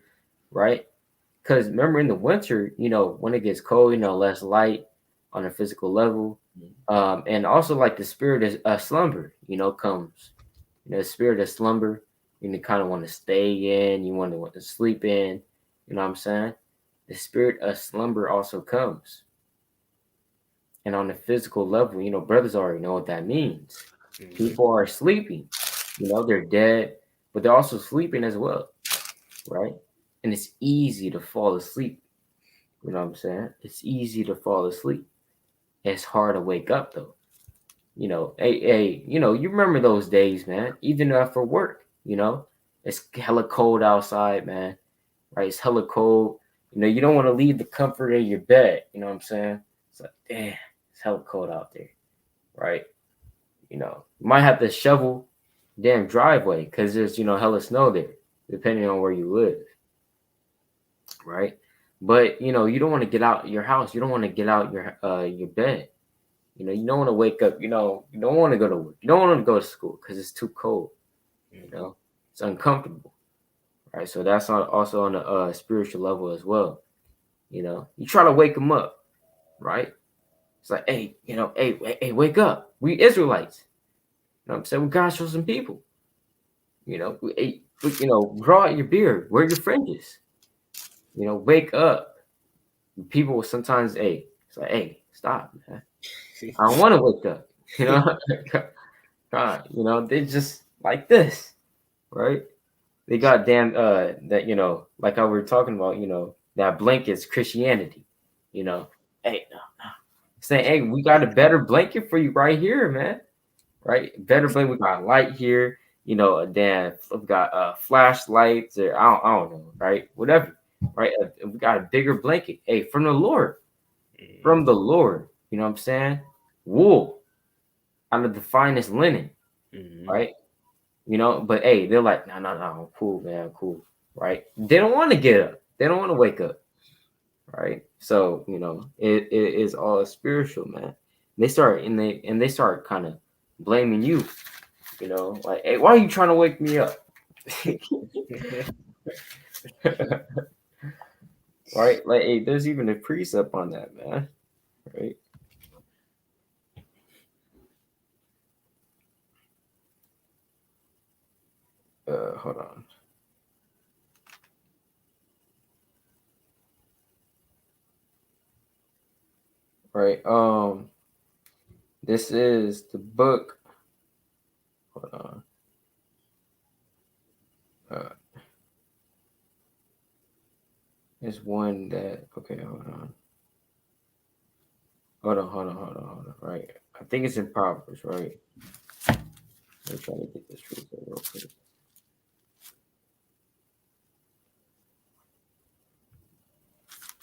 right? Because remember in the winter, when it gets cold, less light on a physical level, and also like the spirit of slumber, comes. The spirit of slumber, you kind of want to stay in, you want to sleep in. You know what I'm saying? The spirit of slumber also comes. And on the physical level, brothers already know what that means. Mm-hmm. People are sleeping. They're dead, but they're also sleeping as well, right? And it's easy to fall asleep. You know what I'm saying? It's easy to fall asleep. It's hard to wake up, though. Hey, you remember those days, man. Even for work, it's hella cold outside, man. Right? It's hella cold. You don't want to leave the comfort of your bed. You know what I'm saying? It's like, damn, it's hella cold out there, right? You might have to shovel damn driveway because there's, hella snow there, depending on where you live. right? But you don't want to get out your house. You don't want to get out your bed. You don't want to wake up. You don't want to go to work. You don't want to go to school because it's too cold. It's uncomfortable, right? So that's also on a spiritual level as well. You try to wake them up, right? It's like, hey, hey, wake up. We Israelites. You know what I'm saying? We God's chosen people. Grow out your beard, wear your fringes. Wake up. People will sometimes, hey, it's like, hey, stop, man. I don't want to wake up. God, they just like this, right? They got damn that like how we were talking about, that blanket's Christianity. Hey, saying, hey, we got a better blanket for you right here, man. Right? Better blanket. We got light here. We got flashlights or I don't know, right? Whatever, right? We got a bigger blanket. Hey, from the Lord. From the Lord. You know what I'm saying? Wool out of the finest linen, right? But hey, they're like, no, I'm cool, man, I'm cool, right? They don't want to get up. They don't want to wake up, right? So it is all spiritual, man. They start kind of blaming you, like, hey, why are you trying to wake me up? Right? Like, hey, there's even a precept on that, man. Right? Hold on. Right. This is the book. Hold on. There's one that. Okay, hold on. Hold on. Right. I think it's in Proverbs, right? I'm trying to get this truth real quick.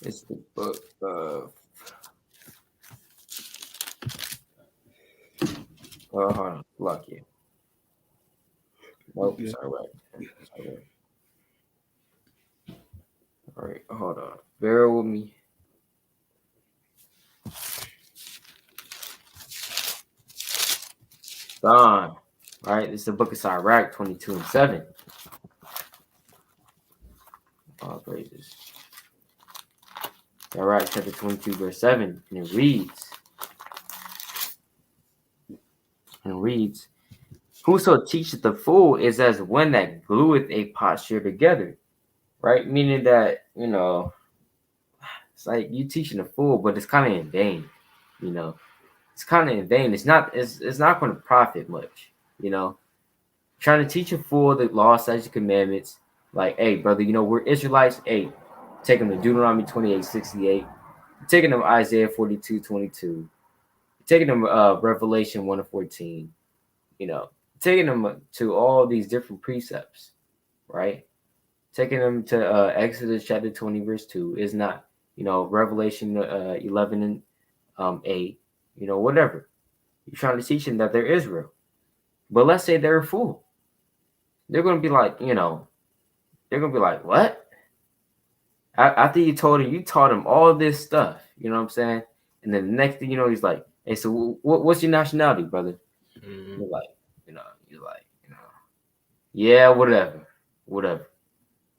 It's the book of. Oh, hold on. Lucky. Nope. Sorry. All right. Hold on. Bear with me. Gone. All right. This is the book of Sirach 22:7. All praises. Sirach chapter 22, verse 7. And it reads, whoso teacheth the fool is as one that glueth a potsherd together. Right? Meaning that, it's like you teaching a fool, but it's kind of in vain. It's kind of in vain. It's not going to profit much. Trying to teach a fool the law, statutes, commandments. Like, hey, brother, we're Israelites. Hey, take them to Deuteronomy 28:68. Taking them Isaiah 42:22. Taking them Revelation 1:14. Taking them to all these different precepts, right? Taking them to Exodus chapter 20 verse 2 is not, Revelation 11 and 8, whatever. You're trying to teach them that they're Israel. But let's say they're a fool. They're going to be like, what? After you taught them all this stuff, you know what I'm saying? And then the next thing you know, he's like, hey, so what's your nationality, brother? You're like, yeah, whatever.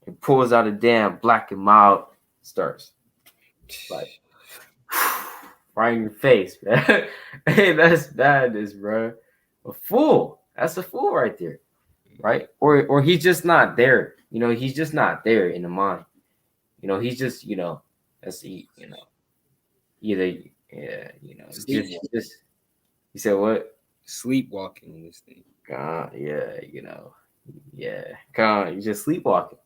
It pulls out a damn black and mild, starts like right in your face, man. Hey, that's madness, bro. A fool. That's a fool right there, right? Or he's just not there. He's just not there in the mind. He's just, that's either, yeah, just. You said what? Sleepwalking this thing. God, yeah, yeah. God, you're just sleepwalking.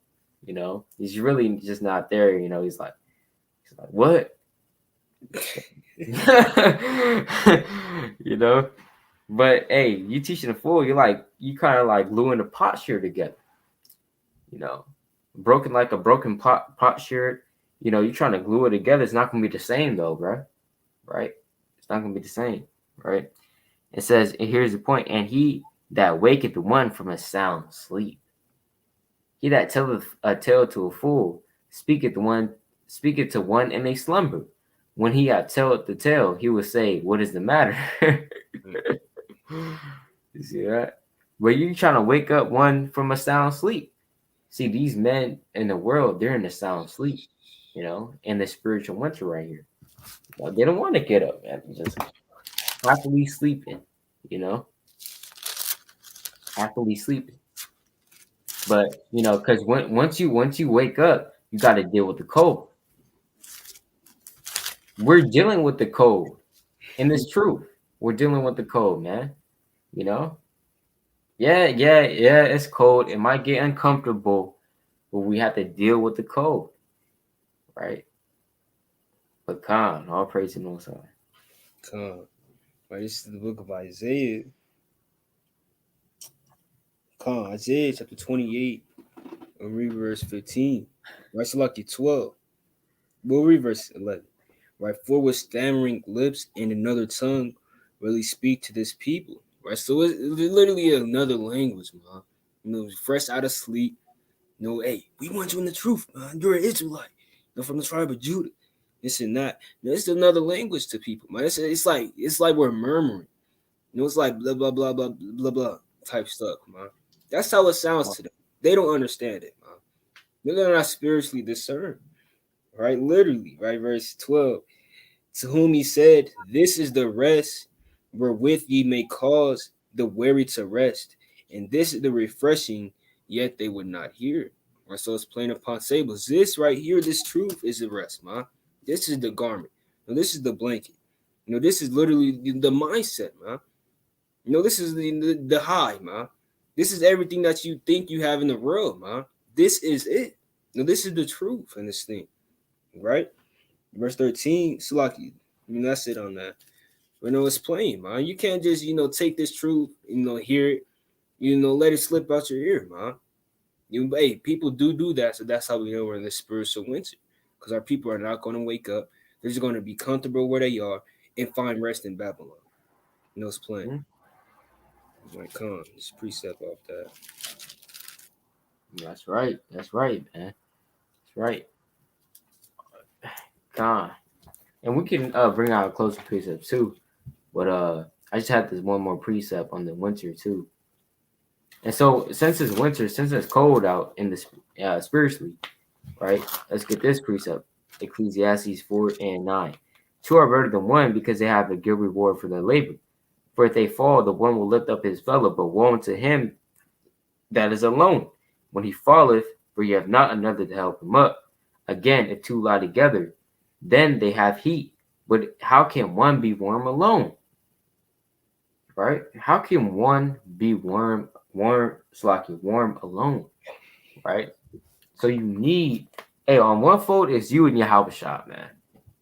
He's really just not there. He's like, what? But hey, you teaching a fool, you kind of like gluing a potsherd together. Broken like a broken potsherd. You're trying to glue it together. It's not gonna be the same though, bro. Right? It's not gonna be the same, right? It says, and here's the point, and he that waketh one from a sound sleep. He that telleth a tale to a fool speaketh to one in a slumber. When he had telleth the tale, he would say, "What is the matter?" You see that? But you trying to wake up one from a sound sleep. See, these men in the world, they're in a sound sleep, in the spiritual winter right here. They don't want to get up, man. They're just happily sleeping, you know, happily sleeping. But because once you wake up, you got to deal with the cold. We're dealing with the cold, and it's true. We're dealing with the cold, man. You know, yeah. It's cold. It might get uncomfortable, but we have to deal with the cold, right? But all praise to the Most High. Come. Right, this is the book of Isaiah. Come, Isaiah chapter 28, and read verse 15. Right, so like 12. We'll read verse 11. Right, for with stammering lips and another tongue really speak to this people. Right, so it's literally another language, man. Fresh out of sleep. Hey, we want you in the truth, man. You're an Israelite. You're from the tribe of Judah. This and that. It's another language to people, man. It's like we're murmuring. It's like blah blah blah blah blah blah type stuff, man. That's how it sounds to them. They don't understand it, man. They're not spiritually discerned, right? Literally, right? Verse 12. To whom he said, "This is the rest wherewith ye may cause the weary to rest, and this is the refreshing, yet they would not hear." Right, so it's plain upon tables. This right here, this truth is the rest, man. This is the garment. This is the blanket. This is literally the mindset, man. This is the high, man. This is everything that you think you have in the world, man. This is it. This is the truth in this thing, right? Verse 13, Salaki. That's it on that. But it's plain, man. You can't just, take this truth, hear it, let it slip out your ear, man. Hey, people do that, so that's how we know we're in the spiritual winter. Because our people are not going to wake up. They're just going to be comfortable where they are and find rest in Babylon. It's plain. Mm-hmm. Like, come, this precept off that. That's right, man. That's right. Con. And we can bring out a closer precept too. But I just had this one more precept on the winter too. And so since it's winter, since it's cold out in the spiritually, right? Let's get this precept. Ecclesiastes 4:9. Two are better than one because they have a good reward for their labor. For if they fall, the one will lift up his fellow, but woe unto him that is alone when he falleth, for you have not another to help him up. Again, if two lie together, then they have heat. But how can one be warm alone? Right? How can one be warm alone? Right? So you need, on one fold is you and your Yahushua, man.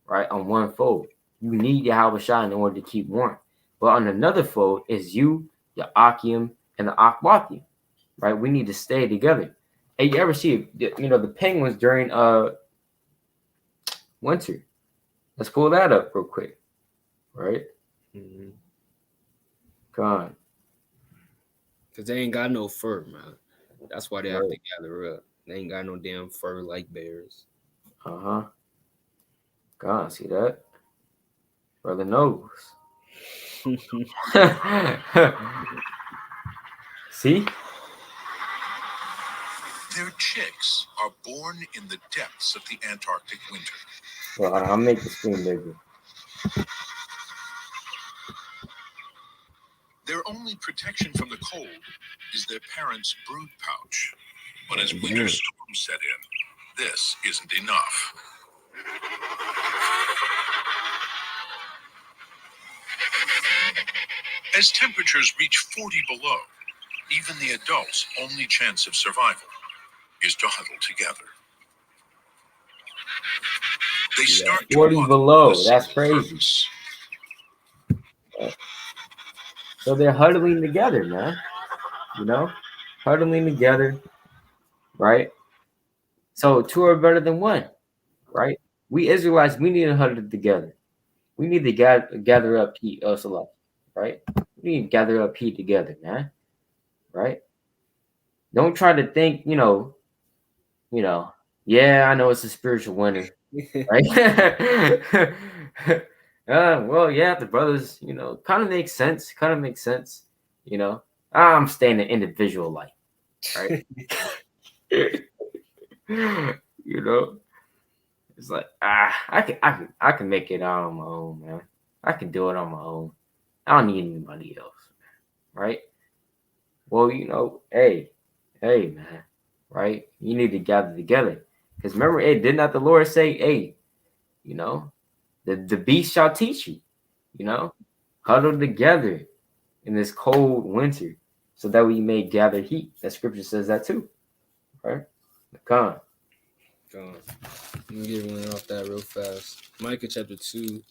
Right? On one fold. You need your Yahushua in order to keep warm. But on another fold is you, your Akim, and the Akwakim. Right? We need to stay together. Hey, you ever see, the penguins during winter? Let's pull that up real quick. Right? Mm-hmm. Gone. Because they ain't got no fur, man. That's why they have to gather up. They ain't got no damn fur like bears. Uh-huh. God, see that? Brother knows. See? Their chicks are born in the depths of the Antarctic winter. Well, I'll make the screen bigger. Their only protection from the cold is their parents' brood pouch. But as winter storms set in, this isn't enough. As temperatures reach 40 below, even the adults' only chance of survival is to huddle together. They start 40 below. That's crazy. So they're huddling together, man. Huddling together, right? So two are better than one, right? We Israelites, we need to huddle together. We need to gather up heat, right? We need to gather up heat together, man. Right? Don't try to think, Yeah, I know it's a spiritual winter, right? Well, yeah, the brothers, kind of makes sense. Kind of makes sense. You know, I'm staying in individual life, right? you know, it's like I can make it out on my own, man. I can do it on my own. I don't need anybody else, right? Well, hey, man, right? You need to gather together, because remember, hey, did not the Lord say, hey, you know, the beast shall teach you, you know, huddle together in this cold winter, so that we may gather heat. That scripture says that too, right? Come. Let me get one off that real fast. Micah chapter 2,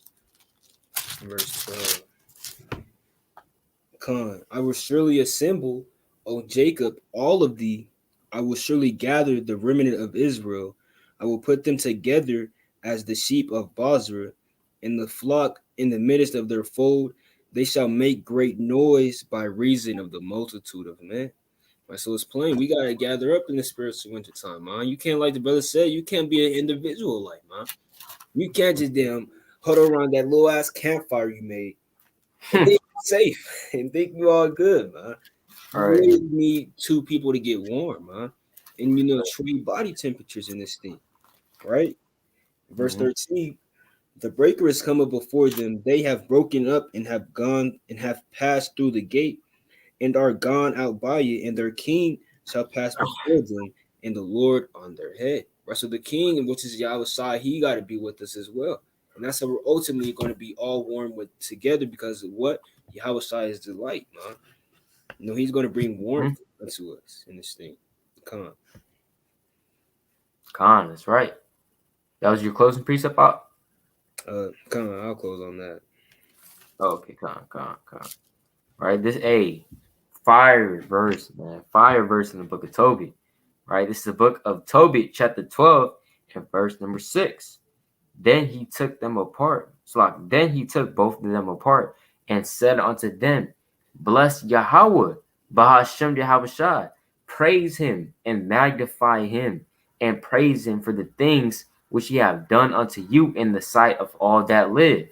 verse 12. I will surely assemble, O Jacob, all of thee. I will surely gather the remnant of Israel. I will put them together as the sheep of Bozrah, in the flock in the midst of their fold. They shall make great noise by reason of the multitude of men. Right, so it's plain we gotta gather up in the spiritual winter time, man. You can't, like the brother said, you can't be an individual, like, man. You can't just damn huddle around that little ass campfire you made and think you're safe and think you all good, man. You All right. really need two people to get warm, man. And trade body temperatures in this thing, right? Verse 13, the breaker is come up before them. They have broken up and have gone and have passed through the gate and are gone out by it, and their king shall pass before them, and the Lord on their head. Right. So the king, which is Yahweh Shai, he got to be with us as well. And that's how we're ultimately going to be all warm with together, because of what? Yahweh Shai is the light, man. He's going to bring warmth unto us in this thing. Khan. That's right. That was your closing precept out? Khan, I'll close on that. Okay, Khan. Right, this fire verse, man. Fire verse in the book of Tobit. Right, this is the book of Tobit, chapter 12, and verse number 6. Then he took them apart. Then he took both of them apart and said unto them, bless Yahweh, Bahashem Yahushua. Praise him and magnify him, and praise him for the things which he have done unto you in the sight of all that live.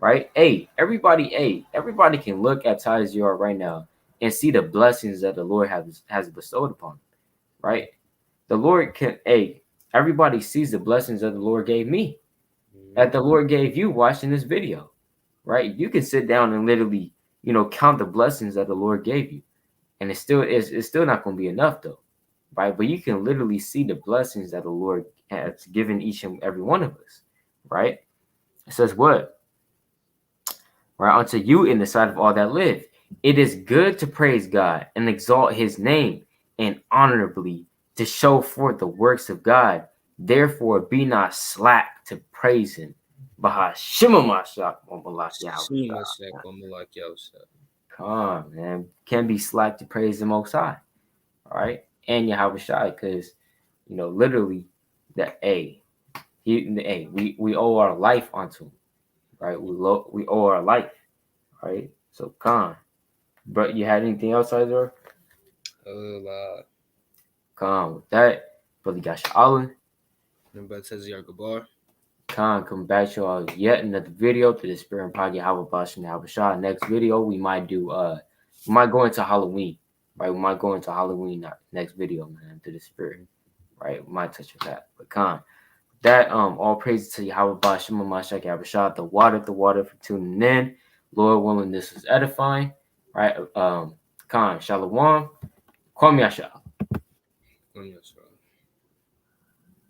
Right? Everybody can look at Tazaiyar right now and see the blessings that the Lord has bestowed upon him, right? The Lord can, everybody sees the blessings that the Lord gave me, that the Lord gave you watching this video, right? You can sit down and literally, count the blessings that the Lord gave you, and it's still not going to be enough though, right? But you can literally see the blessings that the Lord has given each and every one of us, right? It says what? Right, unto you in the sight of all that live. It is good to praise God and exalt his name, and honorably to show forth the works of God. Therefore, be not slack to praise him. Come on, man. Can't be slack to praise the Most High. All right. And Yahweh Shai, because, literally, that, we owe our life unto him. Right. We owe our life. Right. So, But you had anything else, Isaac? With that, Brother Yasharala. Remember Tazaiyar Gabar. Come back to y'all yet another video to the Spirit Pod Yahweh. Next video we might go into Halloween. Right? We might go into Halloween next video, man, to the Spirit. Right? We might touch on that. But that all praises to Yahweh Shema Mashak Yahweh, the water for tuning in. Lord willing, this was edifying. Right? Shalom. Kwame Yasha.